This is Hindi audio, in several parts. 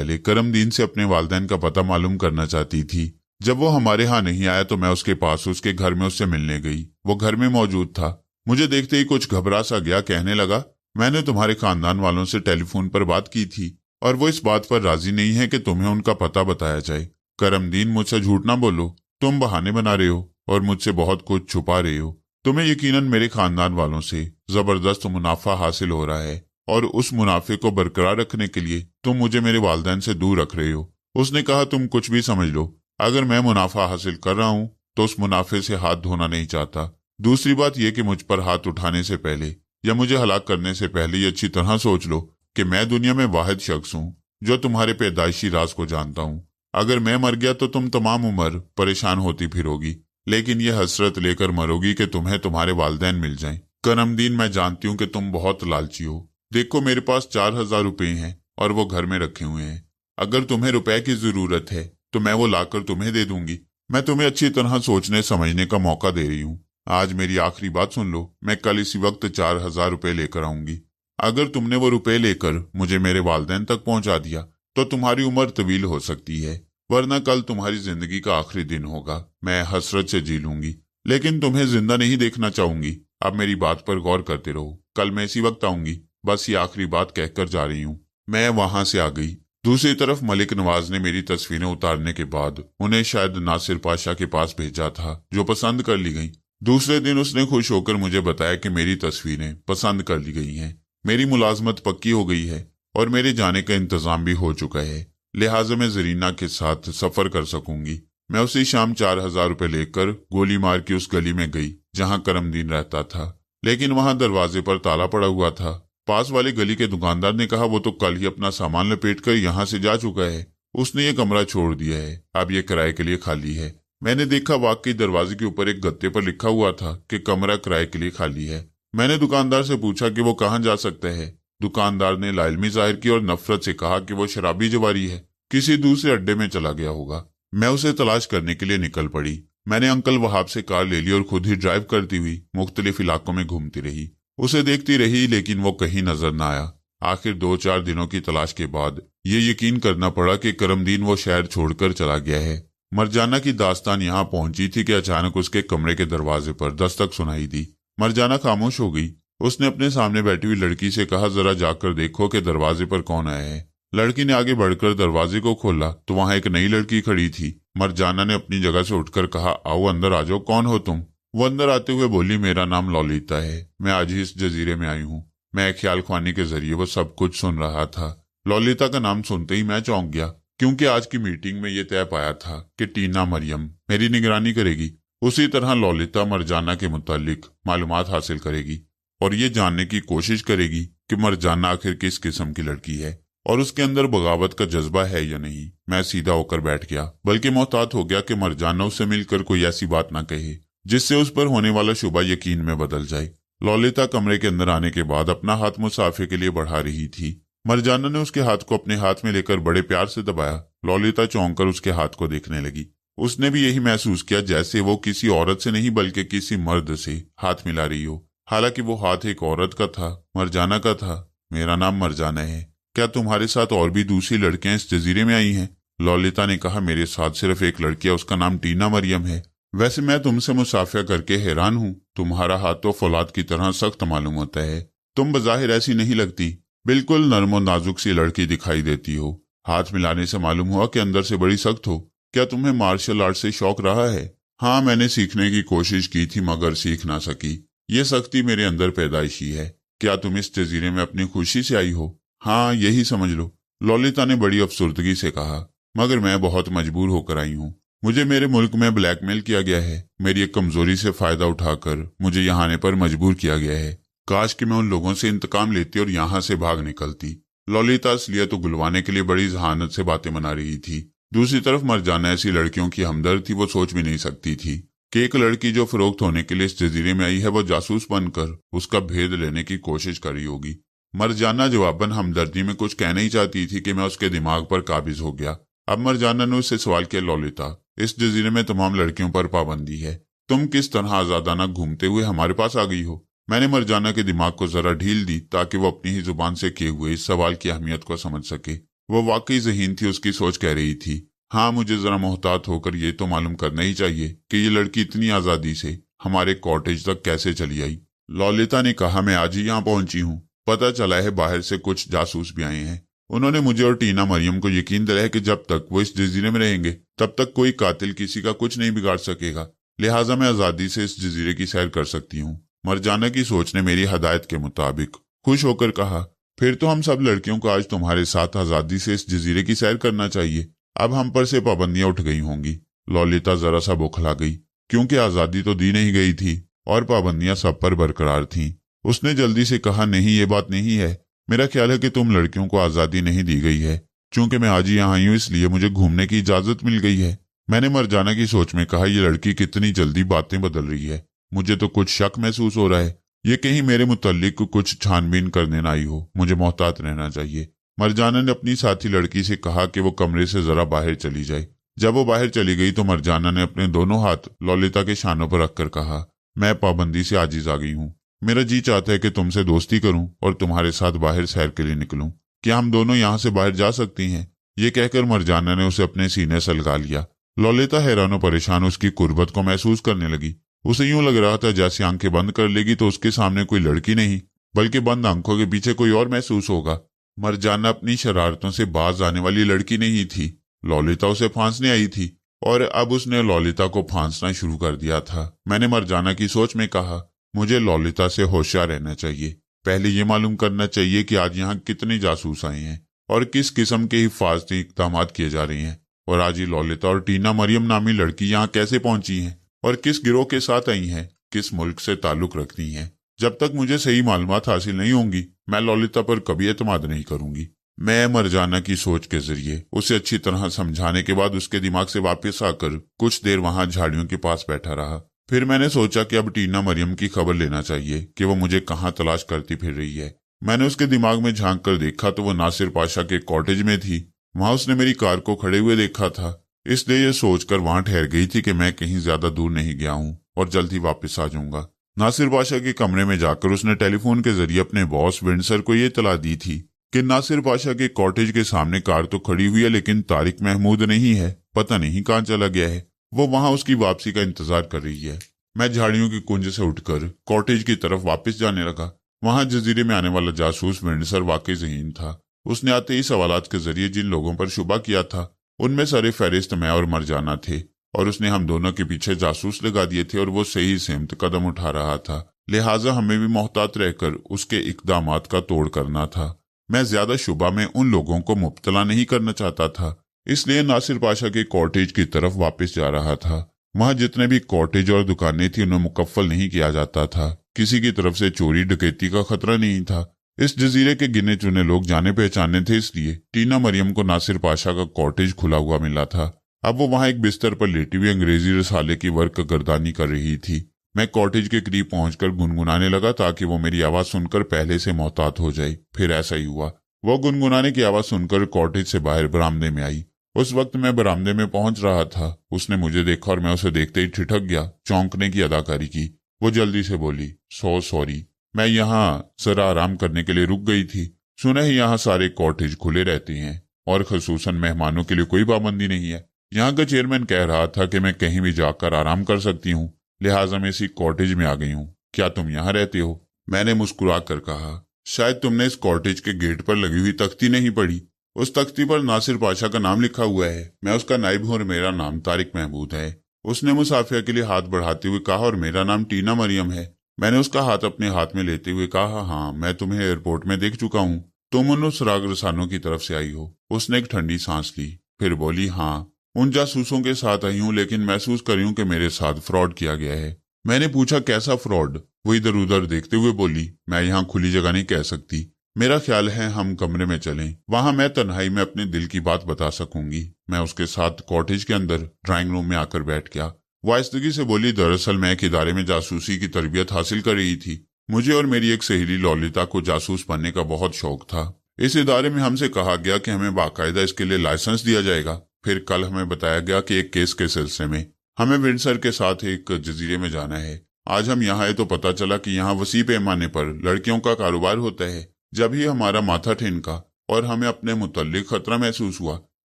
पहले करमदीन से अपने वालिदैन का पता मालूम करना चाहती थी। जब वो हमारे यहाँ नहीं आया तो मैं उसके पास उसके घर में उससे मिलने गई। वो घर में मौजूद था। मुझे देखते ही कुछ घबरा सा गया। कहने लगा, मैंने तुम्हारे खानदान वालों से टेलीफोन पर बात की थी और वो इस बात पर राजी नहीं है कि तुम्हें उनका पता बताया जाए। करमदीन, मुझसे झूठ ना बोलो। तुम बहाने बना रहे हो और मुझसे बहुत कुछ छुपा रहे हो। तुम्हें यकीनन मेरे खानदान वालों से जबरदस्त मुनाफा हासिल हो रहा है और उस मुनाफे को बरकरार रखने के लिए तुम मुझे मेरे वालिदैन से दूर रख रहे हो। उसने कहा, तुम कुछ भी समझ लो, अगर मैं मुनाफा हासिल कर रहा हूं तो उस मुनाफे से हाथ धोना नहीं चाहता। दूसरी बात यह कि मुझ पर हाथ उठाने से पहले या मुझे हलाक करने से पहले ये अच्छी तरह सोच लो कि मैं दुनिया में वाहिद शख्स हूं जो तुम्हारे पैदाइशी राज को जानता हूं। अगर मैं मर गया तो तुम तमाम उम्र परेशान होती फिरोगी, लेकिन यह हसरत लेकर मरोगी कि तुम्हें तुम्हारे वालिदैन मिल जाएं। करमदीन, मैं जानती हूँ कि तुम बहुत लालची हो। देखो, मेरे पास 4000 रुपए हैं और वो घर में रखे हुए हैं। अगर तुम्हें रुपए की जरूरत है तो मैं वो लाकर तुम्हें दे दूंगी। मैं तुम्हें अच्छी तरह सोचने समझने का मौका दे रही हूँ। आज मेरी आखिरी बात सुन लो। मैं कल इसी वक्त 4000 रुपए लेकर आऊंगी। अगर तुमने वो रुपए लेकर मुझे मेरे वालिदैन तक पहुंचा दिया तो तुम्हारी उम्र तवील हो सकती है, वरना कल तुम्हारी जिंदगी का आखिरी दिन होगा। मैं हसरत से जी लूंगी, लेकिन तुम्हें जिंदा नहीं देखना चाहूंगी। अब मेरी बात पर गौर करते रहो। कल मैं इसी वक्त आऊंगी। बस ये आखिरी बात कहकर जा रही हूँ। मैं वहां से आ गई। दूसरी तरफ मलिक नवाज ने मेरी तस्वीरें उतारने के बाद उन्हें शायद नासिर पाशा के पास भेजा था, जो पसंद कर ली गई। दूसरे दिन उसने खुश होकर मुझे बताया कि मेरी तस्वीरें पसंद कर ली गई हैं, मेरी मुलाजमत पक्की हो गई है और मेरे जाने का इंतजाम भी हो चुका है, लिहाजा मैं जरीना के साथ सफर कर सकूंगी। मैं उसी शाम 4000 रुपए लेकर गोली मार के उस गली में गई जहां करमदीन रहता था, लेकिन वहां दरवाजे पर ताला पड़ा हुआ था। पास वाली गली के दुकानदार ने कहा, वो तो कल ही अपना सामान लपेट कर यहाँ से जा चुका है। उसने ये कमरा छोड़ दिया है, अब ये किराए के लिए खाली है। मैंने देखा, वाकई दरवाजे के ऊपर एक गत्ते पर लिखा हुआ था कि कमरा किराए के लिए खाली है। मैंने दुकानदार से पूछा कि वो कहाँ जा सकता है। दुकानदार ने लाइलमी जाहिर की और नफरत से कहा कि वो शराबी जवारी है, किसी दूसरे अड्डे में चला गया होगा। मैं उसे तलाश करने के लिए निकल पड़ी। मैंने अंकल वहाब से कार ले ली और खुद ही ड्राइव करती हुई मुख्तलिफ इलाकों में घूमती रही। उसे देखती रही, लेकिन वो कहीं नजर न आया। आखिर 2-4 दिनों की तलाश के बाद ये यकीन करना पड़ा कि करमदीन वो शहर छोड़कर चला गया है। मरजाना की दास्तान यहाँ पहुंची थी कि अचानक उसके कमरे के दरवाजे पर दस्तक सुनाई दी। मरजाना खामोश हो गई। उसने अपने सामने बैठी हुई लड़की से कहा, जरा जाकर देखो कि दरवाजे पर कौन आया है। लड़की ने आगे बढ़कर दरवाजे को खोला तो वहां एक नई लड़की खड़ी थी। मरजाना ने अपनी जगह से उठकर कहा, आओ अंदर आ जाओ, कौन हो तुम? वो अंदर आते हुए बोली, मेरा नाम ललिता है, मैं आज ही इस जजीरे में आई हूँ। मैं ख्याल ख्वानी के जरिए वो सब कुछ सुन रहा था। ललिता का नाम सुनते ही मैं चौंक गया, क्योंकि आज की मीटिंग में ये तय पाया था कि टीना मरियम मेरी निगरानी करेगी। उसी तरह ललिता मरजाना के मुतालिक मालूमात हासिल करेगी और ये जानने की कोशिश करेगी कि मरजाना आखिर किस किस्म की लड़की है और उसके अंदर बगावत का जज्बा है या नहीं। मैं सीधा होकर बैठ गया, बल्कि मोहतात हो गया कि मरजाना उससे मिलकर कोई ऐसी बात ना कहे जिससे उस पर होने वाला शुबा यकीन में बदल जाए। ललिता कमरे के अंदर आने के बाद अपना हाथ मुसाफे के लिए बढ़ा रही थी। मरजाना ने उसके हाथ को अपने हाथ में लेकर बड़े प्यार से दबाया। ललिता चौंक कर उसके हाथ को देखने लगी। उसने भी यही महसूस किया जैसे वो किसी औरत से नहीं बल्कि किसी मर्द से हाथ मिला रही हो। हालांकि वो हाथ एक औरत का था, मरजाना का था। मेरा नाम मरजाना है, क्या तुम्हारे साथ और भी दूसरी लड़कियां इस जजीरे में आई हैं? ललिता ने कहा, मेरे साथ सिर्फ एक लड़की है, उसका नाम टीना मरियम है। वैसे मैं तुमसे मुसाफिया करके हैरान हूँ, तुम्हारा हाथ तो फौलाद की तरह सख्त मालूम होता है। तुम बजाहिर ऐसी नहीं लगती, बिल्कुल नर्म और नाजुक सी लड़की दिखाई देती हो। हाथ मिलाने से मालूम हुआ कि अंदर से बड़ी सख्त हो। क्या तुम्हें मार्शल आर्ट से शौक रहा है? हाँ, मैंने सीखने की कोशिश की थी मगर सीख ना सकी। ये सख्ती मेरे अंदर पैदाइशी है। क्या तुम इस जजीरे में अपनी खुशी से आई हो? हाँ, यही समझ लो, ललिता ने बड़ी अफसुर्दगी से कहा। मगर मैं बहुत मजबूर होकर आई हूँ। मुझे मेरे मुल्क में ब्लैकमेल किया गया है। मेरी एक कमजोरी से फायदा उठाकर मुझे यहाँ आने पर मजबूर किया गया है। काश कि मैं उन लोगों से इंतकाम लेती और यहाँ से भाग निकलती। ललिता असलियत तो गुलवाने के लिए बड़ी जहानत से बातें मना रही थी। दूसरी तरफ मरजाना ऐसी लड़कियों की हमदर्द थी, वो सोच भी नहीं सकती थी कि एक लड़की जो फरोख्त होने के लिए इस जजीरे में आई है वो जासूस बनकर उसका भेद लेने की कोशिश कर रही होगी। मरजाना जवाबन हमदर्दी में कुछ कहना ही चाहती थी कि मैं उसके दिमाग पर काबिज हो गया। अब मरजाना ने उससे सवाल किया, ललिता, इस जजीरे में तमाम लड़कियों पर पाबंदी है, तुम किस तरह आजादाना घूमते हुए हमारे पास आ गई हो? मैंने मरजाना के दिमाग को जरा ढील दी ताकि वो अपनी ही जुबान से किए हुए इस सवाल की अहमियत को समझ सके। वो वाकई ज़हीन थी, उसकी सोच कह रही थी। हाँ, मुझे जरा मोहतात होकर ये तो मालूम करना ही चाहिए कि ये लड़की इतनी आज़ादी से हमारे कॉटेज तक कैसे चली आई। ललिता ने कहा, मैं आज ही यहाँ पहुंची हूँ। पता चला है बाहर से कुछ जासूस भी आए हैं। उन्होंने मुझे और टीना मरियम को यकीन दिलाया कि जब तक वो इस जजीरे में रहेंगे तब तक कोई कातिल किसी का कुछ नहीं बिगाड़ सकेगा, लिहाजा मैं आज़ादी से इस जजीरे की सैर कर सकती हूँ। मरजाना की सोच ने मेरी हदायत के मुताबिक खुश होकर कहा, फिर तो हम सब लड़कियों को आज तुम्हारे साथ आज़ादी से इस जजीरे की सैर करना चाहिए। अब हम पर से पाबंदियां उठ गई होंगी। ललिता जरा सा बौखला गई, क्योंकि आज़ादी तो दी नहीं गई थी और पाबंदियां सब पर बरकरार थीं। उसने जल्दी से कहा, नहीं, ये बात नहीं है। मेरा ख्याल है कि तुम लड़कियों को आज़ादी नहीं दी गई है। चूंकि मैं आज ही यहाँ आई हूँ इसलिए मुझे घूमने की इजाजत मिल गई है। मैंने मरजाना की सोच में कहा, ये लड़की कितनी जल्दी बातें बदल रही है। मुझे तो कुछ शक महसूस हो रहा है, ये कहीं मेरे मुतल्लिक कुछ छानबीन करने ना आई हो। मुझे मोहतात रहना चाहिए। मरजाना ने अपनी साथी लड़की से कहा कि वो कमरे से जरा बाहर चली जाए। जब वो बाहर चली गई तो मरजाना ने अपने दोनों हाथ ललिता के शानों पर रखकर कहा, मैं पाबंदी से आजिज आ गई हूँ। मेरा जी चाहता है कि तुमसे दोस्ती करूं और तुम्हारे साथ बाहर सैर के लिए निकलूं। क्या हम दोनों यहाँ से बाहर जा सकती हैं? ये कहकर मरजाना ने उसे अपने सीने से लगा लिया। ललिता हैरान और परेशान उसकी कुर्बत को महसूस करने लगी। उसे यूं लग रहा था जैसे आंखें बंद कर लेगी तो उसके सामने कोई लड़की नहीं बल्कि बंद आंखों के पीछे कोई और महसूस होगा। मरजाना अपनी शरारतों से बाज आने वाली लड़की नहीं थी। ललिता उसे फांसने आई थी और अब उसने ललिता को फांसना शुरू कर दिया था। मैंने मरजाना की सोच में कहा, मुझे ललिता से होशियार रहना चाहिए। पहले ये मालूम करना चाहिए कि आज यहाँ कितने जासूस आए हैं और किस किस्म के हिफाजती इक़दाम किए जा रहे हैं, और आज ये ललिता और टीना मरियम नामी लड़की यहाँ कैसे पहुंची हैं और किस गिरोह के साथ आई हैं, किस मुल्क से ताल्लुक रखती हैं। जब तक मुझे सही मालूमात हासिल नहीं होंगी मैं ललिता पर कभी एतमाद नहीं करूंगी। मैं मरजाना की सोच के जरिए उसे अच्छी तरह समझाने के बाद उसके दिमाग से वापस आकर कुछ देर वहां झाड़ियों के पास बैठा रहा। फिर मैंने सोचा कि अब टीना मरियम की खबर लेना चाहिए कि वो मुझे कहाँ तलाश करती फिर रही है। मैंने उसके दिमाग में झांक कर देखा तो वो नासिर पाशा के कॉटेज में थी। वहां उसने मेरी कार को खड़े हुए देखा था, इसलिए ये सोचकर वहां ठहर गई थी कि मैं कहीं ज्यादा दूर नहीं गया हूँ और जल्द ही वापस आ जाऊंगा। नासिर पाशा के कमरे में जाकर उसने टेलीफोन के जरिए अपने बॉस विंडसर को ये इत्तला दी थी कि नासिर पाशा के कॉटेज के सामने कार तो खड़ी हुई है लेकिन तारिक महमूद नहीं है, पता नहीं कहाँ चला गया है। वो वहां उसकी वापसी का इंतजार कर रही है। मैं झाड़ियों की कुंज से उठकर कॉटेज की तरफ वापस जाने लगा। वहां जजीरे में आने वाला जासूस विंडसर वाकई ज़हीन था। उसने आते ही सवालात के जरिए जिन लोगों पर शुबा किया था उनमें सारे फहरिस्त मैं और मरजाना थे, और उसने हम दोनों के पीछे जासूस लगा दिए थे और वो सही सेमत कदम उठा रहा था। लिहाजा हमें भी मोहतात रहकर उसके इकदामात का तोड़ करना था। मैं ज्यादा शुबा में उन लोगों को मुब्तला नहीं करना चाहता था, इसलिए नासिर पाशा के कॉटेज की तरफ वापस जा रहा था। वहां जितने भी कॉटेज और दुकानें थी उन्हें मुकफ्फल नहीं किया जाता था। किसी की तरफ से चोरी डकैती का खतरा नहीं था। इस जजीरे के गिने चुने लोग जाने पहचाने थे, इसलिए टीना मरियम को नासिर पाशा का कॉटेज खुला हुआ मिला था। अब वो वहां एक बिस्तर पर लेटी हुई अंग्रेजी रसाले की वर्क गर्दानी कर रही थी। मैं कॉटेज के करीब पहुंचकर गुनगुनाने लगा ताकि वो मेरी आवाज सुनकर पहले से मोहतात हो जाए। फिर ऐसा ही हुआ। वो गुनगुनाने की आवाज सुनकर कॉटेज से बाहर बरामदे में आई। उस वक्त मैं बरामदे में पहुंच रहा था। उसने मुझे देखा और मैं उसे देखते ही ठिठक गया, चौंकने की अदाकारी की। वो जल्दी से बोली, सॉरी, मैं यहाँ जरा आराम करने के लिए रुक गई थी। सुना है यहाँ सारे कॉटेज खुले रहते हैं और खसूसन मेहमानों के लिए कोई पाबंदी नहीं है। यहाँ का चेयरमैन कह रहा था कि मैं कहीं भी जाकर आराम कर सकती हूँ, लिहाजा मैं इसी कॉटेज में आ गई हूँ। क्या तुम यहाँ रहते हो? मैंने मुस्कुरा कर कहा, शायद तुमने इस कॉटेज के गेट पर लगी हुई तख्ती नहीं पढ़ी। उस तख्ती पर नासिर पाशा का नाम लिखा हुआ है। मैं उसका नाइब हूँ और मेरा नाम तारिक महमूद है। उसने मुसाफिया के लिए हाथ बढ़ाते हुए कहा, और मेरा नाम टीना मरियम है। मैंने उसका हाथ अपने हाथ में लेते हुए कहा, हाँ, मैं तुम्हें एयरपोर्ट में देख चुका हूँ। तुम उन सुराग रसानों की तरफ से आई हो। उसने एक ठंडी सांस ली, फिर बोली, हाँ, उन जासूसों के साथ आई हूँ, लेकिन महसूस कर रही हूँ कि मेरे साथ फ्रॉड किया गया है। मैंने पूछा, कैसा फ्रॉड? वो इधर उधर देखते हुए बोली, मैं यहाँ खुली जगह नहीं कह सकती। मेरा ख्याल है हम कमरे में चलें, वहां मैं तन्हाई में अपने दिल की बात बता सकूंगी। मैं उसके साथ कॉटेज के अंदर ड्राइंग रूम में आकर बैठ गया। वो आहिस्तगी से बोली, दरअसल मैं एक इदारे में जासूसी की तरबियत हासिल कर रही थी। मुझे और मेरी एक सहेली ललिता को जासूस बनने का बहुत शौक था। इस इदारे में हमसे कहा गया कि हमें बाकायदा इसके लिए लाइसेंस दिया जाएगा। फिर कल हमें बताया गया कि एक केस के सिलसिले में हमें विंडसर के साथ एक जजीरे में जाना है। आज हम यहाँ आए तो पता चला कि यहाँ वसी पैमाने पर लड़कियों का कारोबार होता है। जब ही हमारा माथा ठिनका और हमें अपने मुतल्लिक खतरा महसूस हुआ।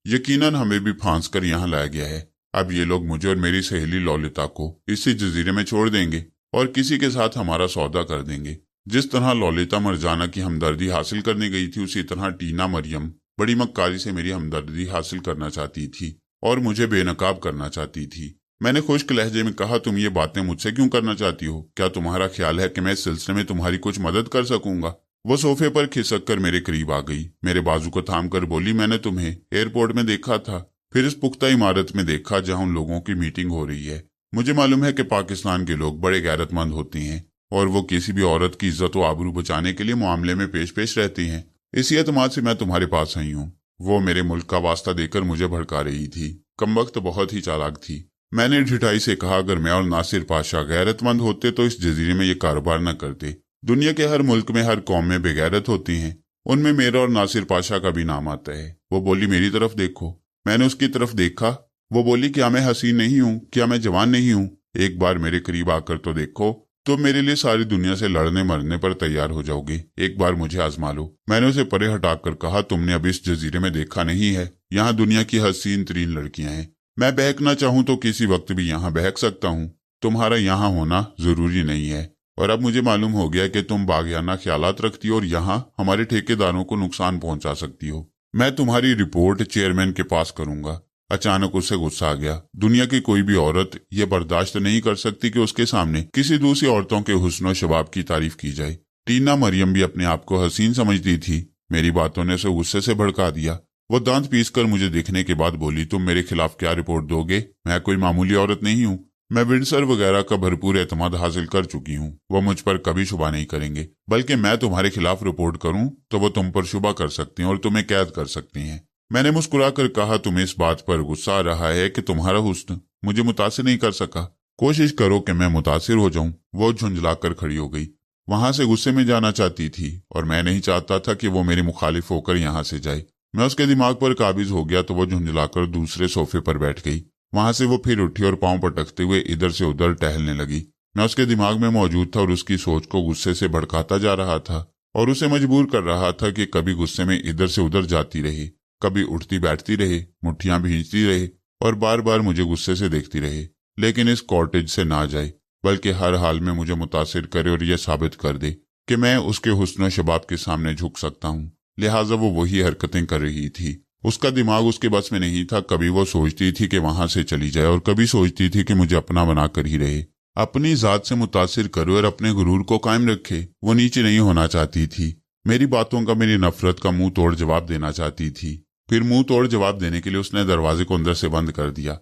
यकीनन हमें भी फांस कर यहाँ लाया गया है। अब ये लोग मुझे और मेरी सहेली ललिता को इसी जजीरे में छोड़ देंगे और किसी के साथ हमारा सौदा कर देंगे। जिस तरह ललिता मरजाना की हमदर्दी हासिल करने गई थी, उसी तरह टीना मरियम बड़ी मक्कारी से मेरी हमदर्दी हासिल करना चाहती थी और मुझे बेनकाब करना चाहती थी। मैंने खुश्क लहजे में कहा, तुम ये बातें मुझसे क्यों करना चाहती हो? क्या तुम्हारा ख्याल है कि मैं इस सिलसिले में तुम्हारी कुछ मदद कर सकूंगा? वो सोफे पर खिसक कर मेरे करीब आ गई, मेरे बाजू को थाम कर बोली, मैंने तुम्हें एयरपोर्ट में देखा था, फिर इस पुख्ता इमारत में देखा जहां उन लोगों की मीटिंग हो रही है। मुझे मालूम है कि पाकिस्तान के लोग बड़े गैरतमंद होते हैं और वो किसी भी औरत की इज्जत व आबरू बचाने के लिए मामले में पेश पेश रहती हैं। इसी एतमाद से मैं तुम्हारे पास आई हूँ। वो मेरे मुल्क का वास्ता देकर मुझे भड़का रही थी। कमबख्त बहुत ही चालाक थी। मैंने ढिठाई से कहा, अगर मैं और नासिर पाशा गैरतमंद होते तो इस जजीरे में ये कारोबार न करते। दुनिया के हर मुल्क में हर कौम में बेगैरत होती हैं, उनमें मेरा और नासिर पाशा का भी नाम आता है। वो बोली, मेरी तरफ देखो। मैंने उसकी तरफ देखा। वो बोली, क्या मैं हसीन नहीं हूँ? क्या मैं जवान नहीं हूँ? एक बार मेरे करीब आकर तो देखो, तो मेरे लिए सारी दुनिया से लड़ने मरने पर तैयार हो जाओगे। एक बार मुझे आजमा लो। मैंने उसे परे हटाकर कहा, तुमने अब इस जजीरे में देखा नहीं है, यहाँ दुनिया की हसीन तरीन लड़कियां हैं। मैं बहकना चाहूं तो किसी वक्त भी यहाँ बहक सकता हूँ। तुम्हारा यहाँ होना जरूरी नहीं है। और अब मुझे मालूम हो गया कि तुम बागियाना ख्यालात रखती हो और यहाँ हमारे ठेकेदारों को नुकसान पहुंचा सकती हो। मैं तुम्हारी रिपोर्ट चेयरमैन के पास करूंगा। अचानक उसे गुस्सा आ गया। दुनिया की कोई भी औरत ये बर्दाश्त नहीं कर सकती कि उसके सामने किसी दूसरी औरतों के हुस्न शबाब की तारीफ की जाए। टीना मरियम भी अपने आप को हसीन समझती थी। मेरी बातों ने उसे गुस्से से भड़का दिया। वो दांत पीसकर मुझे देखने के बाद बोली, तुम मेरे खिलाफ क्या रिपोर्ट दोगे? मैं कोई मामूली औरत नहीं हूँ। मैं विंडसर वगैरह का भरपूर एतमाद हासिल कर चुकी हूँ। वो मुझ पर कभी शुबा नहीं करेंगे। बल्कि मैं तुम्हारे खिलाफ रिपोर्ट करूँ तो वो तुम पर शुबा कर सकती हैं और तुम्हें कैद कर सकती हैं। मैंने मुस्कुराकर कहा, तुम्हें इस बात पर गुस्सा आ रहा है कि तुम्हारा हुस्न मुझे मुतासिर नहीं कर सका। कोशिश करो कि मैं मुतासिर हो जाऊं। वो झुंझलाकर खड़ी हो गई। वहां से गुस्से में जाना चाहती थी और मैं नहीं चाहता था कि वो मेरी मुखालिफ होकर यहाँ से जाए। मैं उसके दिमाग पर काबिज हो गया तो वो झुंझलाकर दूसरे सोफे पर बैठ गई। वहां से वो फिर उठी और पांव पटकते हुए इधर से उधर टहलने लगी। मैं उसके दिमाग में मौजूद था और उसकी सोच को गुस्से से भड़काता जा रहा था और उसे मजबूर कर रहा था कि कभी गुस्से में इधर से उधर जाती रहे, कभी उठती बैठती रहे, मुट्ठियां भींचती रहे और बार बार मुझे गुस्से से देखती रहे, लेकिन इस कॉटेज से ना जाए, बल्कि हर हाल में मुझे मुतासिर करे और यह साबित कर दे कि मैं उसके हुस्न शबाब के सामने झुक सकता हूँ। लिहाजा वो वही हरकतें कर रही थी। उसका दिमाग उसके बस में नहीं था। कभी वो सोचती थी कि वहां से चली जाए और कभी सोचती थी कि मुझे अपना बनाकर ही रहे, अपनी जात से मुतासिर करे और अपने गुरूर को कायम रखे। वो नीचे नहीं होना चाहती थी। मेरी बातों का, मेरी नफरत का मुंह तोड़ जवाब देना चाहती थी। फिर मुंह तोड़ जवाब देने के लिए उसने दरवाजे को अंदर से बंद कर दिया।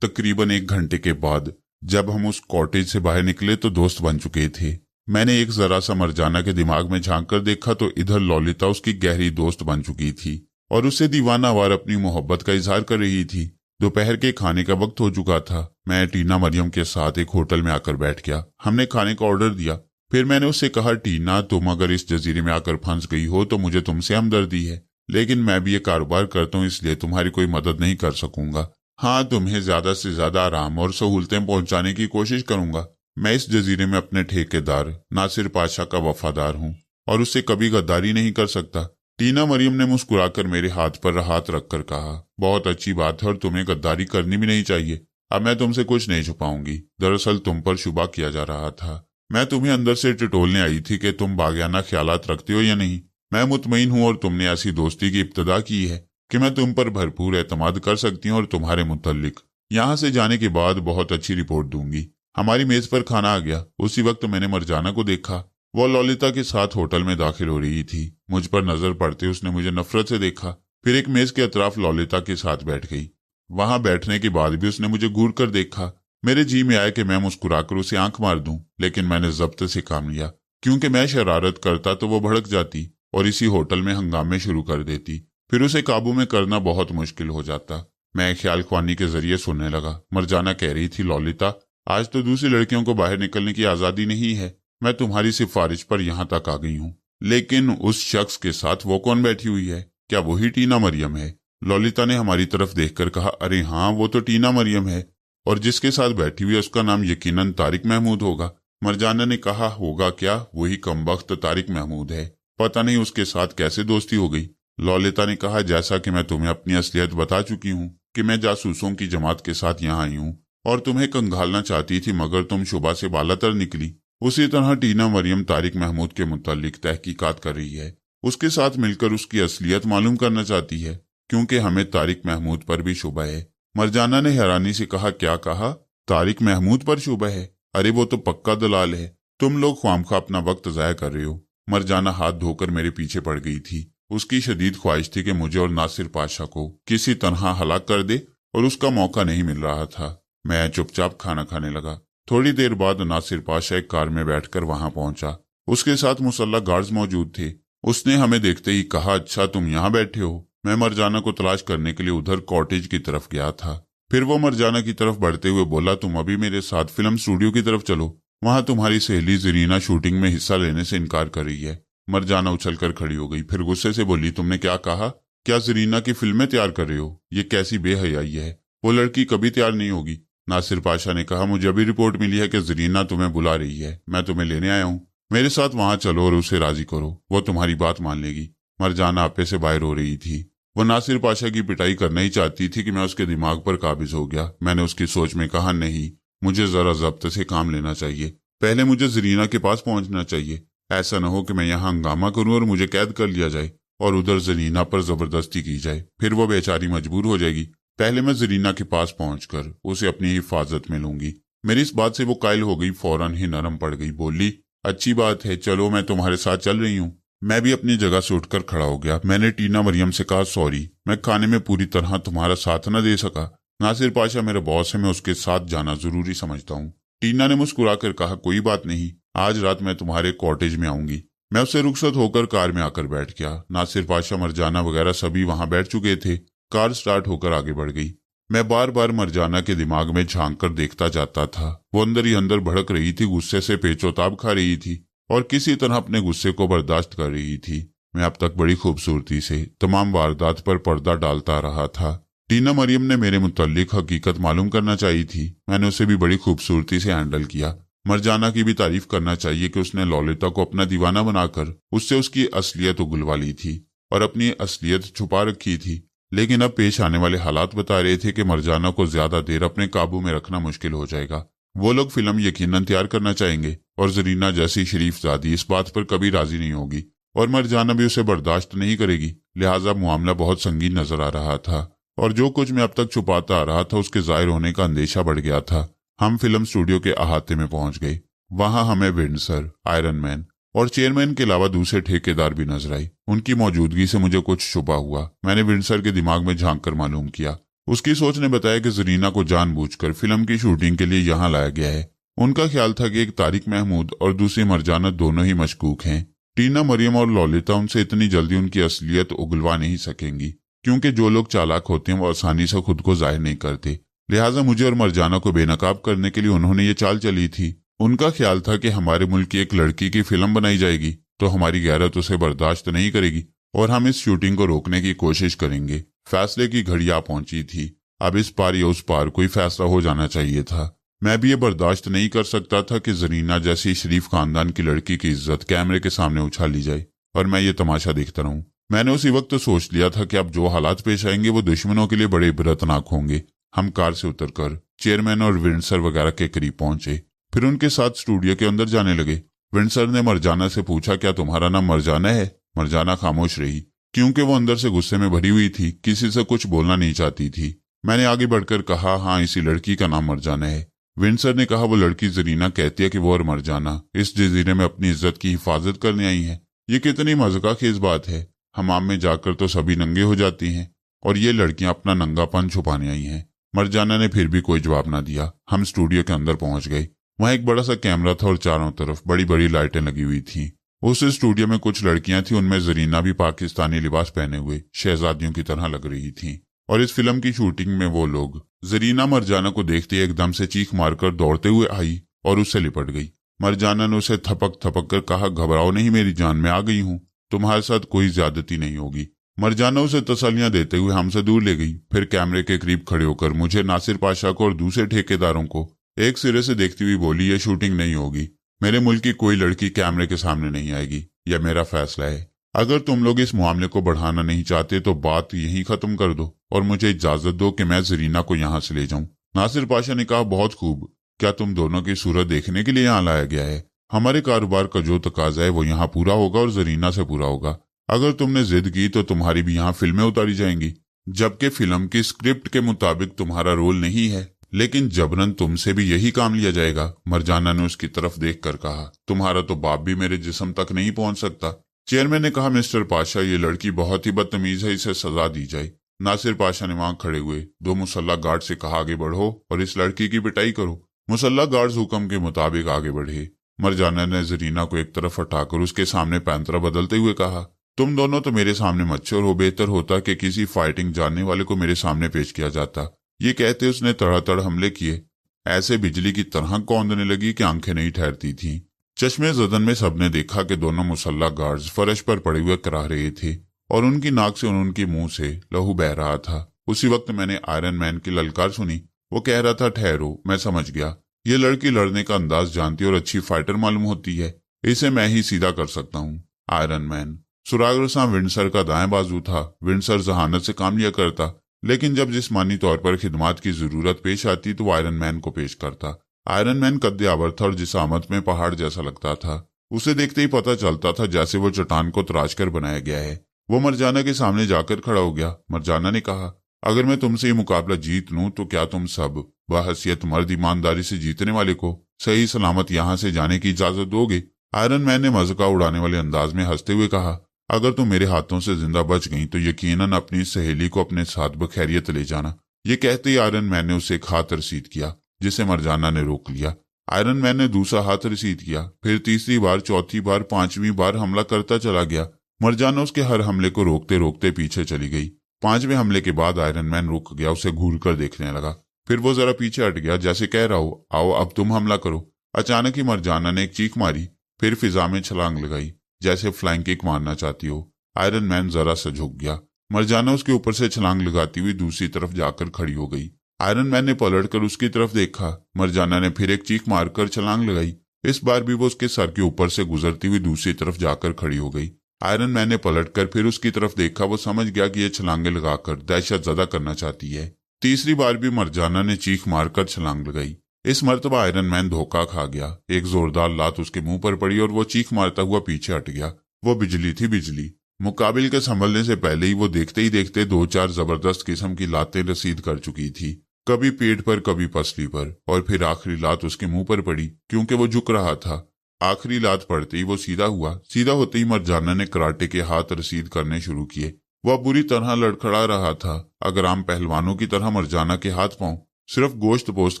तकरीबन 1 घंटे के बाद जब हम उस कॉटेज से बाहर निकले तो दोस्त बन चुके थे। मैंने एक जरा सा मरजाना के दिमाग में झांक कर देखा तो इधर ललिता उसकी गहरी दोस्त बन चुकी थी और उससे दीवानावार अपनी मोहब्बत का इजहार कर रही थी। दोपहर के खाने का वक्त हो चुका था। मैं टीना मरियम के साथ एक होटल में आकर बैठ गया। हमने खाने का ऑर्डर दिया। फिर मैंने उससे कहा, टीना, तुम अगर इस जजीरे में आकर फंस गई हो तो मुझे तुमसे हमदर्दी है, लेकिन मैं भी ये कारोबार करता हूँ, इसलिए तुम्हारी कोई मदद नहीं कर सकूंगा। हाँ, तुम्हें ज्यादा से ज्यादा आराम और सहूलतें पहुंचाने की कोशिश करूंगा। मैं इस जजीरे में अपने ठेकेदार नासिर पाशा का वफादार हूँ और उससे कभी गद्दारी नहीं कर सकता। टीना मरियम ने मुस्कुराकर मेरे हाथ पर हाथ रखकर कहा, बहुत अच्छी बात है और तुम्हें गद्दारी करनी भी नहीं चाहिए। अब मैं तुमसे कुछ नहीं छुपाऊंगी। दरअसल तुम पर शुबा किया जा रहा था। मैं तुम्हें अंदर से टिटोलने आई थी कि तुम बागियाना ख्यालात रखते हो या नहीं। मैं मुतमईन हूं और तुमने ऐसी दोस्ती की इब्तिदा की है कि मैं तुम पर भरपूर एतमाद कर सकती हूँ और तुम्हारे मुतल्लिक यहाँ से जाने के बाद बहुत अच्छी रिपोर्ट दूंगी। हमारी मेज पर खाना आ गया। उसी वक्त मैंने मरजाना को देखा। वो ललिता के साथ होटल में दाखिल हो रही थी। मुझ पर नजर पड़ते उसने मुझे नफरत से देखा। फिर एक मेज के अतराफ ललिता के साथ बैठ गई। वहां बैठने के बाद भी उसने मुझे घूर कर देखा। मेरे जी में आया कि मैं मुस्कुराकर उसे आंख मार दूं, लेकिन मैंने जब्त से काम लिया, क्योंकि मैं शरारत करता तो वो भड़क जाती और इसी होटल में हंगामे शुरू कर देती। फिर उसे काबू में करना बहुत मुश्किल हो जाता। मैं ख्याल ख्वानी के जरिए सुनने लगा। मरजाना कह रही थी, ललिता, आज तो दूसरी लड़कियों को बाहर निकलने की आजादी नहीं है। मैं तुम्हारी सिफारिश पर यहाँ तक आ गई हूँ, लेकिन उस शख्स के साथ वो कौन बैठी हुई है? क्या वही टीना मरियम है? ललिता ने हमारी तरफ देखकर कहा, अरे हाँ, वो तो टीना मरियम है और जिसके साथ बैठी हुई है उसका नाम यकीनन तारिक महमूद होगा। मरजाना ने कहा, होगा क्या? वही कमबख्त तारिक महमूद है। पता नहीं उसके साथ कैसे दोस्ती हो गई। ललिता ने कहा, जैसा कि मैं तुम्हें अपनी असलियत बता चुकी हूँ कि मैं जासूसों की जमात के साथ यहाँ आई हूँ और तुम्हें कंगालना चाहती थी, मगर तुम शुबा से बालातर निकली। उसी तरह टीना मरियम तारिक महमूद के मुतालिक तहकीकात कर रही है, उसके साथ मिलकर उसकी असलियत मालूम करना चाहती है, क्योंकि हमें तारिक महमूद पर भी शुबा है। मरजाना ने हैरानी से कहा, क्या कहा? तारिक महमूद पर शुबा है? अरे वो तो पक्का दलाल है, तुम लोग ख्वामखा अपना वक्त जाया कर रहे हो। मरजाना हाथ धोकर मेरे पीछे पड़ गई थी। उसकी शदीद ख्वाहिश थी कि मुझे और नासिर पाशा को किसी तरह हलाक कर दे, और उसका मौका नहीं मिल रहा था। मैं चुपचाप खाना खाने लगा। थोड़ी देर बाद नासिर पाशा एक कार में बैठकर वहां पहुंचा। उसके साथ मुसल्लह गार्ड्स मौजूद थे। उसने हमें देखते ही कहा, अच्छा तुम यहाँ बैठे हो। मैं मरजाना को तलाश करने के लिए उधर कॉटेज की तरफ गया था। फिर वो मरजाना की तरफ बढ़ते हुए बोला, तुम अभी मेरे साथ फिल्म स्टूडियो की तरफ चलो, वहां तुम्हारी सहेली जरीना शूटिंग में हिस्सा लेने से इनकार कर रही है। मरजाना उछलकर खड़ी हो गई, फिर गुस्से से बोली, तुमने क्या कहा? क्या जरीना की फिल्में तैयार कर रहे हो? ये कैसी बेहयाई है, वो लड़की कभी तैयार नहीं होगी। नासिर पाशा ने कहा, मुझे अभी रिपोर्ट मिली है कि जरीना तुम्हें बुला रही है, मैं तुम्हें लेने आया हूँ। मेरे साथ वहां चलो और उसे राजी करो, वो तुम्हारी बात मान लेगी। मरजाना आपे से बाहर हो रही थी। वो नासिर पाशा की पिटाई करना ही चाहती थी कि मैं उसके दिमाग पर काबिज हो गया। मैंने उसकी सोच में कहा, नहीं, मुझे जरा जब्त से काम लेना चाहिए। पहले मुझे जरीना के पास पहुंचना चाहिए। ऐसा न हो कि मैं यहाँ हंगामा करूं और मुझे कैद कर लिया जाए और उधर जरीना पर जबरदस्ती की जाए, फिर वो बेचारी मजबूर हो जाएगी। पहले मैं जरीना के पास पहुंचकर उसे अपनी हिफाजत में लूंगी। मेरी इस बात से वो कायल हो गई, फौरन ही नरम पड़ गई। बोली, अच्छी बात है, चलो मैं तुम्हारे साथ चल रही हूँ। मैं भी अपनी जगह से उठकर खड़ा हो गया। मैंने टीना मरियम से कहा, सॉरी, मैं खाने में पूरी तरह तुम्हारा साथ न दे सका। नासिर पाशा मेरा बॉस है, मैं उसके साथ जाना जरूरी समझता हूँ। टीना ने मुस्कुराकर कहा, कोई बात नहीं, आज रात मैं तुम्हारे कॉटेज में आऊंगी। मैं उससे रुखसत होकर कार में आकर बैठ गया। नासिर पाशा, मरजाना वगैरह सभी वहां बैठ चुके थे। कार स्टार्ट होकर आगे बढ़ गई। मैं बार बार मरजाना के दिमाग में झांक कर देखता जाता था। वो अंदर ही अंदर भड़क रही थी, गुस्से से पेचोताब खा रही थी और किसी तरह अपने गुस्से को बर्दाश्त कर रही थी। मैं अब तक बड़ी खूबसूरती से तमाम वारदात पर पर्दा डालता रहा था। टीना मरियम ने मेरे मुतल्लिक हकीकत मालूम करना चाहिए थी। मैंने उसे भी बड़ी खूबसूरती से हैंडल किया। मरजाना की भी तारीफ करना चाहिए कि उसने ललिता को अपना दीवाना बनाकर उससे उसकी असलियत उगलवा ली थी और अपनी असलियत छुपा रखी थी। लेकिन अब पेश आने वाले हालात बता रहे थे कि मरजाना को ज्यादा देर अपने काबू में रखना मुश्किल हो जाएगा। वो लोग फिल्म यकीनन तैयार करना चाहेंगे और जरीना जैसी शरीफजादी इस बात पर कभी राजी नहीं होगी और मरजाना भी उसे बर्दाश्त नहीं करेगी। लिहाजा मामला बहुत संगीन नजर आ रहा था और जो कुछ मैं अब तक छुपाता आ रहा था उसके जाहिर होने का अंदेशा बढ़ गया था। हम फिल्म स्टूडियो के अहाते में पहुंच गए। वहां हमें विंडसर, आयरन मैन और चेयरमैन के अलावा दूसरे ठेकेदार भी नजर आई। उनकी मौजूदगी से मुझे कुछ शुबा हुआ। मैंने विंडसर के दिमाग में झांक कर मालूम किया। उसकी सोच ने बताया कि जरीना को जानबूझकर फिल्म की शूटिंग के लिए यहाँ लाया गया है। उनका ख्याल था कि एक तारिक महमूद और दूसरी मरजाना दोनों ही मशकूक हैं। टीना मरियम और ललिता उनसे इतनी जल्दी उनकी असलियत उगलवा नहीं सकेंगी, क्योंकि जो लोग चालाक होते हैं वो आसानी से खुद को जाहिर नहीं करते। लिहाजा मुझे और मरजाना को बेनकाब करने के लिए उन्होंने ये चाल चली थी। उनका ख्याल था कि हमारे मुल्क की एक लड़की की फिल्म बनाई जाएगी तो हमारी गैरत उसे बर्दाश्त नहीं करेगी और हम इस शूटिंग को रोकने की कोशिश करेंगे। फैसले की घड़ी आ पहुंची थी। अब इस पार या उस पार कोई फैसला हो जाना चाहिए था। मैं भी ये बर्दाश्त नहीं कर सकता था कि जरीना जैसी शरीफ खानदान की लड़की की इज्जत कैमरे के सामने उछाली जाए और मैं ये तमाशा देखता रहूं। मैंने उसी वक्त सोच लिया था कि अब जो हालात पेश आएंगे वो दुश्मनों के लिए बड़े इबरतनाक होंगे। हम कार से उतरकर चेयरमैन और विंडसर वगैरह के करीब पहुंचे, फिर उनके साथ स्टूडियो के अंदर जाने लगे। विंडसर ने मरजाना से पूछा, क्या तुम्हारा नाम मरजाना है? मरजाना खामोश रही, क्योंकि वो अंदर से गुस्से में भरी हुई थी, किसी से कुछ बोलना नहीं चाहती थी। मैंने आगे बढ़कर कहा, हाँ, इसी लड़की का नाम मरजाना है। विंडसर ने कहा, वो लड़की जरीना कहती है कि वो और मरजाना इस जजीरे में अपनी इज्जत की हिफाजत करने आई है। ये कितनी मज़ाक़खेज़ बात है। हमाम में जाकर तो सभी नंगे हो जाती हैं और ये लड़कियां अपना नंगापन छुपाने आई हैं। मरजाना ने फिर भी कोई जवाब ना दिया। हम स्टूडियो के अंदर पहुंच गए। वहां एक बड़ा सा कैमरा था और चारों तरफ बड़ी बड़ी लाइटें लगी हुई थीं। उस स्टूडियो में कुछ लड़कियां थी, उनमें जरीना भी पाकिस्तानी लिबास पहने हुए शहजादियों की तरह लग रही थीं। और इस फिल्म की शूटिंग में वो लोग। जरीना मरजाना को देखते एकदम से चीख मारकर दौड़ते हुए आई और उससे लिपट गई। मरजाना ने उसे थपक थपक कर कहा, घबराओ नहीं मेरी जान, मैं आ गई हूँ, तुम्हारे साथ कोई ज्यादती नहीं होगी। मरजाना उसे तसल्लियां देते हुए हमसे दूर ले गई। फिर कैमरे के करीब खड़े होकर मुझे, नासिर पाशा को और दूसरे ठेकेदारों को एक सिरे से देखती हुई बोली, ये शूटिंग नहीं होगी। मेरे मुल्क की कोई लड़की कैमरे के सामने नहीं आएगी, यह मेरा फैसला है। अगर तुम लोग इस मामले को बढ़ाना नहीं चाहते तो बात यहीं खत्म कर दो और मुझे इजाजत दो कि मैं जरीना को यहाँ से ले जाऊं। नासिर पाशा ने कहा, बहुत खूब, क्या तुम दोनों की सूरत देखने के लिए यहाँ लाया गया है? हमारे कारोबार का जो तकाजा है वो यहाँ पूरा होगा और जरीना से पूरा होगा। अगर तुमने जिद की तो तुम्हारी भी यहाँ फिल्में उतारी जाएंगी, जबकि फिल्म की स्क्रिप्ट के मुताबिक तुम्हारा रोल नहीं है, लेकिन जबरन तुमसे भी यही काम लिया जाएगा। मरजाना ने उसकी तरफ देखकर कहा, तुम्हारा तो बाप भी मेरे जिस्म तक नहीं पहुंच सकता। चेयरमैन ने कहा, मिस्टर पाशा, ये लड़की बहुत ही बदतमीज है, इसे सजा दी जाए। नासिर पाशा ने वहां खड़े हुए 2 मुसल्ला गार्ड से कहा, आगे बढ़ो और इस लड़की की पिटाई करो। मुसल्ला गार्ड्स हुक्म के मुताबिक आगे बढ़े। मरजाना ने जरीना को एक तरफ हटाकर उसके सामने पैंतरा बदलते हुए कहा, तुम दोनों तो मेरे सामने मच्छर हो, बेहतर होता कि किसी फाइटिंग जानने वाले को मेरे सामने पेश किया जाता। ये कहते उसने तड़ातड़ हमले किए। ऐसे बिजली की तरह कौंधने लगी कि आंखें नहीं ठहरती थीं। चश्मे जदन में सबने देखा कि दोनों मुसल्ला गार्ड्स फर्श पर पड़े हुए कराह रहे थे और उनकी नाक से और उनके मुंह से लहू बह रहा था। उसी वक्त मैंने आयरन मैन की ललकार सुनी। वो कह रहा था, ठहरो, मैं समझ गया। ये लड़की लड़ने का अंदाज जानती और अच्छी फाइटर मालूम होती है, इसे मैं ही सीधा कर सकता हूँ। आयरन मैन सुरागरसा विंडसर का दाएं बाजू था। विंडसर जहानत से काम लिया करता, लेकिन जब जिस्मानी तौर पर खिदमात की जरूरत पेश आती तो आयरन मैन को पेश करता। आयरन मैन कद्दे आवर था और जिसामत में पहाड़ जैसा लगता था। उसे देखते ही पता चलता था जैसे वो चट्टान को तराश कर बनाया गया है। वो मरजाना के सामने जाकर खड़ा हो गया। मरजाना ने कहा, अगर मैं तुमसे ये मुकाबला जीत लूं तो क्या तुम सब बहसियत मर्द ईमानदारी से जीतने वाले को सही सलामत यहाँ से जाने की इजाजत दोगे? आयरन मैन ने मजाक उड़ाने वाले अंदाज में हंसते हुए कहा, अगर तुम मेरे हाथों से जिंदा बच गई तो यकीनन अपनी सहेली को अपने साथ बखैरियत ले जाना। ये कहते ही आयरन मैन ने उसे एक हाथ रसीद किया, जिसे मरजाना ने रोक लिया। आयरन मैन ने दूसरा हाथ रसीद किया, फिर तीसरी बार, चौथी बार, 5वीं बार हमला करता चला गया। मरजाना उसके हर हमले को रोकते रोकते पीछे चली गई। 5वें हमले के बाद आयरन मैन रुक गया, उसे घूर कर देखने लगा। फिर वो जरा पीछे हट गया, जैसे कह रहा हो, आओ अब तुम हमला करो। अचानक ही मरजाना ने एक चीख मारी, फिर फिजा में छलांग लगाई, जैसे फ्लाइंग किक मारना चाहती हो। आयरन मैन जरा सा झुक गया। मरजाना उसके ऊपर से छलांग लगाती हुई दूसरी तरफ जाकर खड़ी हो गई। आयरन मैन ने पलटकर उसकी तरफ देखा। मरजाना ने फिर एक चीख मारकर छलांग लगाई। इस बार भी वो उसके सर के ऊपर से गुजरती हुई दूसरी तरफ जाकर खड़ी हो गई। आयरन मैन ने पलटकर फिर उसकी तरफ देखा। वो समझ गया कि ये छलांगे लगाकर दहशत ज़दा करना चाहती है। तीसरी बार भी मरजाना ने चीख मारकर छलांग लगाई। इस मर्तबा आयरन मैन धोखा खा गया। एक जोरदार लात उसके मुंह पर पड़ी और वो चीख मारता हुआ पीछे हट गया। वो बिजली थी, बिजली। मुकाबिल के संभलने से पहले ही वो देखते ही देखते 2-4 जबरदस्त किस्म की लातें रसीद कर चुकी थी, कभी पीठ पर, कभी पसली पर, और फिर आखिरी लात उसके मुंह पर पड़ी क्योंकि वो झुक रहा था। आखिरी लात पड़ते ही वो सीधा हुआ। सीधा होते ही मरजाना ने कराटे के हाथ रसीद करने शुरू किए। वह बुरी तरह लड़खड़ा रहा था। अगर आम पहलवानों की तरह मरजाना के हाथ पांव सिर्फ गोश्त पोस्त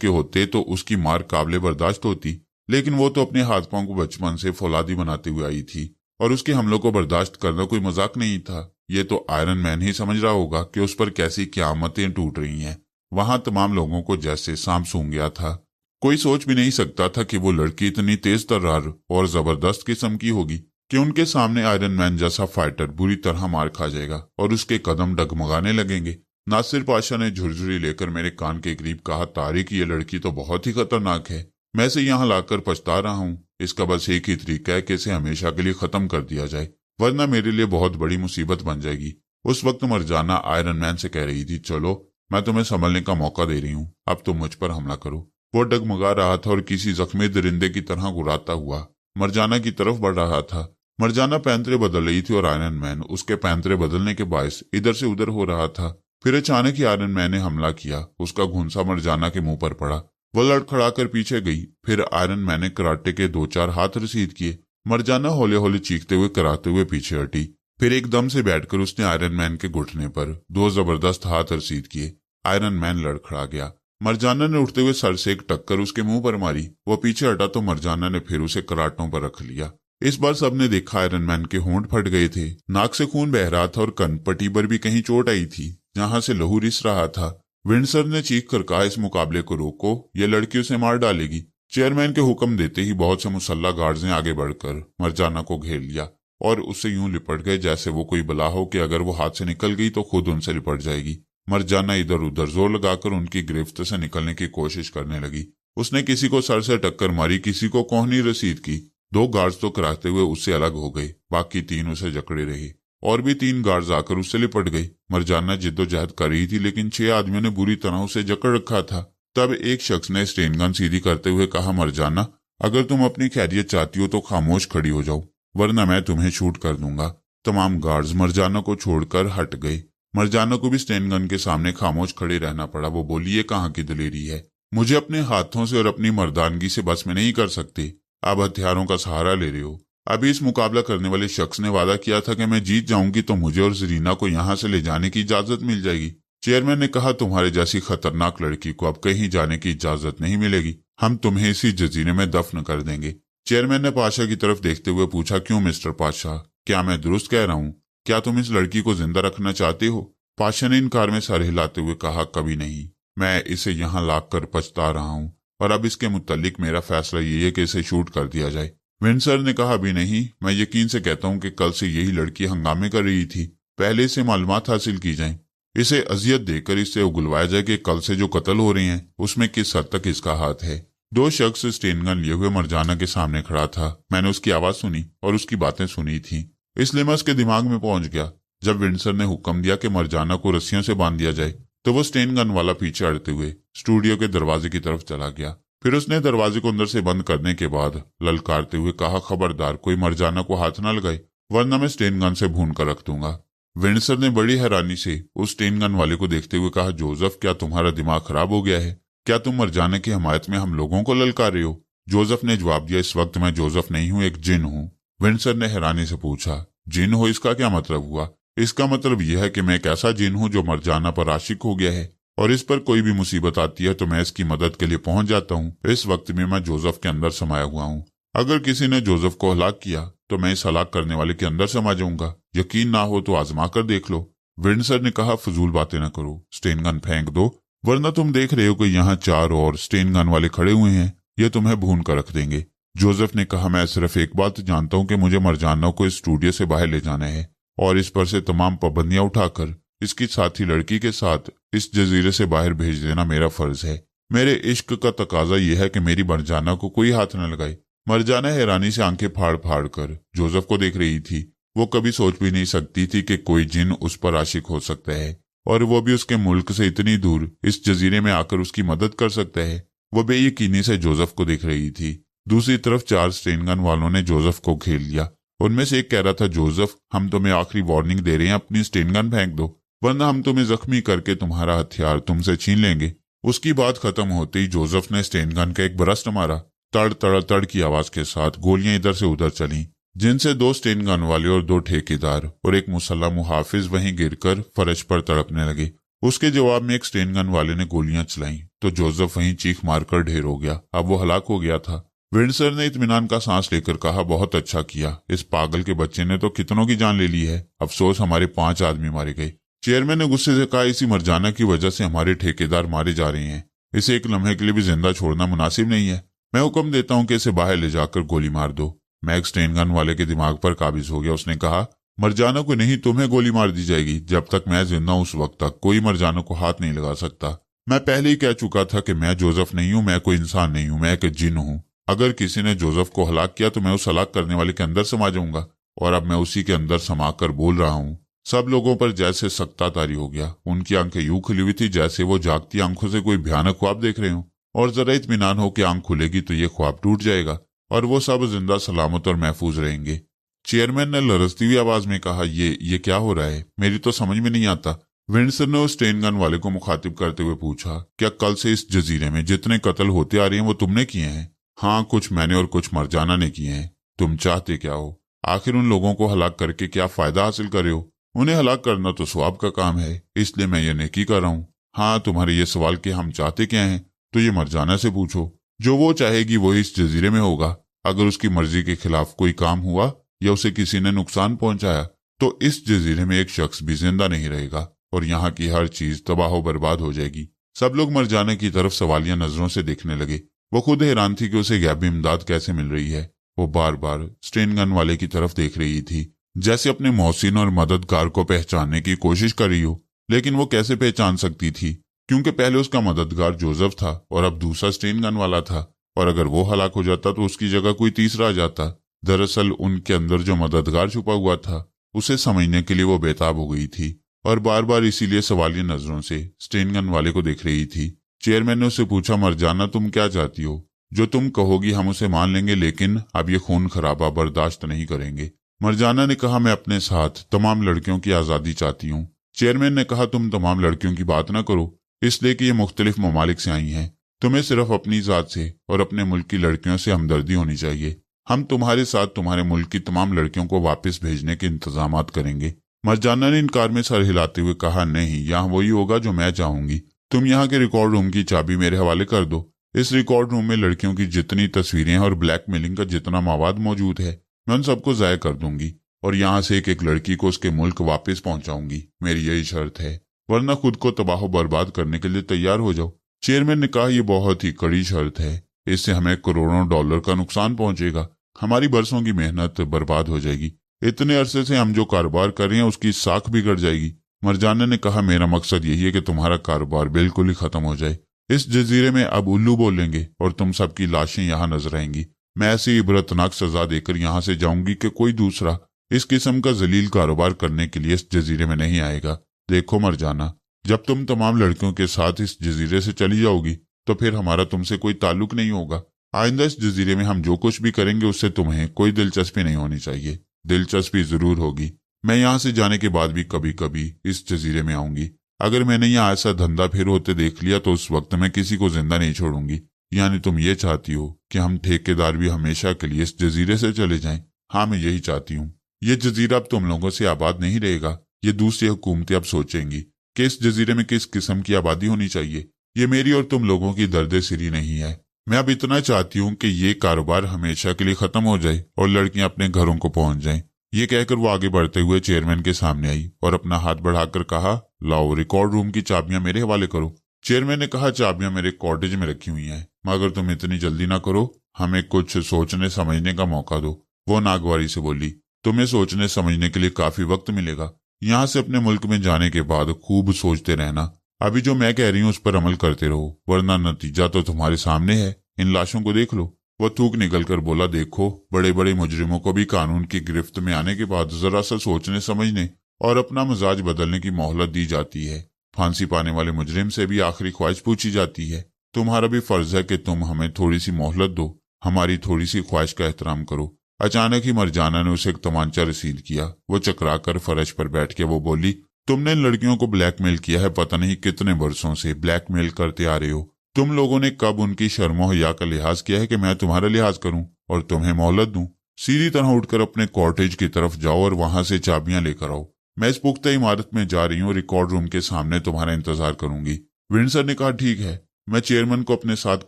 के होते तो उसकी मार काबिले बर्दाश्त होती, लेकिन वो तो अपने हाथ पांव को बचपन से फौलादी बनाते हुए आई थी और उसके हमलों को बर्दाश्त करना कोई मजाक नहीं था। ये तो आयरन मैन ही समझ रहा होगा कि उस पर कैसी क़यामतें टूट रही हैं। वहां तमाम लोगों को जैसे सांप सूंघ गया था। कोई सोच भी नहीं सकता था कि वो लड़की इतनी तेज तर्रार और जबरदस्त किस्म की होगी कि उनके सामने आयरन मैन जैसा फाइटर बुरी तरह मार खा जाएगा और उसके कदम डगमगाने लगेंगे। नासिर पाशा ने झुरझुरी लेकर मेरे कान के करीब कहा, तारिक, ये लड़की तो बहुत ही खतरनाक है। मैं इसे यहाँ लाकर पछता रहा हूँ। इसका बस एक ही तरीका है कि इसे हमेशा के लिए खत्म कर दिया जाए, वरना मेरे लिए बहुत बड़ी मुसीबत बन जाएगी। उस वक्त मरजाना आयरन मैन से कह रही थी, चलो मैं तुम्हें संभलने का मौका दे रही हूँ, अब तुम मुझ पर हमला करो। वो डगमगा रहा था और किसी जख्मी दरिंदे की तरह गुर्राता हुआ मरजाना की तरफ बढ़ रहा था। मरजाना पैंतरे बदल रही थी और आयरन मैन उसके पैंतरे बदलने के बायस इधर से उधर हो रहा था। फिर अचानक ही आयरन मैन ने हमला किया। उसका घुंसा मरजाना के मुंह पर पड़ा। वो लड़खड़ाकर पीछे गई। फिर आयरन मैन ने कराटे के 2-4 हाथ रसीद किए। मरजाना हौले हौले चीखते हुए कराते हुए पीछे हटी। फिर एकदम से बैठकर उसने आयरन मैन के घुटने पर 2 जबरदस्त हाथ रसीद किए। आयरन मैन लड़खड़ा गया। मरजाना ने उठते हुए सर से एक टक्कर उसके मुंह पर मारी। वो पीछे हटा तो मरजाना ने फिर उसे कराटों पर रख लिया। इस बार सबने देखा आयरन मैन के होंठ फट गए थे, नाक से खून बह रहा था और कनपट्टी पर भी कहीं चोट आई थी जहां से लहू रिस रहा था। विंडसर ने चीख कर कहा, इस मुकाबले को रोको, ये लड़की उसे मार डालेगी। चेयरमैन के हुक्म देते ही बहुत से मुसल्ला गार्ड्स ने आगे बढ़कर मरजाना को घेर लिया और उससे यूं लिपट गए जैसे वो कोई बला हो कि अगर वो हाथ से निकल गई तो खुद उनसे लिपट जाएगी। मरजाना इधर उधर जोर लगाकर उनकी गिरफ्त से निकलने की कोशिश करने लगी। उसने किसी को सर से टक्कर मारी, किसी को कोहनी रसीद की। 2 गार्ड्स तो कराते हुए उससे अलग हो गए, बाकी 3 उसे जकड़े रहे। और भी 3 गार्ड्स आकर उससे लिपट गए। मरजाना जिद्दोजहद कर रही थी, लेकिन 6 आदमियों ने बुरी तरह उसे जकड़ रखा था। तब एक शख्स ने स्टेन गन सीधी करते हुए कहा, मरजाना, अगर तुम अपनी खैरियत चाहती हो तो खामोश खड़ी हो जाओ, वरना मैं तुम्हें शूट कर दूंगा। तमाम गार्ड्स मरजाना को छोड़कर हट गए। मरजाना को भी स्टेन गन के सामने खामोश खड़े रहना पड़ा। वो बोली, ये कहाँ की दलेरी है? मुझे अपने हाथों से और अपनी मर्दानगी से बस में नहीं कर सकते। आप हथियारों का सहारा ले रहे हो। अभी इस मुकाबला करने वाले शख्स ने वादा किया था कि मैं जीत जाऊंगी तो मुझे और जरीना को यहाँ से ले जाने की इजाजत मिल जाएगी। चेयरमैन ने कहा, तुम्हारे जैसी खतरनाक लड़की को अब कहीं जाने की इजाजत नहीं मिलेगी। हम तुम्हें इसी जजीरे में दफन कर देंगे। चेयरमैन ने पाशा की तरफ देखते हुए पूछा, क्यों मिस्टर पाशा, क्या मैं दुरुस्त कह रहा हूँ? क्या तुम इस लड़की को जिंदा रखना चाहते हो? पाशा ने इनकार में सर हिलाते हुए कहा, कभी नहीं। मैं इसे यहाँ लाक कर पछता रहा हूँ और अब इसके मुतालिक मेरा फैसला ये है कि इसे शूट कर दिया जाए। विंसर ने कहा, अभी नहीं। मैं यकीन से कहता हूँ कि कल से यही लड़की हंगामे कर रही थी। पहले से मालूमात हासिल की जाए, इसे अजियत देकर इससे उगलवाया जाए कि कल से जो कत्ल हो रहे हैं उसमें किस हद तक इसका हाथ है। 2 शख्स स्टेन गन लिए हुए मरजाना के सामने खड़ा था। मैंने उसकी आवाज सुनी और उसकी बातें सुनी थी, इसलिए मैं उसके दिमाग में पहुंच गया। जब विंसर ने हुक्म दिया कि मरजाना को रस्सियों से बांध दिया जाए तो वो स्टेन गन वाला पीछे हटते हुए स्टूडियो के दरवाजे की तरफ चला गया। फिर उसने दरवाजे को अंदर से बंद करने के बाद ललकारते हुए कहा, खबरदार कोई मरजाना को हाथ ना लगाए, वरना मैं स्टेन गन से भून कर रख दूंगा। विंसर ने बड़ी हैरानी से उस स्टेन गन वाले को देखते हुए कहा, जोसेफ, क्या तुम्हारा दिमाग खराब हो गया है? क्या तुम मरजाना की हमायत में हम लोगों को ललकार रहे हो? जोसेफ ने जवाब दिया, इस वक्त मैं जोसेफ नहीं हूँ, एक जिन हूँ। विंसर ने हैरानी से पूछा, जिन हो, इसका क्या मतलब हुआ? इसका मतलब यह है कि मैं एक ऐसा जिन हूँ जो मरजाना पर आशिक हो गया है और इस पर कोई भी मुसीबत आती है तो मैं इसकी मदद के लिए पहुंच जाता हूँ। इस वक्त में मैं जोसेफ के अंदर समाया हुआ हूँ। अगर किसी ने जोसेफ को हलाक किया तो मैं इस हलाक करने वाले के अंदर समा जाऊंगा। यकीन ना हो तो आजमा कर देख लो। विंसर ने कहा, फजूल बातें न करो, स्टेन गन फेंक दो, वरना तुम देख रहे हो कि यहाँ 4 और स्टेन गन वाले खड़े हुए हैं, ये तुम्हें भून कर रख देंगे। जोसेफ ने कहा, मैं सिर्फ एक बात जानता हूँ कि मुझे मरजाना को इस स्टूडियो से बाहर ले जाना है और इस पर से तमाम पाबंदियां उठाकर इसकी साथी लड़की के साथ इस जजीरे से बाहर भेज देना मेरा फर्ज है। मेरे इश्क का तकाजा यह है कि मेरी मरजाना को कोई हाथ न लगाए। मरजाना हैरानी से आंखें फाड़ फाड़ कर जोसेफ को देख रही थी। वो कभी सोच भी नहीं सकती थी कि कोई जिन उस पर आशिक हो सकता है और वो भी उसके मुल्क से इतनी दूर इस जजीरे में आकर उसकी मदद कर सकता है। वो बेयकीनी से जोसेफ को देख रही थी। दूसरी तरफ 4 स्टेन गन वालों ने जोसेफ को घेर लिया। उनमें से एक कह रहा था, जोसेफ, हम तुम्हें आखिरी वार्निंग दे रहे हैं, अपनी स्टेन गन फेंक दो, वरना हम तुम्हें जख्मी करके तुम्हारा हथियार तुमसे छीन लेंगे। उसकी बात खत्म होते ही जोसेफ ने स्टेन गन का एक बरस्ट मारा। तड़ तड़ तड़ की आवाज के साथ गोलियां इधर से उधर चलीं, जिनसे 2 स्टेन गन वाले और 2 ठेकेदार और एक मुसल्ला मुहाफिज वहीं गिरकर फर्श पर तड़पने लगे। उसके जवाब में एक स्टेन गन वाले ने गोलियां चलाईं तो जोसेफ वहीं चीख मारकर ढेर हो गया। अब वो हलाक हो गया था। विंसर ने इत्मीनान का सांस लेकर कहा, बहुत अच्छा किया, इस पागल के बच्चे ने तो कितनों की जान ले ली है। अफसोस हमारे 5 आदमी मारे गए। चेयरमैन ने गुस्से से कहा, इसी मरजाना की वजह से हमारे ठेकेदार मारे जा रहे हैं। इसे एक लम्हे के लिए भी जिंदा छोड़ना मुनासिब नहीं है। मैं हुक्म देता हूं कि इसे बाहर ले जाकर गोली मार दो। मैग स्टेन गन वाले के दिमाग पर काबिज हो गया। उसने कहा, मरजाना को नहीं, तुम्हें गोली मार दी जाएगी। जब तक मैं जिंदा हूं उस वक्त तक कोई मरजाना को हाथ नहीं लगा सकता। मैं पहले ही कह चुका था कि मैं जोसेफ नहीं हूं, मैं कोई इंसान नहीं हूं, मैं एक जिन हूं। अगर किसी ने जोसेफ को हलाक किया तो मैं उस हलाक करने वाले के अंदर समा जाऊंगा और अब मैं उसी के अंदर समा कर बोल रहा हूँ। सब लोगों पर जैसे सख्ता तारी हो गया। उनकी आंखें यूं खुली हुई थी जैसे वो जागती आंखों से कोई भयानक ख्वाब देख रहे हों और जरा इत्मीनान हो कि आंख खुलेगी तो ये ख्वाब टूट जाएगा और वो सब जिंदा सलामत और महफूज रहेंगे। चेयरमैन ने लरजती हुई आवाज में कहा, ये क्या हो रहा है? मेरी तो समझ में नहीं आता। विंसर ने उस स्टेन गन वाले को मुखातिब करते हुए पूछा, क्या कल से इस जजीरे में जितने कत्ल होते आ रहे हैं वो तुमने किए हैं? हाँ, कुछ मैंने और कुछ मरजाना ने किए हैं। तुम चाहते क्या हो? आखिर उन लोगों को हलाक करके क्या फायदा हासिल कर रहे हो? उन्हें हलाक करना तो सवाब का काम है, इसलिए मैं ये नेकी कर रहा हूँ। हाँ, तुम्हारे ये सवाल कि हम चाहते क्या हैं तो ये मरजाना से पूछो। जो वो चाहेगी वही इस जजीरे में होगा। अगर उसकी मर्जी के खिलाफ कोई काम हुआ या उसे किसी ने नुकसान पहुंचाया तो इस जजीरे में एक शख्स भी जिंदा नहीं रहेगा और यहाँ की हर चीज तबाह बर्बाद हो जाएगी। सब लोग मरजाना की तरफ सवालिया नजरों से देखने लगे। वो खुद हैरान थी कि उसे गैबी इमदाद कैसे मिल रही है। वो बार बार स्टेन गन वाले की तरफ देख रही थी, जैसे अपने मोहसिन और मददगार को पहचानने की कोशिश कर रही हो। लेकिन वो कैसे पहचान सकती थी, क्योंकि पहले उसका मददगार जोसेफ था और अब दूसरा स्टेन गन वाला था, और अगर वो हलाक हो जाता तो उसकी जगह कोई तीसरा आ जाता। दरअसल उनके अंदर जो मददगार छुपा हुआ था उसे समझने के लिए वो बेताब हो गई थी और बार बार इसीलिए सवालिया नजरों से स्टेन गन वाले को देख रही थी। चेयरमैन ने उससे पूछा, मरजाना तुम क्या चाहती हो? जो तुम कहोगी हम उसे मान लेंगे, लेकिन अब ये खून खराबा बर्दाश्त नहीं करेंगे। मरजाना ने कहा, मैं अपने साथ तमाम लड़कियों की आज़ादी चाहती हूँ। चेयरमैन ने कहा, तुम तमाम लड़कियों की बात ना करो, इसलिए कि ये मुख्तलिफ ममालिक से आई हैं। तुम्हें सिर्फ अपनी जात से और अपने मुल्क की लड़कियों से हमदर्दी होनी चाहिए। हम तुम्हारे साथ तुम्हारे मुल्क की तमाम लड़कियों को वापस भेजने के इंतजामात करेंगे। मरजाना ने इनकार में सर हिलाते हुए कहा, नहीं, यहाँ वही होगा जो मैं चाहूंगी। तुम यहाँ के रिकॉर्ड रूम की चाबी मेरे हवाले कर दो। इस रिकॉर्ड रूम में लड़कियों की जितनी तस्वीरें और ब्लैकमेलिंग का जितना मवाद मौजूद है मैं उन सबको ज़ाया कर दूंगी और यहाँ से एक एक लड़की को उसके मुल्क वापस पहुंचाऊंगी। मेरी यही शर्त है, वरना खुद को तबाह बर्बाद करने के लिए तैयार हो जाओ। चेयरमैन ने कहा, यह बहुत ही कड़ी शर्त है, इससे हमें करोड़ों डॉलर का नुकसान पहुंचेगा, हमारी बरसों की मेहनत बर्बाद हो जाएगी, इतने अरसे से हम जो कारोबार कर रहे हैं उसकी साख बिगड़ जाएगी। मरजाना ने कहा, मेरा मकसद यही है कि तुम्हारा कारोबार बिल्कुल ही खत्म हो जाए। इस जजीरे में अब उल्लू बोलेंगे और तुम सबकी लाशें यहाँ नजर आएंगी। मैं ऐसी इबरतनाक सजा देकर यहाँ से जाऊंगी कि कोई दूसरा इस किस्म का जलील कारोबार करने के लिए इस जजीरे में नहीं आएगा। देखो मरजाना, जब तुम तमाम लड़कियों के साथ इस जजीरे से चली जाओगी तो फिर हमारा तुमसे कोई ताल्लुक नहीं होगा। आइंदा इस जजीरे में हम जो कुछ भी करेंगे उससे तुम्हें कोई दिलचस्पी नहीं होनी चाहिए। दिलचस्पी जरूर होगी, मैं यहाँ से जाने के बाद भी कभी कभी इस जजीरे में आऊंगी। अगर मैंने यहाँ ऐसा धंधा फिर होते देख लिया तो उस वक्त मैं किसी को जिंदा नहीं छोड़ूंगी। यानी तुम ये चाहती हो कि हम ठेकेदार भी हमेशा के लिए इस जजीरे से चले जाएं? हाँ, मैं यही चाहती हूँ। ये जजीरा अब तुम लोगों से आबाद नहीं रहेगा। ये दूसरी हुकूमतें अब सोचेंगी कि इस जजीरे में किस किस्म की आबादी होनी चाहिए। ये मेरी और तुम लोगों की दर्द सिरी नहीं है। मैं अब इतना चाहती हूँ कि ये कारोबार हमेशा के लिए खत्म हो जाए और लड़कियां अपने घरों को पहुंच जाएं। ये कहकर वो आगे बढ़ते हुए चेयरमैन के सामने आई और अपना हाथ बढ़ाकर कहा, लाओ रिकॉर्ड रूम की चाबियां मेरे हवाले करो। चेयरमैन ने कहा, चाबियां मेरे कॉटेज में रखी हुई हैं, मगर तुम इतनी जल्दी ना करो, हमें कुछ सोचने समझने का मौका दो। वो नागवारी से बोली, तुम्हें सोचने समझने के लिए काफी वक्त मिलेगा। यहाँ से अपने मुल्क में जाने के बाद खूब सोचते रहना। अभी जो मैं कह रही हूँ उस पर अमल करते रहो, वरना नतीजा तो तुम्हारे सामने है। इन लाशों को देख लो। वह थूक निकल कर बोला, देखो, बड़े बड़े मुजरिमों को भी कानून की गिरफ्त में आने के बाद जरा सा सोचने समझने और अपना मिजाज बदलने की मोहलत दी जाती है। फांसी पाने वाले मुजरिम से भी आखिरी ख्वाहिश पूछी जाती है। तुम्हारा भी फर्ज है कि तुम हमें थोड़ी सी मोहलत दो, हमारी थोड़ी सी ख्वाहिश का एहतराम करो। अचानक ही मरजाना ने उसे एक तमांचा रसीद किया। वो चकरा कर फर्श पर बैठ के वो बोली, तुमने इन लड़कियों को ब्लैकमेल किया है, पता नहीं कितने बरसों से ब्लैकमेल करते आ रहे हो। तुम लोगों ने कब उनकी शर्मो हया का लिहाज किया है कि मैं तुम्हारा लिहाज करूं और तुम्हें मोहलत दूं? सीधी तरह उठकर अपने कॉटेज की तरफ जाओ और वहां से चाबियां लेकर आओ। मैं इस पुख्ता इमारत में जा रही हूँ, रिकॉर्ड रूम के सामने तुम्हारा इंतजार करूंगी। विंडसर ने कहा, ठीक है, मैं चेयरमैन को अपने साथ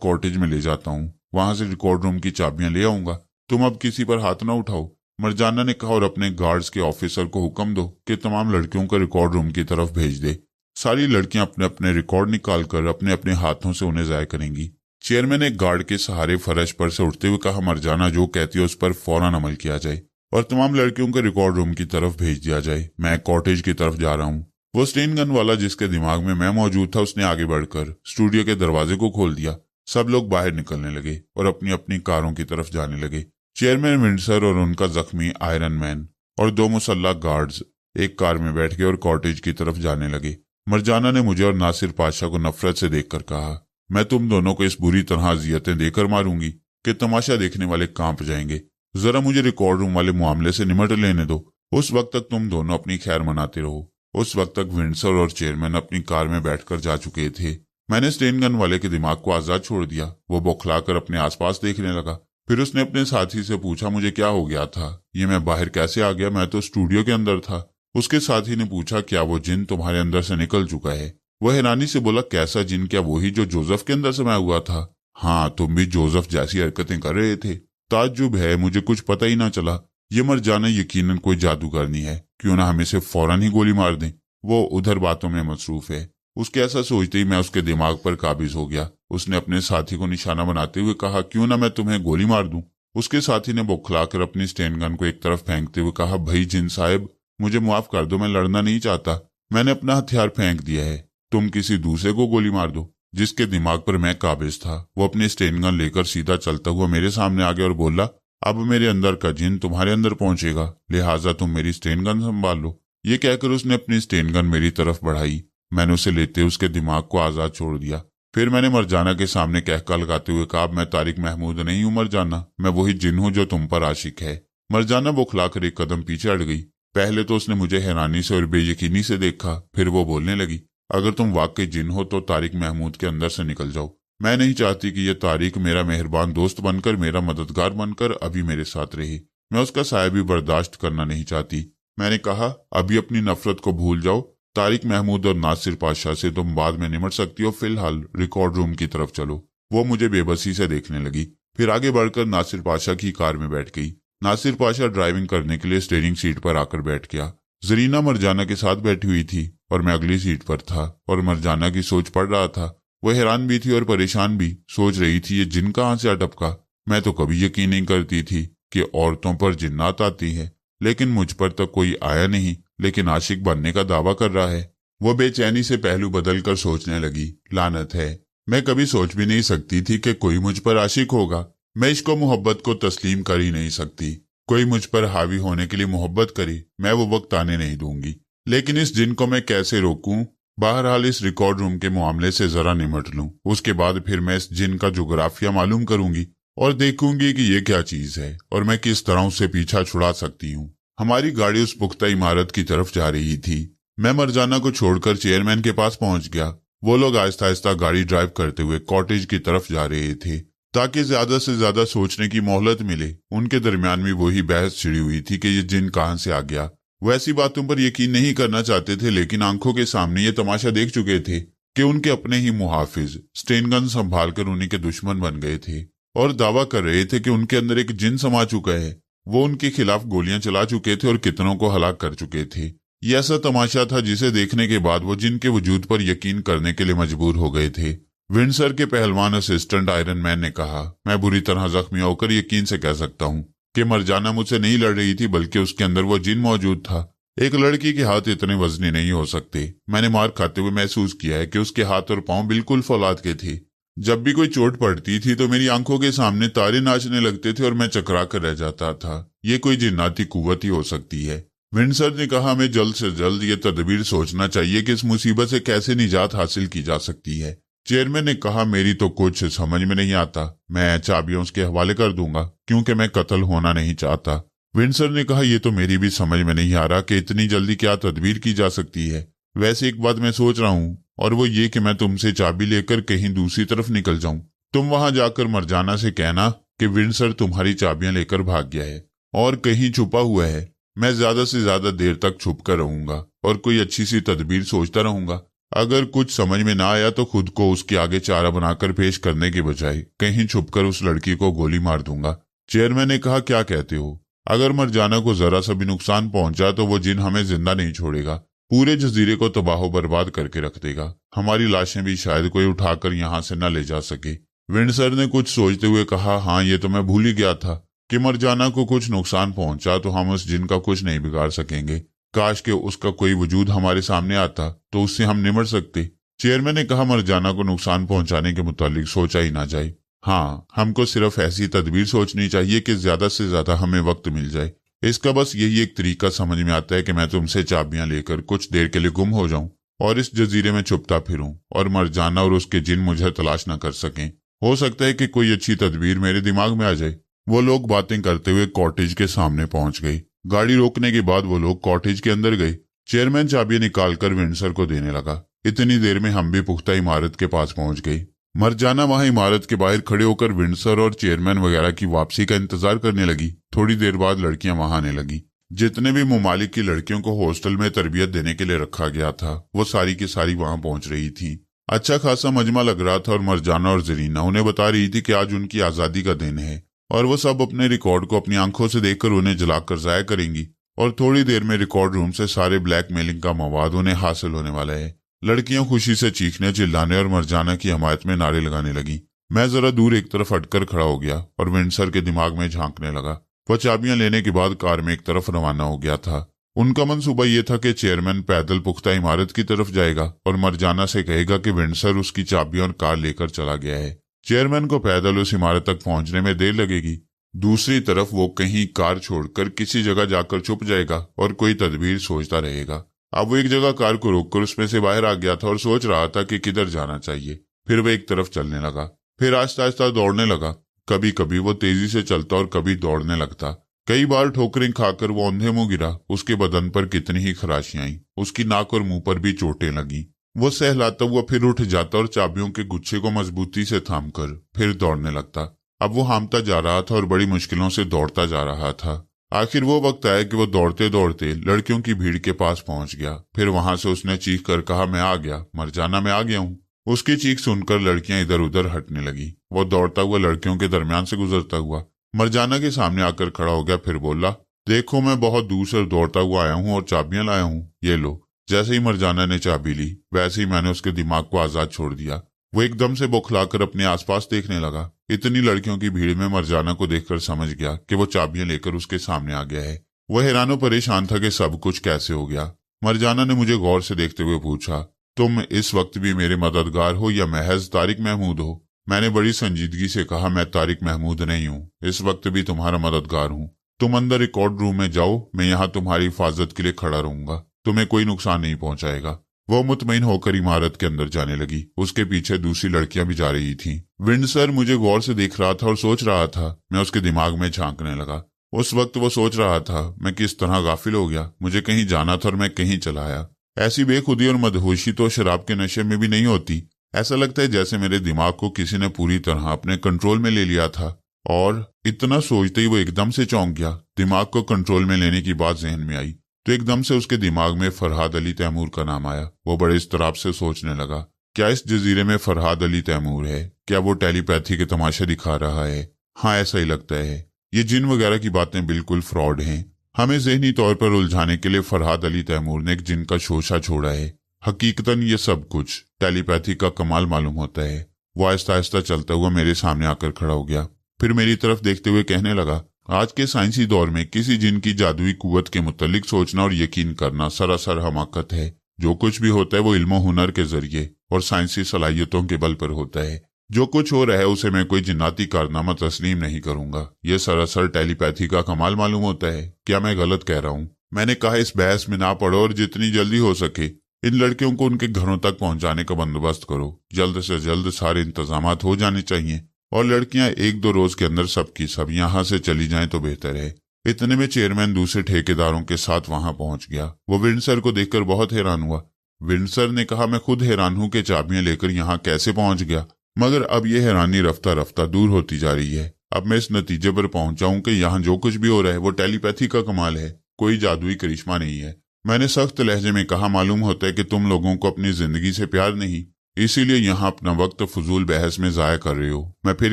कॉटेज में ले जाता हूँ, वहां से रिकॉर्ड रूम की चाबियां ले आऊंगा। तुम अब किसी पर हाथ न उठाओ, मरजाना ने कहा, और अपने गार्ड्स के ऑफिसर को हुक्म दो कि तमाम लड़कियों को रिकॉर्ड रूम की तरफ भेज दे। सारी लड़कियां अपने अपने रिकॉर्ड निकालकर अपने अपने हाथों से उन्हें जाया करेंगी। चेयरमैन ने गार्ड के सहारे फर्श पर से उठते हुए कहा, मरजाना जो कहती है उस पर फौरन अमल किया जाए और तमाम लड़कियों को रिकॉर्ड रूम की तरफ भेज दिया जाए। मैं कॉटेज की तरफ जा रहा हूँ। वो स्टेन गन वाला जिसके दिमाग में मैं मौजूद था उसने आगे बढ़कर स्टूडियो के दरवाजे को खोल दिया। सब लोग बाहर निकलने लगे और अपनी अपनी कारों की तरफ जाने लगे। चेयरमैन विंडसर और उनका जख्मी आयरन मैन और 2 मुसल्लह गार्ड्स एक कार में बैठ गए और कॉटेज की तरफ जाने लगे। मरजाना ने मुझे और नासिर पाशा को नफरत से देखकर कहा, मैं तुम दोनों को इस बुरी तरह अजियतें देकर मारूंगी कि तमाशा देखने वाले कांप जाएंगे। जरा मुझे रिकॉर्ड रूम वाले मामले से निमट लेने दो। उस वक्त तक तुम दोनों अपनी खैर मनाते रहो। उस वक्त तक विंडसर और चेयरमैन अपनी कार में बैठकर जा चुके थे। मैंने स्टेन गन वाले के दिमाग को आजाद छोड़ दिया। वो बौखलाकर अपने आसपास देखने लगा। फिर उसने अपने साथी से पूछा, मुझे क्या हो गया था? ये मैं बाहर कैसे आ गया? मैं तो स्टूडियो के अंदर था। उसके साथी ने पूछा, क्या वो जिन तुम्हारे अंदर से निकल चुका है? वह हैरानी से बोला, कैसा जिन? क्या वही जो जोसेफ के अंदर समाया हुआ था? हाँ, तुम भी जोसेफ जैसी हरकतें कर रहे थे। ताज्जुब है, मुझे कुछ पता ही ना चला। ये मरजाना यकीनन कोई जादूगरनी है, क्यों ना हम इसे फौरन ही गोली मार दें। वो उधर बातों में मसरूफ है। उसके ऐसा सोचते ही मैं उसके दिमाग पर काबिज हो गया। उसने अपने साथी को निशाना बनाते हुए कहा, क्यों ना मैं तुम्हें गोली मार दूं। उसके साथी ने बौखलाकर अपनी स्टेन गन को एक तरफ फेंकते हुए कहा, भाई जिन साहब, मुझे माफ कर दो, मैं लड़ना नहीं चाहता। मैंने अपना हथियार फेंक दिया है। तुम किसी दूसरे को गोली मार दो। जिसके दिमाग पर मैं काबिज था वो अपनी स्टेन गन लेकर सीधा चलता हुआ मेरे सामने आ गया और बोला, अब मेरे अंदर का जिन तुम्हारे अंदर पहुंचेगा, लिहाजा तुम मेरी स्टेन गन संभाल लो। ये कहकर उसने अपनी स्टेन गन मेरी तरफ बढ़ाई। मैंने उसे लेते उसके दिमाग को आजाद छोड़ दिया। फिर मैंने मरजाना के सामने कहका लगाते हुए कहा, मैं तारिक महमूद नहीं हूं मरजाना, मैं वही जिन हूं जो तुम पर आशिक है। मरजाना बौखलाकर एक कदम पीछे हट गई। पहले तो उसने मुझे हैरानी से और बेयकीनी से देखा, फिर वो बोलने लगी, अगर तुम वाकई जिन हो तो तारिक महमूद के अंदर से निकल जाओ। मैं नहीं चाहती कि यह तारिक मेरा मेहरबान दोस्त बनकर, मेरा मददगार बनकर अभी मेरे साथ रहे। मैं उसका साया भी बर्दाश्त करना नहीं चाहती। मैंने कहा, अभी अपनी नफरत को भूल जाओ। तारिक महमूद और नासिर पाशा से तुम बाद में निमट सकती हो, फिलहाल रिकॉर्ड रूम की तरफ चलो। वो मुझे बेबसी से देखने लगी, फिर आगे बढ़कर नासिर पाशा की कार में बैठ गई। नासिर पाशा ड्राइविंग करने के लिए स्टीयरिंग सीट पर आकर बैठ गया। जरीना मरजाना के साथ बैठी हुई थी और मैं अगली सीट पर था और मरजाना की सोच पढ़ रहा था। वह हैरान भी थी और परेशान भी। सोच रही थी, ये जिन कहाँ से अटपका। मैं तो कभी यकीन नहीं करती थी कि औरतों पर जिन्नात आती है, लेकिन मुझ पर तक कोई आया नहीं, लेकिन आशिक बनने का दावा कर रहा है। वो बेचैनी से पहलू बदल कर सोचने लगी, लानत है, मैं कभी सोच भी नहीं सकती थी कि कोई मुझ पर आशिक होगा। मैं इश्क और मोहब्बत को तस्लीम कर ही नहीं सकती। कोई मुझ पर हावी होने के लिए मोहब्बत करे, मैं वो वक्त आने नहीं दूंगी। लेकिन इस जिन को मैं कैसे रोकूं? बहरहाल इस रिकॉर्ड रूम के मामले से जरा निमट लूं, उसके बाद फिर मैं इस जिन का जोग्राफिया मालूम करूंगी और देखूंगी कि ये क्या चीज है और मैं किस तरह उससे पीछा छुड़ा सकती हूँ। हमारी गाड़ी उस पुख्ता इमारत की तरफ जा रही थी। मैं मरजाना को छोड़कर चेयरमैन के पास पहुंच गया। वो लोग आहिस्ता आहिस्ता गाड़ी ड्राइव करते हुए कॉटेज की तरफ जा रहे थे ताकि ज्यादा से ज्यादा सोचने की मोहलत मिले। उनके दरमियान भी वही बहस छिड़ी हुई थी कि ये जिन कहां से आ गया। वैसी बातों पर यकीन नहीं करना चाहते थे, लेकिन आंखों के सामने ये तमाशा देख चुके थे कि उनके अपने ही मुहाफिज स्टेन गन संभाल कर उन्हीं के दुश्मन बन गए थे और दावा कर रहे थे कि उनके अंदर एक जिन समा चुका है। वो उनके खिलाफ गोलियां चला चुके थे और कितनों को हलाक कर चुके थे। ये ऐसा तमाशा था जिसे देखने के बाद वो जिन के वजूद पर यकीन करने के लिए मजबूर हो गए थे। विंडसर के पहलवान असिस्टेंट आयरन मैन ने कहा, मैं बुरी तरह जख्मी होकर यकीन से कह सकता हूँ कि मरजाना मुझसे नहीं लड़ रही थी, बल्कि उसके अंदर वो जिन मौजूद था। एक लड़की के हाथ इतने वजनी नहीं हो सकते। मैंने मार खाते हुए महसूस किया है कि उसके हाथ और पांव बिल्कुल फौलाद के थे। जब भी कोई चोट पड़ती थी तो मेरी आंखों के सामने तारे नाचने लगते थे और मैं चकरा कर रह जाता था। ये कोई जिन्नाती कुव्वत ही हो सकती है। विंडसर ने कहा, हमें जल्द से जल्द ये तदबीर सोचना चाहिए कि इस मुसीबत से कैसे निजात हासिल की जा सकती है। चेयरमैन ने कहा, मेरी तो कुछ समझ में नहीं आता। मैं चाबियां उसके हवाले कर दूंगा क्योंकि मैं कत्ल होना नहीं चाहता। विंडसर ने कहा, यह तो मेरी भी समझ में नहीं आ रहा कि इतनी जल्दी क्या तदबीर की जा सकती है। वैसे एक बात मैं सोच रहा हूँ, और वो ये कि मैं तुमसे चाबी लेकर कहीं दूसरी तरफ निकल जाऊं। तुम वहां जाकर मरजाना से कहना कि विंडसर तुम्हारी चाबियां लेकर भाग गया है और कहीं छुपा हुआ है। मैं ज्यादा से ज्यादा देर तक छुप कर रहूंगा और कोई अच्छी सी तदबीर सोचता रहूंगा। अगर कुछ समझ में ना आया तो खुद को उसके आगे चारा बनाकर पेश करने के बजाय कहीं छुपकर उस लड़की को गोली मार दूंगा। चेयरमैन ने कहा, क्या कहते हो? अगर मरजाना को जरा सा भी नुकसान पहुंचा तो वो जिन हमें जिंदा नहीं छोड़ेगा, पूरे जजीरे को तबाह बर्बाद करके रख देगा। हमारी लाशें भी शायद कोई उठाकर यहाँ से न ले जा सके। विंडसर ने कुछ सोचते हुए कहा, हाँ ये तो मैं भूल ही गया था कि मरजाना को कुछ नुकसान पहुंचा तो हम उस जिन का कुछ नहीं बिगाड़ सकेंगे। काश के उसका कोई वजूद हमारे सामने आता तो उससे हम निमट सकते। चेयरमैन ने कहा, मरजाना को नुकसान पहुंचाने के मुतालिक सोचा ही ना जाए। हाँ, हमको सिर्फ ऐसी तदबीर सोचनी चाहिए कि ज्यादा से ज्यादा हमें वक्त मिल जाए। इसका बस यही एक तरीका समझ में आता है कि मैं तुमसे चाबियां लेकर कुछ देर के लिए गुम हो जाऊं और इस जजीरे में छुपता फिरूं और मरजाना और उसके जिन मुझे तलाश न कर सकें। हो सकता है कि कोई अच्छी तदबीर मेरे दिमाग में आ जाए। वो लोग बातें करते हुए कॉटेज के सामने पहुंच गए। गाड़ी रोकने के बाद वो लोग कॉटेज के अंदर गए। चेयरमैन चाबियां निकालकर विंडसर को देने लगा। इतनी देर में हम भी पुख्ता इमारत के पास पहुंच गए। मरजाना वहां इमारत के बाहर खड़े होकर विंडसर और चेयरमैन वगैरह की वापसी का इंतजार करने लगी। थोड़ी देर बाद लड़कियां वहां आने लगी। जितने भी मुमालिक की लड़कियों को हॉस्टल में तरबियत देने के लिए रखा गया था वो सारी की सारी वहां पहुंच रही थी। अच्छा खासा मजमा लग रहा था और मरजाना और जरीना उन्हें बता रही थी कि आज उनकी आजादी का दिन है और वो सब अपने रिकॉर्ड को अपनी आंखों से देखकर उन्हें जलाकर जाया करेंगी और थोड़ी देर में रिकॉर्ड रूम से सारे ब्लैकमेलिंग का मवाद उन्हें हासिल होने वाला है। लड़कियां खुशी से चीखने चिल्लाने और मरजाना की हमायत में नारे लगाने लगी। मैं जरा दूर एक तरफ हटकर खड़ा हो गया और विंडसर के दिमाग में झांकने लगा। वह चाबियां लेने के बाद कार में एक तरफ रवाना हो गया था। उनका मंसूबा यह था कि चेयरमैन पैदल पुख्ता इमारत की तरफ जाएगा और मरजाना से कहेगा कि विंडसर उसकी चाबियां और कार लेकर चला गया है। चेयरमैन को पैदल उस इमारत तक पहुंचने में देर लगेगी। दूसरी तरफ वो कहीं कार छोड़कर किसी जगह जाकर छुप जाएगा और कोई तदबीर सोचता रहेगा। अब वो एक जगह कार को रोककर उसमें से बाहर आ गया था और सोच रहा था कि किधर जाना चाहिए। फिर वह एक तरफ चलने लगा, फिर आहिस्ता आहिस्ता दौड़ने लगा। कभी कभी वो तेजी से चलता और कभी दौड़ने लगता। कई बार ठोकरें खाकर वो अंधे मुंह गिरा। उसके बदन पर कितनी ही खराशियां आई, उसकी नाक और मुंह पर भी चोटें लगी। वो सहलाता हुआ फिर उठ जाता और चाबियों के गुच्छे को मजबूती से थामकर फिर दौड़ने लगता। अब वो हांफता जा रहा था और बड़ी मुश्किलों से दौड़ता जा रहा था। आखिर वो वक्त आया कि वो दौड़ते दौड़ते लड़कियों की भीड़ के पास पहुंच गया। फिर वहां से उसने चीख कर कहा, मैं आ गया, मरजाना मैं आ गया हूँ। उसकी चीख सुनकर लड़कियां इधर उधर हटने लगी। वो दौड़ता हुआ लड़कियों के दरमियान से गुजरता हुआ मरजाना के सामने आकर खड़ा हो गया। फिर बोला, देखो मैं बहुत दूर से दौड़ता हुआ आया हूँ और चाबियां लाया हूँ, ये लो। जैसे ही मरजाना ने चाबी ली वैसे ही मैंने उसके दिमाग को आजाद छोड़ दिया। वो एकदम से बौखलाकर अपने आसपास देखने लगा। इतनी लड़कियों की भीड़ में मरजाना को देखकर समझ गया कि वो चाबियां लेकर उसके सामने आ गया है। वह हैरानो परेशान था कि सब कुछ कैसे हो गया। मरजाना ने मुझे गौर से देखते हुए पूछा, तुम इस वक्त भी मेरे मददगार हो या महज तारिक महमूद हो? मैंने बड़ी संजीदगी से कहा, मैं तारिक महमूद नहीं हूँ, इस वक्त भी तुम्हारा मददगार हूँ। तुम अंदर रिकॉर्ड रूम में जाओ, मैं यहाँ तुम्हारी हिफाजत के लिए खड़ा रहूंगा, तुम्हें कोई नुकसान नहीं पहुंचाएगा। वो मुतमईन होकर इमारत के अंदर जाने लगी। उसके पीछे दूसरी लड़कियां भी जा रही थीं। विंडसर मुझे गौर से देख रहा था और सोच रहा था। मैं उसके दिमाग में झांकने लगा। उस वक्त वो सोच रहा था, मैं किस तरह गाफिल हो गया, मुझे कहीं जाना था और मैं कहीं चला आया। ऐसी बेखुदी और मदहोशी तो शराब के नशे में भी नहीं होती। ऐसा लगता है जैसे मेरे दिमाग को किसी ने पूरी तरह अपने कंट्रोल में ले लिया था। और इतना सोचते ही वो एकदम से चौंक गया। दिमाग को कंट्रोल में लेने की बात जहन में आई तो एकदम से उसके दिमाग में फरहाद अली तैमूर का नाम आया। वो बड़े इस्तराब से सोचने लगा, क्या इस जजीरे में फरहाद अली तैमूर है? क्या वो टेलीपैथी के तमाशे दिखा रहा है? हाँ, ऐसा ही लगता है। ये जिन वगैरह की बातें बिल्कुल फ्रॉड हैं। हमें जहनी तौर पर उलझाने के लिए फरहाद अली तैमूर ने एक जिन का शोशा छोड़ा है। हकीकतन ये सब कुछ टेलीपैथी का कमाल मालूम होता है। वो आहिस्ता आहिस्ता चलता हुआ मेरे सामने आकर खड़ा हो गया। फिर मेरी तरफ देखते हुए कहने लगा, आज के साइंसी दौर में किसी जिन की जादुई कुव्वत के मुतालिक सोचना और यकीन करना सरासर हमाकत है। जो कुछ भी होता है वो इल्म हुनर के जरिए और साइंसी सलाहियतों के बल पर होता है। जो कुछ हो रहा है उसे मैं कोई जिन्नाती कारनामा तस्लीम नहीं करूंगा। ये सरासर टेलीपैथी का कमाल मालूम होता है। क्या मैं गलत कह रहा हूँ? मैंने कहा, इस बहस में ना पड़ो और जितनी जल्दी हो सके इन लड़कियों को उनके घरों तक पहुंचाने का बंदोबस्त करो। जल्द से जल्द सारे इंतजामात हो जाने चाहिए और लड़कियां 1-2 रोज के अंदर सबकी सब यहाँ से चली जाएं तो बेहतर है। इतने में चेयरमैन दूसरे ठेकेदारों के साथ वहां पहुंच गया। वो विंडसर को देखकर बहुत हैरान हुआ। विंडसर ने कहा, मैं खुद हैरान हूं कि चाबियां लेकर यहाँ कैसे पहुंच गया। मगर अब यह हैरानी रफ्ता रफ्ता दूर होती जा रही है। अब मैं इस नतीजे पर पहुंचा हूं कि यहाँ जो कुछ भी हो रहा है वो टेलीपैथी का कमाल है, कोई जादुई करिश्मा नहीं है। मैंने सख्त लहजे में कहा, मालूम होता है कि तुम लोगों को अपनी जिंदगी से प्यार नहीं, इसीलिए यहाँ अपना वक्त फजूल बहस में जाया कर रहे हो। मैं फिर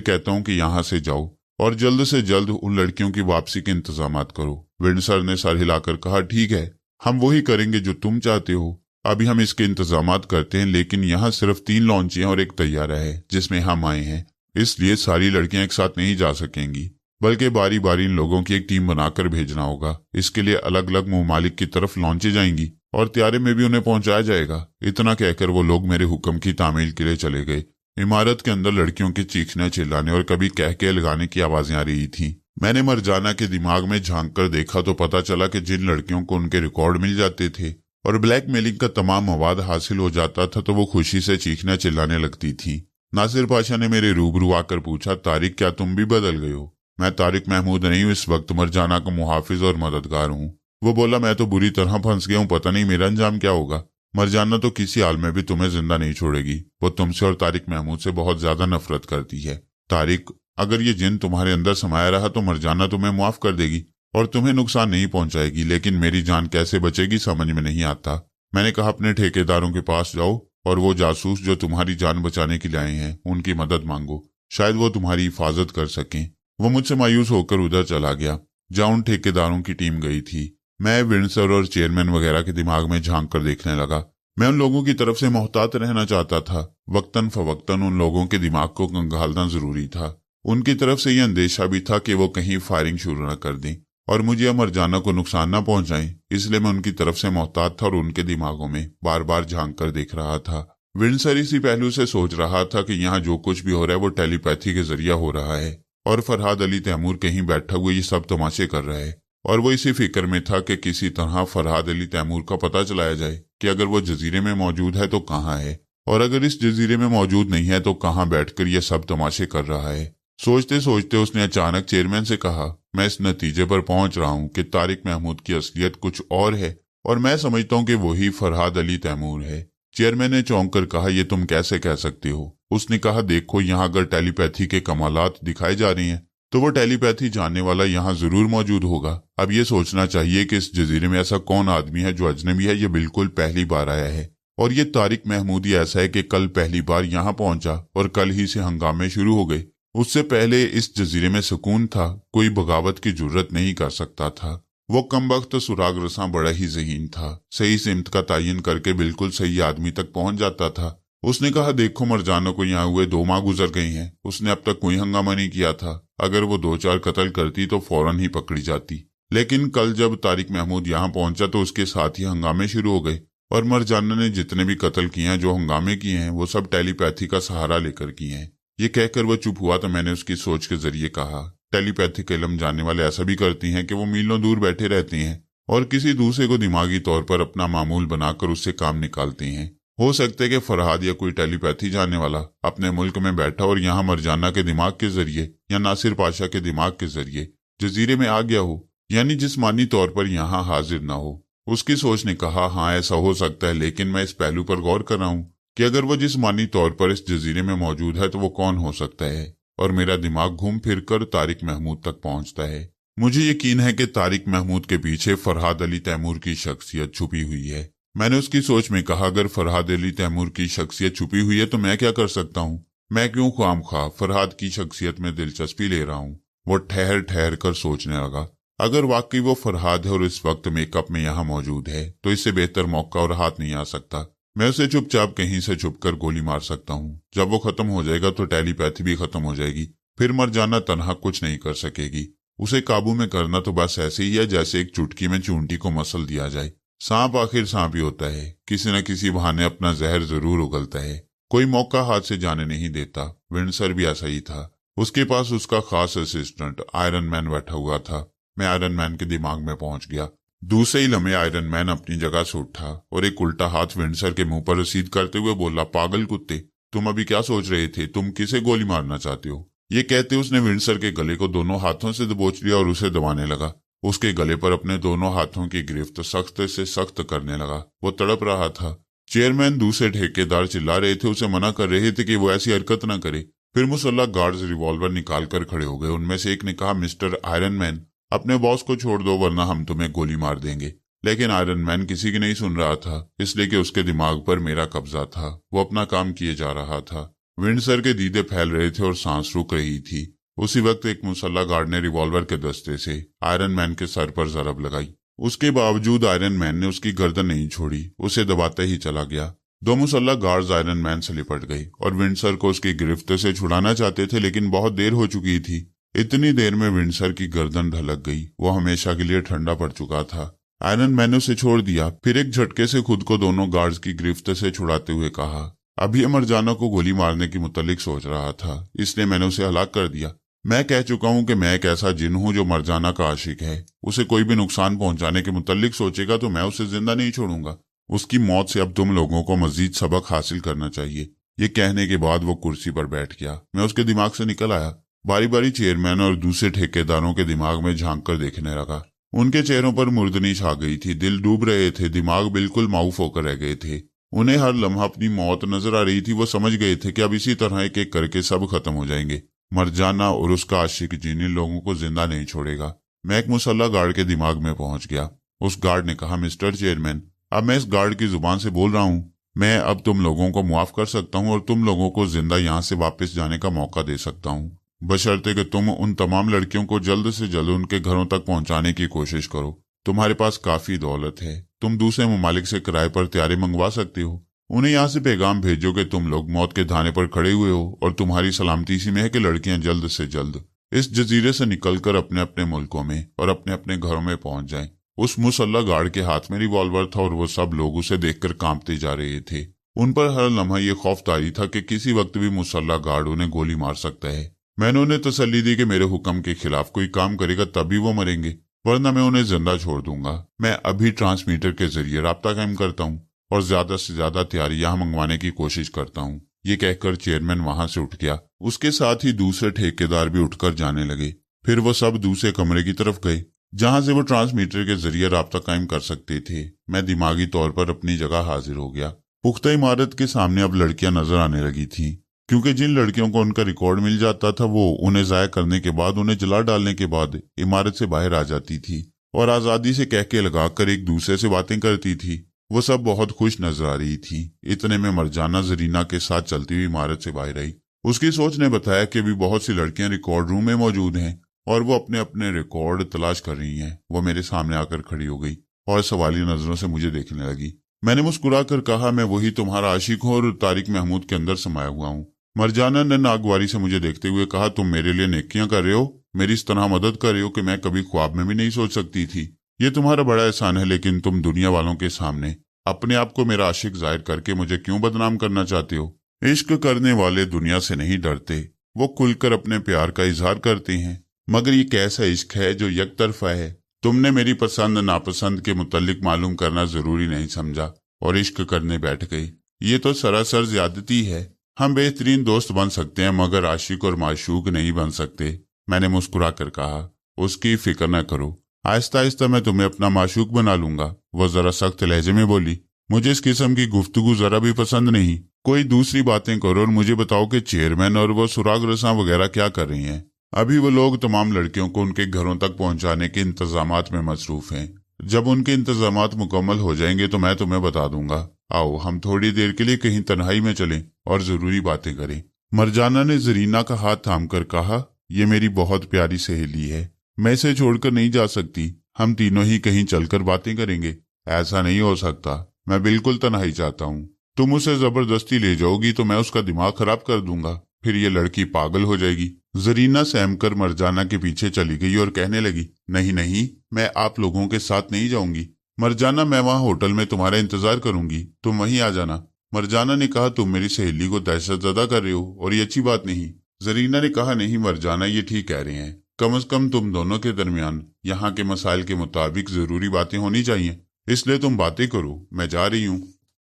कहता हूँ कि यहाँ से जाओ और जल्द से जल्द उन लड़कियों की वापसी के इंतजामात करो। विंडसर ने सर हिलाकर कहा, ठीक है, हम वही करेंगे जो तुम चाहते हो। अभी हम इसके इंतजामात करते हैं, लेकिन यहाँ सिर्फ 3 लॉन्चियां और एक तैयारा है जिसमें हम आए हैं, इसलिए सारी लड़कियां एक साथ नहीं जा सकेंगी, बल्कि बारी बारी इन लोगों की एक टीम बनाकर भेजना होगा। इसके लिए अलग अलग ममालिक की तरफ लॉन्चें जाएंगी और त्यारे में भी उन्हें पहुंचाया जाएगा। इतना कहकर वो लोग मेरे हुक्म की तामील के लिए चले गए। इमारत के अंदर लड़कियों के चीखने चिल्लाने और कभी कह के लगाने की आवाजें आ रही थीं। मैंने मरजाना के दिमाग में झांक कर देखा तो पता चला कि जिन लड़कियों को उनके रिकॉर्ड मिल जाते थे और ब्लैकमेलिंग का तमाम मवाद हासिल हो जाता था तो वो खुशी से चीखने चिल्लाने लगती थी। नासिर पाशा ने मेरे रूबरू आकर पूछा, तारिक, क्या तुम भी बदल गए हो? मैं तारिक महमूद नहीं हूँ, इस वक्त मरजाना का मुहाफिज और मददगार हूँ। वो बोला, मैं तो बुरी तरह फंस गया हूँ, पता नहीं मेरा अंजाम क्या होगा। मरजाना तो किसी हाल में भी तुम्हें जिंदा नहीं छोड़ेगी। वो तुमसे और तारिक महमूद से बहुत ज्यादा नफरत करती है। तारिक, अगर ये जिन तुम्हारे अंदर समाया रहा तो मरजाना तुम्हें माफ कर देगी और तुम्हें नुकसान नहीं पहुंचाएगी, लेकिन मेरी जान कैसे बचेगी समझ में नहीं आता। मैंने कहा, अपने ठेकेदारों के पास जाओ और वो जासूस जो तुम्हारी जान बचाने के लिए आए हैं उनकी मदद मांगो, शायद वो तुम्हारी हिफाजत कर सकें। वो मुझसे मायूस होकर उधर चला गया जहां उन ठेकेदारों की टीम गई थी। मैं विंडसर और चेयरमैन वगैरह के दिमाग में झांक कर देखने लगा। मैं उन लोगों की तरफ से मोहतात रहना चाहता था। वक्तन फवक्तन उन लोगों के दिमाग को कंगालना जरूरी था। उनकी तरफ से यह अंदेशा भी था कि वो कहीं फायरिंग शुरू न कर दें और मुझे या मरजाना को नुकसान न पहुंचाएं, इसलिए मैं उनकी तरफ से मोहतात था और उनके दिमागों में बार बार झांक कर देख रहा था। विंडसर इसी पहलू से सोच रहा था कि यहाँ जो कुछ भी हो रहा है वो टेलीपैथी के जरिए हो रहा है। और फरहाद अली तैमूर कहीं बैठा हुआ ये सब तमाशे कर रहा है। और वो इसी फिक्र में था कि किसी तरह फरहाद अली तैमूर का पता चलाया जाए कि अगर वो जजीरे में मौजूद है तो कहाँ है, और अगर इस जजीरे में मौजूद नहीं है तो कहाँ बैठकर ये सब तमाशे कर रहा है। सोचते सोचते उसने अचानक चेयरमैन से कहा, मैं इस नतीजे पर पहुंच रहा हूं कि तारिक महमूद की असलियत कुछ और है और मैं समझता हूं कि वही फरहाद अली तैमूर है। चेयरमैन ने चौंक कर कहा, यह तुम कैसे कह सकते हो? उसने कहा, देखो यहाँ अगर टेलीपैथी के कमालात दिखाए जा रहे हैं तो वो टेलीपैथी जानने वाला यहाँ जरूर मौजूद होगा। अब ये सोचना चाहिए कि इस जजीरे में ऐसा कौन आदमी है जो अजनबी है, ये बिल्कुल पहली बार आया है, और ये तारिक महमूद ही ऐसा है कि कल पहली बार यहाँ पहुंचा और कल ही से हंगामे शुरू हो गए। उससे पहले इस जजीरे में सुकून था, कोई बगावत की जुर्रत नहीं कर सकता था। वो कमबख्त सुराग रसां बड़ा ही ज़हीन था, सही सिमत का तयन करके बिल्कुल सही आदमी तक पहुंच जाता था। उसने कहा, देखो मरजाना को यहाँ हुए 2 माह गुजर गए हैं, उसने अब तक कोई हंगामा नहीं किया था। अगर वो 2-4 कत्ल करती तो फौरन ही पकड़ी जाती, लेकिन कल जब तारिक महमूद यहाँ पहुंचा तो उसके साथ ही हंगामे शुरू हो गए। और मरजाना ने जितने भी कत्ल किए हैं, जो हंगामे किए हैं, वो सब टेलीपैथी का सहारा लेकर किए हैं। ये कहकर वो चुप हुआ तो मैंने उसकी सोच के जरिए कहा, टेलीपैथिक इल्म जानने वाले ऐसा भी करती हैं कि वो मीलों दूर बैठे रहते हैं और किसी दूसरे को दिमागी तौर पर अपना मामूल बनाकर उससे काम निकालते हैं। हो सकता है कि फरहाद या कोई टेलीपैथी जानने वाला अपने मुल्क में बैठा और यहाँ मरजाना के दिमाग के जरिए या नासिर पाशा के दिमाग के जरिए जजीरे में आ गया हो, यानी जिस्मानी तौर पर यहाँ हाजिर ना हो। उसकी सोच ने कहा, हाँ ऐसा हो सकता है, लेकिन मैं इस पहलू पर गौर कर रहा हूँ कि अगर वो जिस्मानी तौर पर इस जजीरे में मौजूद है तो वो कौन हो सकता है। और मेरा दिमाग घूम फिर कर तारिक महमूद तक पहुंचता है। मुझे यकीन है कि तारिक महमूद के पीछे फरहाद अली तैमूर की शख्सियत छुपी हुई है। मैंने उसकी सोच में कहा, अगर फरहाद अली तैमूर की शख्सियत छुपी हुई है तो मैं क्या कर सकता हूँ? मैं क्यों ख्वामख्वाह फरहाद की शख्सियत में दिलचस्पी ले रहा हूँ? वो ठहर ठहर कर सोचने लगा, अगर वाकई वो फरहाद है और इस वक्त मेकअप में यहाँ मौजूद है तो इससे बेहतर मौका और हाथ नहीं आ सकता। मैं उसे चुपचाप कहीं से छुपकर गोली मार सकता हूँ। जब वो खत्म हो जाएगा तो टेलीपैथी भी खत्म हो जाएगी, फिर मरजाना तनहा कुछ नहीं कर सकेगी। उसे काबू में करना तो बस ऐसे ही है जैसे एक चुटकी में चूंटी को मसल दिया जाए। सांप आखिर सांप ही होता है, किसी न किसी बहाने अपना जहर जरूर उगलता है, कोई मौका हाथ से जाने नहीं देता। विंडसर भी ऐसा ही था, उसके पास उसका खास असिस्टेंट आयरन मैन बैठा हुआ था। मैं आयरन मैन के दिमाग में पहुंच गया। दूसरे ही लम्हे आयरन मैन अपनी जगह से उठा और एक उल्टा हाथ विंडसर के मुंह पर रसीद करते हुए बोला, पागल कुत्ते, तुम अभी क्या सोच रहे थे? तुम किसे गोली मारना चाहते हो? ये कहते उसने विंडसर के गले को दोनों हाथों से दबोच लिया और उसे दबाने लगा। उसके गले पर अपने दोनों हाथों की गिरफ्त सख्त से सख्त करने लगा। वो तड़प रहा था। चेयरमैन दूसरे ठेकेदार चिल्ला रहे थे, उसे मना कर रहे थे कि वो ऐसी हरकत न करे। फिर मुसल्ला गार्ड्स रिवॉल्वर निकाल कर खड़े हो गए। उनमें से एक ने कहा, मिस्टर आयरन मैन, अपने बॉस को छोड़ दो वरना हम तुम्हें गोली मार देंगे। लेकिन आयरन मैन किसी की नहीं सुन रहा था, इसलिए कि उसके दिमाग पर मेरा कब्जा था। वो अपना काम किए जा रहा था। विंडसर के दीदे फैल रहे थे और सांस रुक रही थी। उसी वक्त एक मुसल्ला गार्ड ने रिवॉल्वर के दस्ते से आयरन मैन के सर पर जरब लगाई। उसके बावजूद आयरन मैन ने उसकी गर्दन नहीं छोड़ी, उसे दबाते ही चला गया। 2 मुसल्ला गार्ड्स आयरन मैन से लिपट गई और विंडसर को उसकी गिरफ्त से छुड़ाना चाहते थे, लेकिन बहुत देर हो चुकी थी। इतनी देर में विंडसर की गर्दन ढलक गई। वो हमेशा के लिए ठंडा पड़ चुका था। आयरन मैन ने उसे छोड़ दिया, फिर एक झटके से खुद को दोनों गार्ड्स की गिरफ्त से छुड़ाते हुए कहा, अभी मरजाना को गोली मारने की मुतल्लिक सोच रहा था, इसलिए मैंने उसे हलाक कर दिया। मैं कह चुका हूं कि मैं एक ऐसा जिन हूं जो मरजाना का आशिक है। उसे कोई भी नुकसान पहुंचाने के मुतल्लिक सोचेगा तो मैं उसे जिंदा नहीं छोड़ूंगा। उसकी मौत से अब तुम लोगों को मजीद सबक हासिल करना चाहिए। ये कहने के बाद वो कुर्सी पर बैठ गया। मैं उसके दिमाग से निकल आया। बारी बारी चेयरमैन और दूसरे ठेकेदारों के दिमाग में झांक कर देखने लगा। उनके चेहरों पर मुर्दनी छा गई थी, दिल डूब रहे थे, दिमाग बिल्कुल माऊफ होकर रह गए थे। उन्हें हर लम्हा अपनी मौत नजर आ रही थी। वो समझ गए थे कि अब इसी तरह एक एक करके सब खत्म हो जाएंगे। मरजाना और उसका आशिक जिन इन लोगों को जिंदा नहीं छोड़ेगा। मैं एक मुसल्ला गार्ड के दिमाग में पहुंच गया। उस गार्ड ने कहा, मिस्टर चेयरमैन, अब मैं इस गार्ड की जुबान से बोल रहा हूँ। मैं अब तुम लोगों को मुआफ कर सकता हूँ और तुम लोगों को जिंदा यहाँ से वापस जाने का मौका दे सकता हूँ, बशर्ते कि तुम उन तमाम लड़कियों को जल्द से जल्द उनके घरों तक पहुंचाने की कोशिश करो। तुम्हारे पास काफी दौलत है, तुम दूसरे ममालिक से किराए पर तैयारी मंगवा सकते हो। उन्हें यहाँ से पैगाम भेजो कि तुम लोग मौत के धाने पर खड़े हुए हो और तुम्हारी सलामती इसी में है कि लड़कियां जल्द से जल्द इस जजीरे से निकलकर अपने अपने मुल्कों में और अपने अपने घरों में पहुंच जाएं। उस मुसल्ला गार्ड के हाथ में रिवॉल्वर था और वो सब लोग उसे देखकर कांपते जा रहे थे। उन पर हर लम्हा ये खौफ तारी था कि किसी वक्त भी मुसल्ला गार्ड उन्हें गोली मार सकता है। मैंने उन्हें तसल्ली दी कि मेरे हुक्म के खिलाफ कोई काम करेगा तभी वो मरेंगे, वरना मैं उन्हें जिंदा छोड़ दूंगा। मैं अभी ट्रांसमीटर के जरिए राब्ता कायम करता हूँ और ज्यादा से ज्यादा तैयारी यहाँ मंगवाने की कोशिश करता हूँ। ये कहकर चेयरमैन वहां से उठ गया। उसके साथ ही दूसरे ठेकेदार भी उठकर जाने लगे। फिर वो सब दूसरे कमरे की तरफ गए जहां से वो ट्रांसमीटर के जरिए राब्ता कायम कर सकते थे। मैं दिमागी तौर पर अपनी जगह हाजिर हो गया। पुख्ता इमारत के सामने अब लड़कियां नजर आने लगी थी, क्योंकि जिन लड़कियों को उनका रिकॉर्ड मिल जाता था वो उन्हें जाया करने के बाद, उन्हें जला डालने के बाद इमारत से बाहर आ जाती थी और आजादी से कहके लगाकर एक दूसरे से बातें करती थी। वो सब बहुत खुश नजर आ रही थी। इतने में मरजाना जरीना के साथ चलती हुई इमारत से बाहर आई। उसकी सोच ने बताया कि अभी बहुत सी लड़कियां रिकॉर्ड रूम में मौजूद हैं और वो अपने अपने रिकॉर्ड तलाश कर रही हैं। वो मेरे सामने आकर खड़ी हो गई और सवालिया नजरों से मुझे देखने लगी। मैंने मुस्कुराकर कहा, मैं वही तुम्हारा आशिक हूं और तारिक महमूद के अंदर समाया हुआ हूँ। मरजाना ने नागवारी से मुझे देखते हुए कहा, तुम मेरे लिए नेकियां कर रहे हो, मेरी इस तरह मदद कर रहे हो कि मैं कभी ख्वाब में भी नहीं सोच सकती थी। ये तुम्हारा बड़ा एहसान है, लेकिन तुम दुनिया वालों के सामने अपने आप को मेरा आशिक जाहिर करके मुझे क्यों बदनाम करना चाहते हो? इश्क करने वाले दुनिया से नहीं डरते, वो खुलकर अपने प्यार का इजहार करते हैं। मगर ये कैसा इश्क है जो यकतरफा है? तुमने मेरी पसंद नापसंद के मुतल्लिक मालूम करना जरूरी नहीं समझा और इश्क करने बैठ गई। ये तो सरासर ज्यादती है। हम बेहतरीन दोस्त बन सकते हैं मगर आशिक और माशूक नहीं बन सकते। मैंने मुस्कुरा कर कहा, उसकी फिक्र न करो, आहिस्ता आहिस्ता मैं तुम्हें अपना माशूक बना लूंगा। वो जरा सख्त लहजे में बोली, मुझे इस किस्म की गुफ्तगू जरा भी पसंद नहीं। कोई दूसरी बातें करो और मुझे बताओ कि चेयरमैन और वो सुराग रसां वगैरह क्या कर रही हैं। अभी वो लोग तमाम लड़कियों को उनके घरों तक पहुंचाने के इंतजामात में मसरूफ हैं। जब उनके इंतजामात मुकम्मल हो जाएंगे तो मैं तुम्हें बता दूंगा। आओ हम थोड़ी देर के लिए कहीं तन्हाई में चलें और जरूरी बातें करें। मरजाना ने जरीना का हाथ थामकर कहा, यह मेरी बहुत प्यारी सहेली है, मैं इसे छोड़कर नहीं जा सकती। हम तीनों ही कहीं चलकर बातें करेंगे। ऐसा नहीं हो सकता, मैं बिल्कुल तन्हाई चाहता हूँ। तुम उसे जबरदस्ती ले जाओगी तो मैं उसका दिमाग खराब कर दूंगा, फिर ये लड़की पागल हो जाएगी। जरीना सहमकर मरजाना के पीछे चली गई और कहने लगी, नहीं नहीं, मैं आप लोगों के साथ नहीं जाऊंगी। मरजाना, मैं वहां होटल में तुम्हारा इंतजार करूंगी, तुम वहीं आ जाना। मरजाना ने कहा, तुम मेरी सहेली को दहशतज़दा कर रहे हो और ये अच्छी बात नहीं। जरीना ने कहा, नहीं मरजाना, ये ठीक कह रहे हैं। कम से कम तुम दोनों के दरमियान यहाँ के मसाइल के मुताबिक जरूरी बातें होनी चाहिए, इसलिए तुम बातें करो, मैं जा रही हूँ,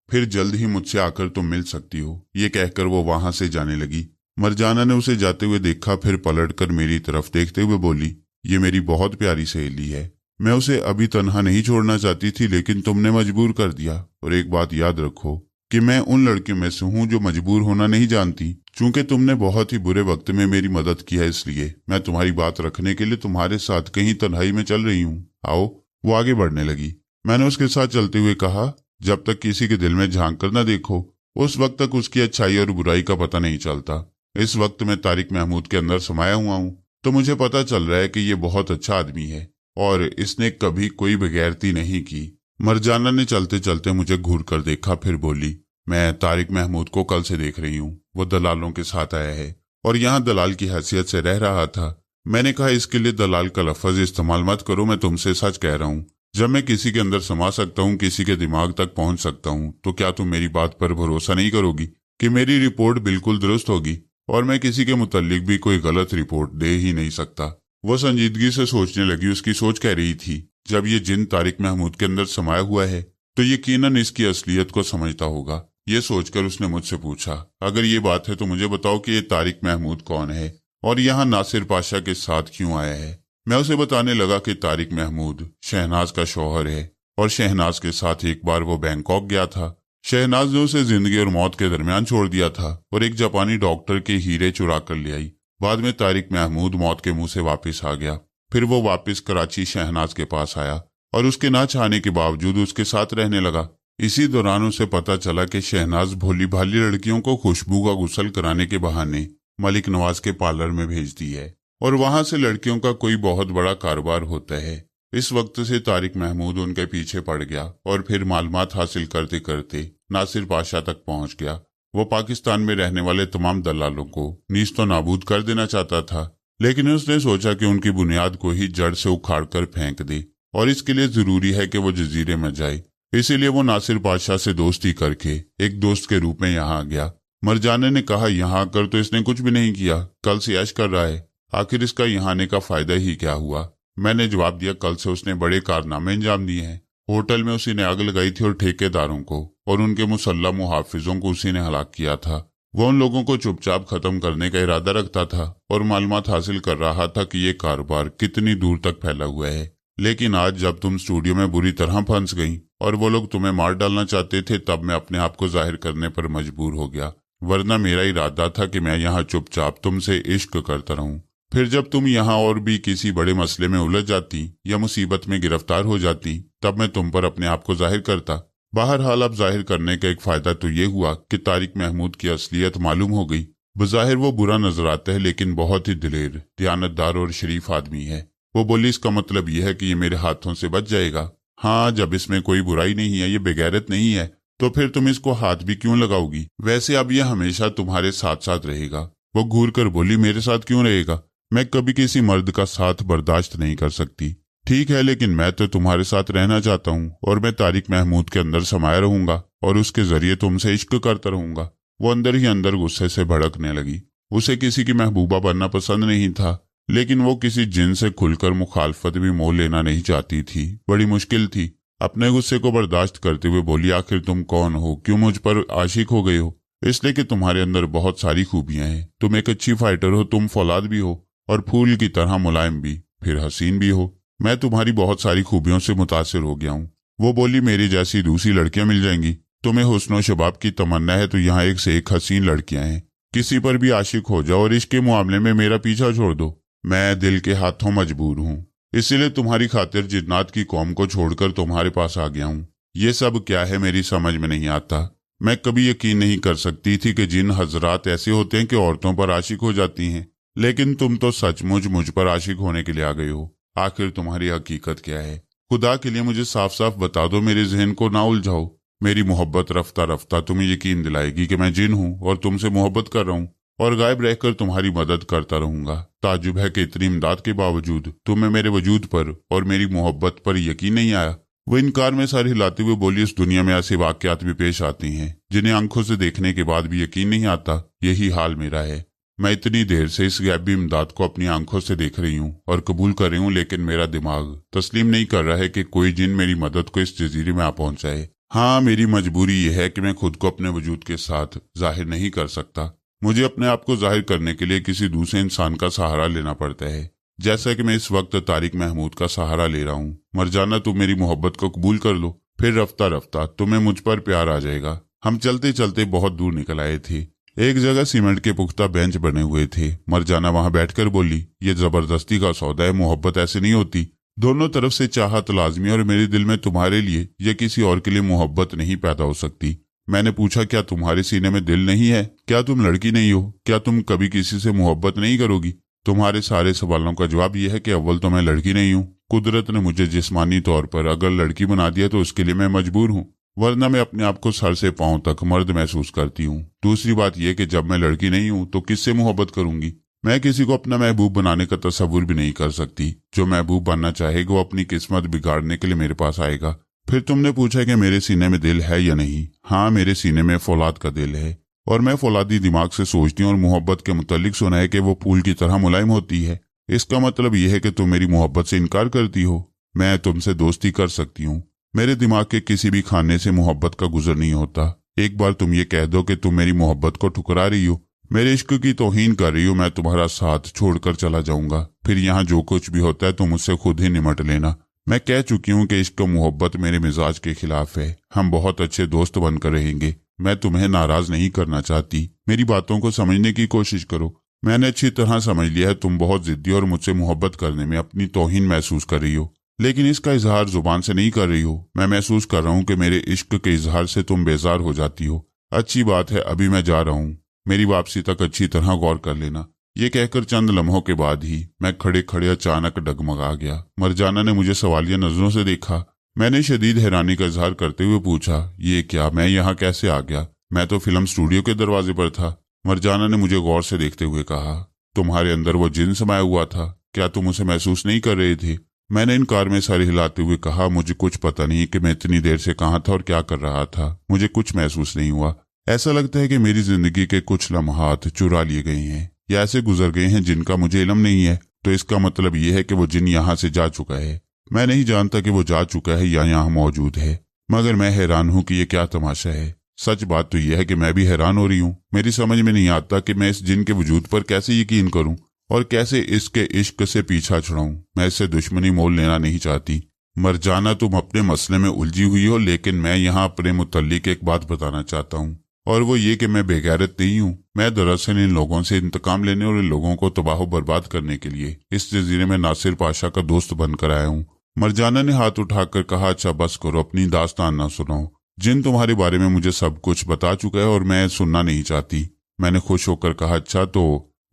फिर जल्द ही मुझसे आकर तुम मिल सकती हो। ये कहकर वो वहां से जाने लगी। मरजाना ने उसे जाते हुए देखा, फिर पलटकर मेरी तरफ देखते हुए बोली, ये मेरी बहुत प्यारी सहेली है, मैं उसे अभी तन्हा नहीं छोड़ना चाहती थी, लेकिन तुमने मजबूर कर दिया। और एक बात याद रखो कि मैं उन लड़कियों में से हूँ जो मजबूर होना नहीं जानती। चूंकि तुमने बहुत ही बुरे वक्त में मेरी मदद की है, इसलिए मैं तुम्हारी बात रखने के लिए तुम्हारे साथ कहीं तन्हाई में चल रही हूँ। आओ। वो आगे बढ़ने लगी। मैंने उसके साथ चलते हुए कहा, जब तक किसी के दिल में झांक कर न देखो उस वक्त तक उसकी अच्छाई और बुराई का पता नहीं चलता। इस वक्त मैं तारिक महमूद के अंदर समाया हुआ हूँ तो मुझे पता चल रहा है कि ये बहुत अच्छा आदमी है और इसने कभी कोई बगैरती नहीं की। मरजाना ने चलते चलते मुझे घूर कर देखा, फिर बोली, मैं तारिक महमूद को कल से देख रही हूँ, वो दलालों के साथ आया है और यहाँ दलाल की हैसियत से रह रहा था। मैंने कहा, इसके लिए दलाल का लफ्ज इस्तेमाल मत करो, मैं तुमसे सच कह रहा हूँ। जब मैं किसी के अंदर समा सकता हूँ, किसी के दिमाग तक पहुंच सकता हूँ, तो क्या तुम मेरी बात पर भरोसा नहीं करोगी कि मेरी रिपोर्ट बिल्कुल दुरुस्त होगी और मैं किसी के मुतालिक भी कोई गलत रिपोर्ट दे ही नहीं सकता। वो संजीदगी से सोचने लगी। उसकी सोच कह रही थी, जब ये जिन तारिक महमूद के अंदर समाया हुआ है तो यकीनन इसकी असलियत को समझता होगा। ये सोचकर उसने मुझसे पूछा, अगर ये बात है तो मुझे बताओ कि ये तारिक महमूद कौन है और यहाँ नासिर पाशा के साथ क्यों आया है। मैं उसे बताने लगा कि तारिक महमूद शहनाज का शौहर है और शहनाज के साथ एक बार वो बैंकॉक गया था। शहनाज ने उसे जिंदगी और मौत के दरमियान छोड़ दिया था और एक जापानी डॉक्टर के हीरे चुरा कर ले आई। बाद में तारिक महमूद मौत के मुंह से वापस आ गया। फिर वो वापस कराची शहनाज के पास आया और उसके ना चाहने के बावजूद उसके साथ रहने लगा। इसी दौरान उसे पता चला कि शहनाज भोली भाली लड़कियों को खुशबू का गुस्ल कराने के बहाने मलिक नवाज के पार्लर में भेजती है और वहां से लड़कियों का कोई बहुत बड़ा कारोबार होता है। इस वक्त से तारिक महमूद उनके पीछे पड़ गया और फिर मालूमात हासिल करते करते नासिर पाशा तक पहुंच गया। वो पाकिस्तान में रहने वाले तमाम दलालों को नीस्तो नाबूद कर देना चाहता था, लेकिन उसने सोचा कि उनकी बुनियाद को ही जड़ से उखाड़ कर फेंक दे और इसके लिए जरूरी है कि वो जजीरे में जाए। इसीलिए वो नासिर पाशा से दोस्ती करके एक दोस्त के रूप में यहाँ आ गया। मरजाना ने कहा, यहाँ आकर तो इसने कुछ भी नहीं किया, कल से ऐश कर रहा है, आखिर इसका यहाँ आने का फायदा ही क्या हुआ। मैंने जवाब दिया, कल से उसने बड़े कारनामे अंजाम दिए हैं। होटल में उसी ने आग लगाई थी और ठेकेदारों को और उनके मुसल्लम मुहाफिजों को उसी ने हलाक किया था। वह उन लोगों को चुपचाप खत्म करने का इरादा रखता था और मालूमात हासिल कर रहा था कि ये कारोबार कितनी दूर तक फैला हुआ है। लेकिन आज जब तुम स्टूडियो में बुरी तरह फंस गई और वो लोग तुम्हें मार डालना चाहते थे, तब मैं अपने आप को जाहिर करने पर मजबूर हो गया, वरना मेरा इरादा था कि मैं यहाँ चुपचाप तुमसे इश्क करता रहूं। फिर जब तुम यहाँ और भी किसी बड़े मसले में उलझ जाती या मुसीबत में गिरफ्तार हो जाती, तब मैं तुम पर अपने आप को जाहिर करता। बहरहाल अब जाहिर करने का एक फायदा तो ये हुआ कि तारिक महमूद की असलियत मालूम हो गई। बज़ाहिर वो बुरा नजर आता है, लेकिन बहुत ही दिलेर, दयानतदार और शरीफ आदमी है। वो बोली, इसका मतलब यह है कि ये मेरे हाथों से बच जाएगा। हाँ, जब इसमें कोई बुराई नहीं है, ये बेगैरत नहीं है, तो फिर तुम इसको हाथ भी क्यों लगाओगी? वैसे अब यह हमेशा तुम्हारे साथ साथ रहेगा। वो घूर कर बोली, मेरे साथ क्यों रहेगा? मैं कभी किसी मर्द का साथ बर्दाश्त नहीं कर सकती। ठीक है, लेकिन मैं तो तुम्हारे साथ रहना चाहता हूँ और मैं तारिक महमूद के अंदर समाया रहूंगा और उसके जरिए तुमसे इश्क करता रहूंगा। वो अंदर ही अंदर गुस्से से भड़कने लगी। उसे किसी की महबूबा बनना पसंद नहीं था, लेकिन वो किसी जिन से खुलकर मुखालफत भी मोल लेना नहीं चाहती थी। बड़ी मुश्किल थी। अपने गुस्से को बर्दाश्त करते हुए बोली, आखिर तुम कौन हो? क्यों मुझ पर आशिक हो गए हो? इसलिए कि तुम्हारे अंदर बहुत सारी खूबियां हैं। तुम एक अच्छी फाइटर हो, तुम फौलाद भी हो और फूल की तरह मुलायम भी, फिर हसीन भी हो। मैं तुम्हारी बहुत सारी खूबियों से मुतासिर हो गया हूँ। वो बोली, मेरी जैसी दूसरी लड़कियां मिल जाएंगी। तुम्हें हुस्न और शबाब की तमन्ना है तो यहाँ एक से एक हसीन लड़कियां हैं। किसी पर भी आशिक हो जाओ और इसके मामले में मेरा पीछा छोड़ दो। मैं दिल के हाथों मजबूर हूँ, इसीलिए तुम्हारी खातिर जिन्नात की कौम को छोड़कर तुम्हारे पास आ गया हूँ। ये सब क्या है मेरी समझ में नहीं आता। मैं कभी यकीन नहीं कर सकती थी कि जिन हजरात ऐसे होते हैं कि औरतों पर आशिक हो जाती हैं, लेकिन तुम तो सचमुच मुझ पर आशिक होने के लिए आ गए हो। आखिर तुम्हारी हकीकत क्या है? खुदा के लिए मुझे साफ साफ बता दो, मेरे जहन को ना उलझाओ। मेरी मोहब्बत रफ्ता रफ्ता तुम्हें यकीन दिलाएगी कि मैं जिन हूँ और तुमसे मोहब्बत कर रहा हूँ और गायब रहकर तुम्हारी मदद करता रहूंगा। ताजुब है कि इतनी इमदाद के बावजूद तुम्हें मेरे वजूद पर और मेरी मोहब्बत पर यकीन नहीं आया। वो इनकार में सर हिलाते हुए बोली, इस दुनिया में ऐसे वाकयात भी पेश आते हैं जिन्हें आंखों से देखने के बाद भी यकीन नहीं आता। यही हाल मेरा है। मैं इतनी देर से इस गैबी इमदाद को अपनी आंखों से देख रही हूँ और कबूल कर रही हूँ, लेकिन मेरा दिमाग तस्लीम नहीं कर रहा है कि कोई जिन मेरी मदद को इस जजीरे में आ पहुंचाए। हाँ, मेरी मजबूरी यह है कि मैं खुद को अपने वजूद के साथ जाहिर नहीं कर सकता। मुझे अपने आप को जाहिर करने के लिए किसी दूसरे इंसान का सहारा लेना पड़ता है, जैसा कि मैं इस वक्त तारिक महमूद का सहारा ले रहा हूँ। मरजाना, तुम मेरी मोहब्बत को कबूल कर लो, फिर रफ्ता रफ्ता तुम्हें मुझ पर प्यार आ जाएगा। हम चलते चलते बहुत दूर निकल आए थे। एक जगह सीमेंट के पुख्ता बेंच बने हुए थे। मरजाना वहां बैठकर बोली, ये जबरदस्ती का सौदा है, मोहब्बत ऐसे नहीं होती। दोनों तरफ से चाहत लाजमी और मेरे दिल में तुम्हारे लिए या किसी और के लिए मोहब्बत नहीं पैदा हो सकती। मैंने पूछा, क्या तुम्हारे सीने में दिल नहीं है? क्या तुम लड़की नहीं हो? क्या तुम कभी किसी से मोहब्बत नहीं करोगी? तुम्हारे सारे सवालों का जवाब यह है कि अव्वल तो मैं लड़की नहीं हूँ। कुदरत ने मुझे जिस्मानी तौर पर अगर लड़की बना दिया तो उसके लिए मैं मजबूर हूँ, वरना मैं अपने आप को सर से पांव तक मर्द महसूस करती हूँ। दूसरी बात यह कि जब मैं लड़की नहीं हूँ तो किससे मोहब्बत करूंगी? मैं किसी को अपना महबूब बनाने का तस्वुर भी नहीं कर सकती। जो महबूब बनना चाहेगा वो अपनी किस्मत बिगाड़ने के लिए मेरे पास आएगा। फिर तुमने पूछा कि मेरे सीने में दिल है या नहीं। हाँ, मेरे सीने में फौलाद का दिल है और मैं फौलादी दिमाग से सोचती हूँ और मोहब्बत के मुतालिक सुना है कि वो फूल की तरह मुलायम होती है। इसका मतलब यह है कि तुम मेरी मोहब्बत से इनकार करती हो। मैं तुमसे दोस्ती कर सकती हूँ। मेरे दिमाग के किसी भी खाने से मोहब्बत का गुजर नहीं होता। एक बार तुम ये कह दो कि तुम मेरी मोहब्बत को ठुकरा रही हो, मेरे इश्क की तौहीन कर रही हो, मैं तुम्हारा साथ छोड़कर चला जाऊंगा। फिर यहाँ जो कुछ भी होता है तुम मुझसे खुद ही निमट लेना। मैं कह चुकी हूँ कि इश्क मोहब्बत मेरे मिजाज के खिलाफ है। हम बहुत अच्छे दोस्त बनकर रहेंगे। मैं तुम्हें नाराज नहीं करना चाहती। मेरी बातों को समझने की कोशिश करो। मैंने अच्छी तरह समझ लिया है तुम बहुत जिद्दी और मुझसे मोहब्बत करने में अपनी तौहीन महसूस कर रही हो, लेकिन इसका इजहार जुबान से नहीं कर रही हो। मैं महसूस कर रहा हूँ कि मेरे इश्क के इजहार से तुम बेजार हो जाती हो। अच्छी बात है, अभी मैं जा रहा हूँ। मेरी वापसी तक अच्छी तरह गौर कर लेना। ये कहकर चंद लम्हों के बाद ही मैं खड़े खड़े अचानक डगमगा गया। मरजाना ने मुझे सवालिया नजरों से देखा। मैंने शदीद हैरानी का इजहार करते हुए पूछा, ये क्या, मैं यहाँ कैसे आ गया? मैं तो फिल्म स्टूडियो के दरवाजे पर था। मरजाना ने मुझे गौर से देखते हुए कहा, तुम्हारे अंदर वो जिन समाया हुआ था, क्या तुम उसे महसूस नहीं कर रहे थे? मैंने इनकार में सर हिलाते हुए कहा, मुझे कुछ पता नहीं कि मैं इतनी देर से कहाँ था और क्या कर रहा था। मुझे कुछ महसूस नहीं हुआ। ऐसा लगता है कि मेरी जिंदगी के कुछ लम्हात चुरा लिए गए हैं या ऐसे गुजर गए हैं जिनका मुझे इल्म नहीं है। तो इसका मतलब यह है कि वो जिन यहाँ से जा चुका है। मैं नहीं जानता कि वो जा चुका है या यहाँ मौजूद है, मगर मैं हैरान हूँ कि ये क्या तमाशा है। सच बात तो यह है कि मैं भी हैरान हो रही हूँ। मेरी समझ में नहीं आता कि मैं इस जिन के वजूद पर कैसे यकीन करूँ और कैसे इसके इश्क से पीछा छुड़ाऊं। मैं इससे दुश्मनी मोल लेना नहीं चाहती। मरजाना, तुम अपने मसले में उलझी हुई हो, लेकिन मैं यहाँ अपने मुतल्लिक एक बात बताना चाहता हूँ, और वो ये कि मैं बेगैरत नहीं हूँ। मैं दरअसल इन लोगों से इंतकाम लेने और इन लोगों को तबाह बर्बाद करने के लिए इस जजीरे में नासिर पाशा का दोस्त बनकर आया हूँ। मरजाना ने हाथ उठाकर कहा, अच्छा बस करो, अपनी दास्तान ना सुनाओ। जिन तुम्हारे बारे में मुझे सब कुछ बता चुका है और मैं सुनना नहीं चाहती। मैंने खुश होकर कहा, अच्छा तो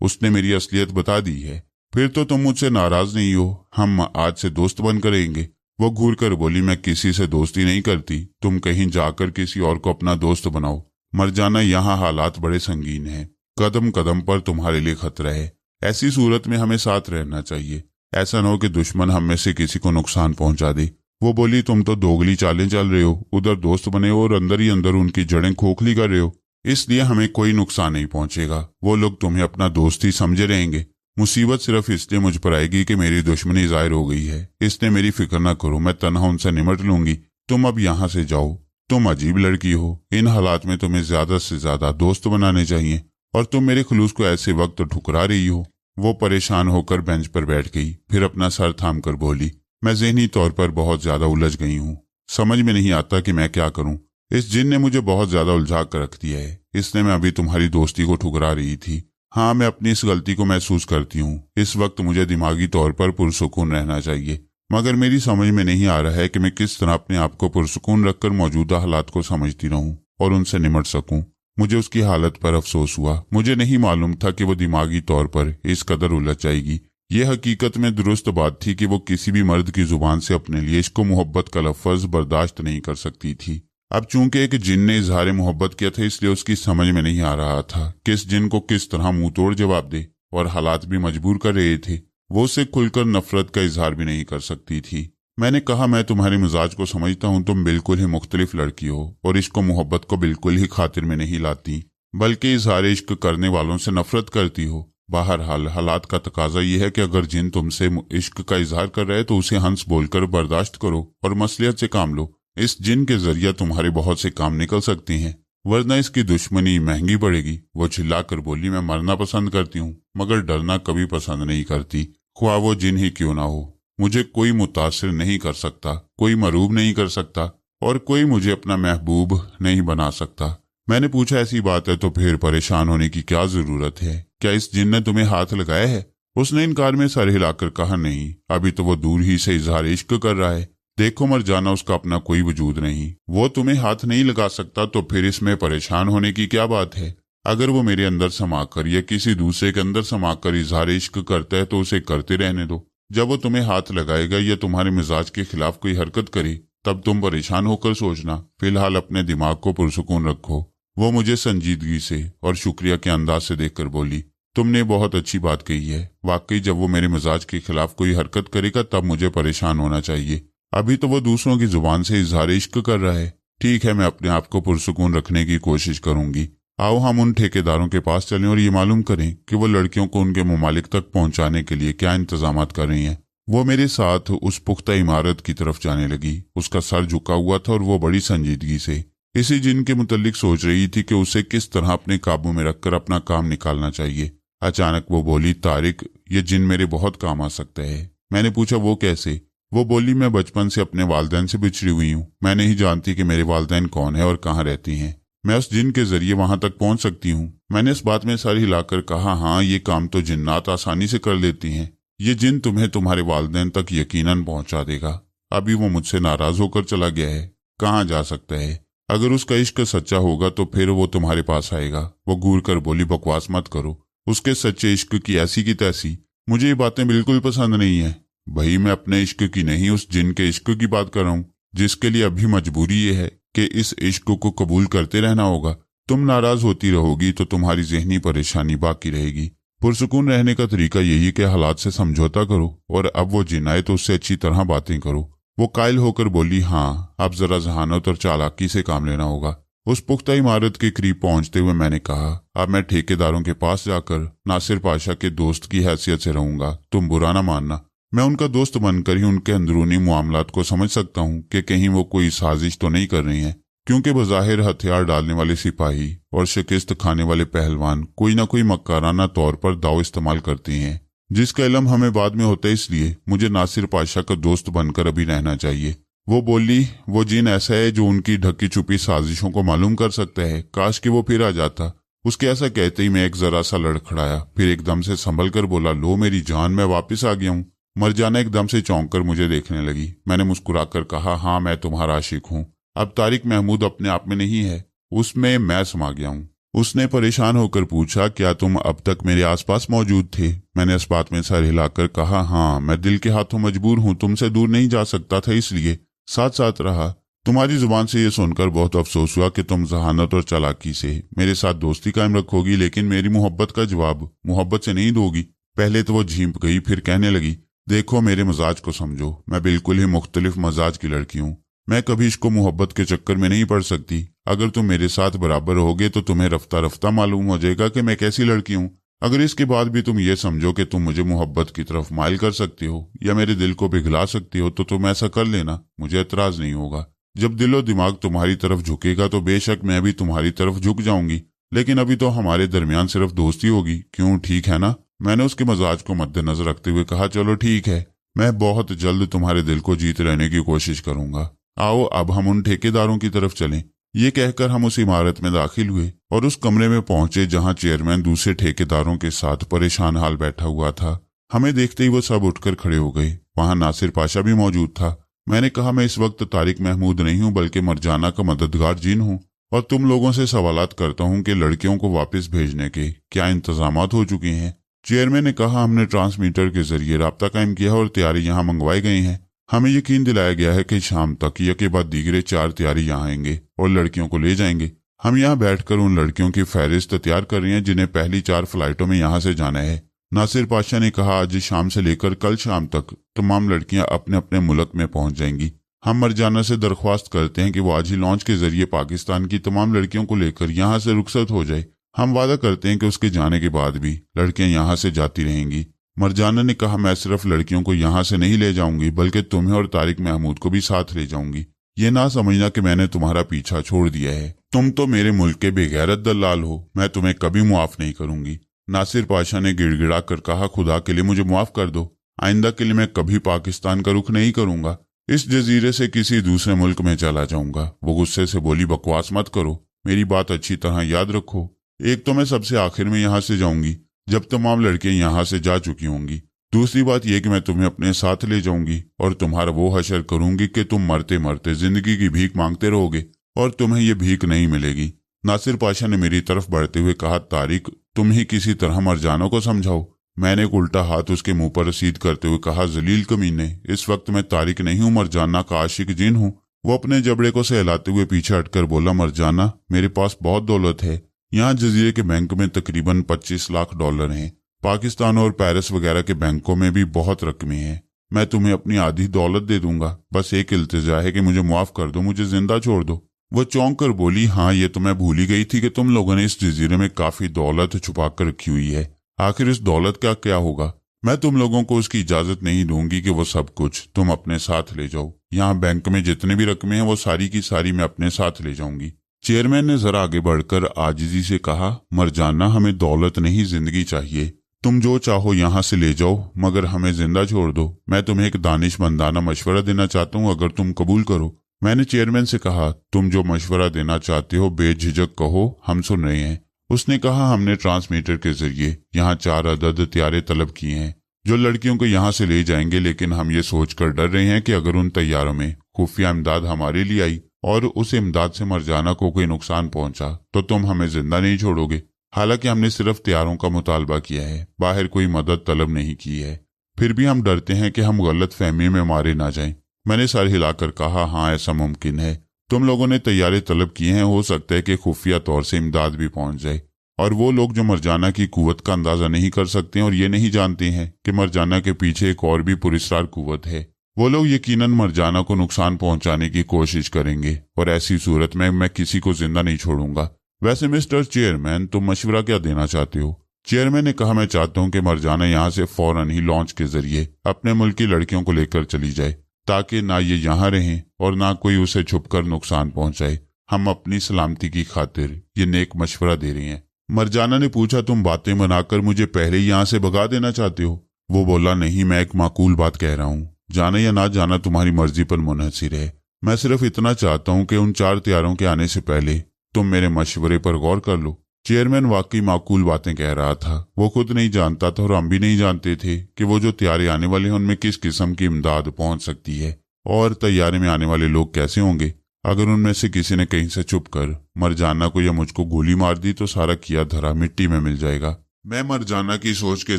उसने मेरी असलियत बता दी है, फिर तो तुम मुझसे नाराज नहीं हो, हम आज से दोस्त बनकर रहेंगे। वो घूर कर बोली, मैं किसी से दोस्ती नहीं करती, तुम कहीं जाकर किसी और को अपना दोस्त बनाओ। मरजाना, यहाँ हालात बड़े संगीन हैं, कदम कदम पर तुम्हारे लिए खतरा है। ऐसी सूरत में हमें साथ रहना चाहिए, ऐसा न हो कि दुश्मन हम में से किसी को नुकसान पहुंचा दे। वो बोली, तुम तो दोगली चालें चल रहे हो, उधर दोस्त बने हो और अंदर ही अंदर उनकी जड़ें खोखली कर रहे हो, इसलिए हमें कोई नुकसान नहीं पहुंचेगा। वो लोग तुम्हें अपना दोस्त ही समझे रहेंगे। मुसीबत सिर्फ इसलिए मुझ पर आएगी कि मेरी दुश्मनी जाहिर हो गई है, इसलिए मेरी फिक्र न करो, मैं तन्हा उनसे निमट लूंगी। तुम अब यहाँ से जाओ। तुम अजीब लड़की हो, इन हालात में तुम्हें ज्यादा से ज्यादा दोस्त बनाने चाहिए, और तुम मेरे खुलूस को ऐसे वक्त ठुकरा रही हो। वो परेशान होकर बेंच पर बैठ गई, फिर अपना सर थाम कर बोली, मैं ज़हनी तौर पर बहुत ज्यादा उलझ गई हूँ, समझ में नहीं आता कि मैं क्या करूँ। इस जिन ने मुझे बहुत ज्यादा उलझा कर रख दिया है, इसलिए मैं अभी तुम्हारी दोस्ती को ठुकरा रही थी। हाँ, मैं अपनी इस गलती को महसूस करती हूँ। इस वक्त मुझे दिमागी तौर पर पुरसुकून रहना चाहिए, मगर मेरी समझ में नहीं आ रहा है कि मैं किस तरह अपने आप को पुरसुकून रखकर मौजूदा हालात को समझती रहूं और उनसे निमट सकूं। मुझे उसकी हालत पर अफसोस हुआ। मुझे नहीं मालूम था कि वो दिमागी तौर पर इस कदर उलझ जाएगी। यह हकीकत में दुरुस्त बात थी कि वो किसी भी मर्द की जुबान से अपने लिए इश्क मोहब्बत का लफ्ज बर्दाश्त नहीं कर सकती थी। अब चूंकि एक जिन ने इजहार मोहब्बत किया था, इसलिए उसकी समझ में नहीं आ रहा था किस जिन को किस तरह मुंह तोड़ जवाब दे, और हालात भी मजबूर कर रहे थे। वो उससे खुलकर नफरत का इजहार भी नहीं कर सकती थी। मैंने कहा, मैं तुम्हारे मिजाज को समझता हूँ, तुम बिल्कुल ही मुख्तलिफ लड़की हो और इश्क मोहब्बत को बिल्कुल ही खातिर में नहीं लाती, बल्कि इजहार इश्क करने वालों से नफरत करती हो। बहरहाल हालात का तकाजा यह है कि अगर जिन तुमसे इश्क का इजहार कर रहा है तो उसे हंस बोलकर बर्दाश्त करो और मसलियत से काम लो। इस जिन के जरिए तुम्हारे बहुत से काम निकल सकते हैं, वरना इसकी दुश्मनी महंगी पड़ेगी। वो चिल्लाकर बोली, मैं मरना पसंद करती हूँ, मगर डरना कभी पसंद नहीं करती, ख्वाह वो जिन ही क्यों ना हो। मुझे कोई मुतासिर नहीं कर सकता, कोई मरूब नहीं कर सकता, और कोई मुझे अपना महबूब नहीं बना सकता। मैंने पूछा, ऐसी बात है तो फिर परेशान होने की क्या जरूरत है? क्या इस जिन ने तुम्हें हाथ लगाया है? उसने इनकार में सर हिलाकर कहा, नहीं, अभी तो वो दूर ही से इजहार इश्क कर रहा है। देखो मरजाना, उसका अपना कोई वजूद नहीं, वो तुम्हें हाथ नहीं लगा सकता, तो फिर इसमें परेशान होने की क्या बात है? अगर वो मेरे अंदर समाकर या किसी दूसरे के अंदर समाकर इजहार इश्क करता है तो उसे करते रहने दो। जब वो तुम्हें हाथ लगाएगा या तुम्हारे मिजाज के खिलाफ कोई हरकत करे, तब तुम परेशान होकर सोचना। फिलहाल अपने दिमाग को पुरसुकून रखो। वो मुझे संजीदगी से और शुक्रिया के अंदाज से देखकर बोली, तुमने बहुत अच्छी बात कही है। वाकई जब वो मेरे मिजाज के खिलाफ कोई हरकत करेगा तब मुझे परेशान होना चाहिए। अभी तो वो दूसरों की जुबान से इजहार इश्क कर रहा है। ठीक है, मैं अपने आप को पुरसुकून रखने की कोशिश करूंगी। आओ हम उन ठेकेदारों के पास चलें और ये मालूम करें कि वो लड़कियों को उनके ममालिक तक पहुंचाने के लिए क्या इंतजामात कर रही हैं। वो मेरे साथ उस पुख्ता इमारत की तरफ जाने लगी। उसका सर झुका हुआ था और वो बड़ी संजीदगी से इसी जिन के मुतल्लिक सोच रही थी कि उसे किस तरह अपने काबू में रखकर अपना काम निकालना चाहिए। अचानक वो बोली, तारिक, ये जिन मेरे बहुत काम आ सकता है। मैंने पूछा, वो कैसे? वो बोली, मैं बचपन से अपने वालिदैन से बिछड़ी हुई हूँ। मैं नहीं जानती कि मेरे वालिदैन कौन है और कहाँ रहती हैं। मैं उस जिन के जरिए वहां तक पहुंच सकती हूँ। मैंने इस बात में सर हिलाकर कहा, हाँ, ये काम तो जिन्नात आसानी से कर लेती हैं। ये जिन तुम्हें तुम्हारे वालिदैन तक यकीनन पहुंचा देगा। अभी वो मुझसे नाराज होकर चला गया है, कहाँ जा सकता है? अगर उसका इश्क सच्चा होगा तो फिर वो तुम्हारे पास आएगा। वो घूर कर बोली, बकवास मत करो। उसके सच्चे इश्क की ऐसी की तैसी। मुझे ये बातें बिल्कुल पसंद नहीं है। भाई, मैं अपने इश्क की नहीं, उस जिन के इश्क की बात कर रहा हूँ, जिसके लिए अभी मजबूरी ये है कि इस इश्क को कबूल करते रहना होगा। तुम नाराज होती रहोगी तो तुम्हारी जहनी परेशानी बाकी रहेगी। पुरसुकून रहने का तरीका यही कि हालात से समझौता करो, और अब वो जिन आए तो उससे अच्छी तरह बातें करो। वो कायल होकर बोली, हाँ, अब जरा जहानत और चालाकी से काम लेना होगा। उस पुख्ता इमारत के करीब पहुंचते हुए मैंने कहा, अब मैं ठेकेदारों के पास जाकर नासिर पाशा के दोस्त की हैसियत से रहूंगा, तुम बुरा ना मानना। मैं उनका दोस्त बनकर ही उनके अंदरूनी मामलात को समझ सकता हूँ कि कहीं वो कोई साजिश तो नहीं कर रही हैं, क्योंकि बज़ाहिर हथियार डालने वाले सिपाही और शिकस्त खाने वाले पहलवान कोई ना कोई मक्काराना तौर पर दाव इस्तेमाल करते हैं, जिसका इल्म हमें बाद में होता है। इसलिए मुझे नासिर पाशा का दोस्त बनकर अभी रहना चाहिए। वो बोली, वो जिन ऐसा है जो उनकी ढकी छुपी साजिशों को मालूम कर सकता है, काश कि वो फिर आ जाता। उसके ऐसा कहते ही मैं एक जरा सा लड़खड़ाया, फिर एकदम से संभल कर बोला, लो मेरी जान, मैं वापस आ गया हूँ। मरजाना एकदम से चौंक कर मुझे देखने लगी। मैंने मुस्कुराकर कहा, हाँ मैं तुम्हारा आशिक हूँ। अब तारिक महमूद अपने आप में नहीं है, उसमें मैं समा गया हूँ। उसने परेशान होकर पूछा, क्या तुम अब तक मेरे आसपास मौजूद थे? मैंने इस बात में सर हिलाकर कहा, हाँ मैं दिल के हाथों मजबूर हूँ, तुमसे दूर नहीं जा सकता था, इसलिए साथ साथ रहा। तुम्हारी जुबान से ये सुनकर बहुत अफसोस हुआ कि तुम जहानत और चालाकी से मेरे साथ दोस्ती कायम रखोगी, लेकिन मेरी मोहब्बत का जवाब मोहब्बत से नहीं दोगी। पहले तो वो झींप गई, फिर कहने लगी, देखो मेरे मजाज को समझो, मैं बिल्कुल ही मुख्तलिफ मजाज की लड़की हूँ। मैं कभी इसको मोहब्बत के चक्कर में नहीं पड़ सकती। अगर तुम मेरे साथ बराबर रहोगे तो तुम्हें रफ्ता रफ्ता मालूम हो जाएगा कि मैं कैसी लड़की हूँ। अगर इसके बाद भी तुम ये समझो कि तुम मुझे मोहब्बत की तरफ माइल कर सकते हो या मेरे दिल को पिघला सकते हो, तो तुम ऐसा कर लेना, मुझे एतराज नहीं होगा। जब दिलो दिमाग तुम्हारी तरफ झुकेगा तो बेशक मैं भी तुम्हारी तरफ झुक जाऊंगी, लेकिन अभी तो हमारे दरमियान सिर्फ दोस्ती होगी, क्यों, ठीक है ना? मैंने उसके मजाज को मद्देनजर रखते हुए कहा, चलो ठीक है, मैं बहुत जल्द तुम्हारे दिल को जीत रहने की कोशिश करूंगा। आओ अब हम उन ठेकेदारों की तरफ चलें। ये कहकर हम उस इमारत में दाखिल हुए और उस कमरे में पहुंचे जहां चेयरमैन दूसरे ठेकेदारों के साथ परेशान हाल बैठा हुआ था। हमें देखते ही वो सब उठकर खड़े हो गए। वहां नासिर पाशा भी मौजूद था। मैंने कहा, मैं इस वक्त तारिक महमूद नहीं हूं बल्कि मरजाना का मददगार जिन हूं, और तुम लोगों से सवालात करता हूं कि लड़कियों को वापस भेजने के क्या इंतजामात हो चुके हैं। चेयरमैन ने कहा, हमने ट्रांसमीटर के जरिए राब्ता कायम किया और तैयारी यहाँ मंगवाई गई हैं। हमें यकीन दिलाया गया है कि शाम तक या के बाद दीगरे 4 तैयारी यहाँ आएंगे और लड़कियों को ले जाएंगे। हम यहाँ बैठकर उन लड़कियों की फहरिस्त तैयार कर रहे हैं जिन्हें पहली 4 फ्लाइटों में यहाँ से जाना है। नासिर पाशा ने कहा, आज शाम से लेकर कल शाम तक तमाम लड़कियां अपने अपने मुल्क में पहुंच जाएंगी। हम मरजाना से दरख्वास्त करते हैं कि वो आज ही लॉन्च के जरिए पाकिस्तान की तमाम लड़कियों को लेकर यहाँ से रुखसत हो जाए। हम वादा करते हैं कि उसके जाने के बाद भी लड़कियां यहाँ से जाती रहेंगी। मरजाना ने कहा, मैं सिर्फ लड़कियों को यहाँ से नहीं ले जाऊंगी बल्कि तुम्हें और तारिक महमूद को भी साथ ले जाऊंगी। ये ना समझना कि मैंने तुम्हारा पीछा छोड़ दिया है। तुम तो मेरे मुल्क के बेगैरत दलाल हो, मैं तुम्हें कभी मुआफ नहीं करूंगी। नासिर पाशा ने गिड़गिड़ा कर कहा, खुदा के लिए मुझे मुआफ कर दो, आइंदा के लिए मैं कभी पाकिस्तान का रुख नहीं करूंगा, इस जजीरे से किसी दूसरे मुल्क में चला जाऊंगा। वो गुस्से से बोली, बकवास मत करो, मेरी बात अच्छी तरह याद रखो। एक तो मैं सबसे आखिर में यहाँ से जाऊंगी जब तमाम लड़कियां यहाँ से जा चुकी होंगी। दूसरी बात यह कि मैं तुम्हें अपने साथ ले जाऊंगी और तुम्हारा वो हशर करूंगी कि तुम मरते मरते जिंदगी की भीख मांगते रहोगे और तुम्हें ये भीख नहीं मिलेगी। नासिर पाशा ने मेरी तरफ बढ़ते हुए कहा, तारिक तुम ही किसी तरह मरजाना को समझाओ। मैंने एक उल्टा हाथ उसके मुंह पर रसीद करते हुए कहा, जलील कमीने, इस वक्त मैं तारिक नहीं हूँ, मरजाना का आशिक जिन हूँ। वो अपने जबड़े को सहलाते हुए पीछे हटकर बोला, मरजाना मेरे पास बहुत दौलत है, यहाँ जजीरे के बैंक में तकरीबन 25 लाख डॉलर हैं। पाकिस्तान और पेरिस वगैरह के बैंकों में भी बहुत रकमें हैं। मैं तुम्हें अपनी आधी दौलत दे दूंगा, बस एक इल्तिजा है कि मुझे माफ कर दो, मुझे जिंदा छोड़ दो। वो चौंक कर बोली, हाँ ये तो मैं भूल ही गई थी कि तुम लोगों ने इस जजीरे में काफी दौलत छुपा कर रखी हुई है। आखिर इस दौलत का क्या होगा? मैं तुम लोगों को उसकी इजाजत नहीं दूंगी कि वो सब कुछ तुम अपने साथ ले जाओ। यहाँ बैंक में जितने भी रकमें हैं वो सारी की सारी मैं अपने साथ ले जाऊंगी। चेयरमैन ने जरा आगे बढ़कर आजिजी से कहा, मरजाना हमें दौलत नहीं जिंदगी चाहिए। तुम जो चाहो यहाँ से ले जाओ, मगर हमें जिंदा छोड़ दो। मैं तुम्हें एक दानिशमंदाना मशवरा देना चाहता हूँ, अगर तुम कबूल करो। मैंने चेयरमैन से कहा, तुम जो मशवरा देना चाहते हो बेझिझक कहो, हम सुन रहे हैं। उसने कहा, हमने ट्रांसमीटर के जरिए यहाँ 4 अदद तैयारे तलब किए हैं जो लड़कियों को यहाँ से ले जाएंगे, लेकिन हम ये सोचकर डर रहे हैं कि अगर उन तैयारों में खुफिया इमदाद हमारे लिए आई और उस इमदाद से मरजाना को कोई नुकसान पहुंचा तो तुम हमें जिंदा नहीं छोड़ोगे। हालांकि हमने सिर्फ तैयारों का मुतालबा किया है, बाहर कोई मदद तलब नहीं की है, फिर भी हम डरते हैं कि हम गलत फहमी में मारे ना जाएं। मैंने सर हिलाकर कहा, हाँ ऐसा मुमकिन है। तुम लोगों ने तैयारे तलब किए हैं, हो सकता है कि खुफिया तौर से इमदाद भी पहुंच जाए, और वो लोग जो मरजाना की कुव्वत का अंदाजा नहीं कर सकते और ये नहीं जानते हैं कि मरजाना के पीछे एक और भी पुरस्कार कुव्वत है, वो लोग यकीनन मरजाना को नुकसान पहुंचाने की कोशिश करेंगे और ऐसी सूरत में मैं किसी को जिंदा नहीं छोड़ूंगा। वैसे मिस्टर चेयरमैन, तुम मशवरा क्या देना चाहते हो? चेयरमैन ने कहा, मैं चाहता हूं कि मरजाना यहाँ से फौरन ही लॉन्च के जरिए अपने मुल्क की लड़कियों को लेकर चली जाए, ताकि ना ये यहाँ रहें और ना कोई उसे छुपकर नुकसान पहुंचाए। हम अपनी सलामती की खातिर ये नेक मशवरा दे रहे हैं। मरजाना ने पूछा, तुम बातें बनाकर मुझे पहले ही यहाँ से भगा देना चाहते हो? वो बोला, नहीं, मैं एक माकूल बात कह रहा हूँ। जाना या ना जाना तुम्हारी मर्जी पर मुनहसिर है। मैं सिर्फ इतना चाहता हूँ कि उन 4 त्यारों के आने से पहले तुम मेरे मशवरे पर गौर कर लो। चेयरमैन वाकई माकूल बातें कह रहा था। वो खुद नहीं जानता था और हम भी नहीं जानते थे कि वो जो त्यारे आने वाले हैं उनमें किस किस्म की इमदाद पहुंच सकती है और तैयारे में आने वाले लोग कैसे होंगे। अगर उनमें से किसी ने कहीं से छुपकर मरजाना को या मुझको गोली मार दी तो सारा किया धरा मिट्टी में मिल जाएगा। मैं मरजाना की सोच के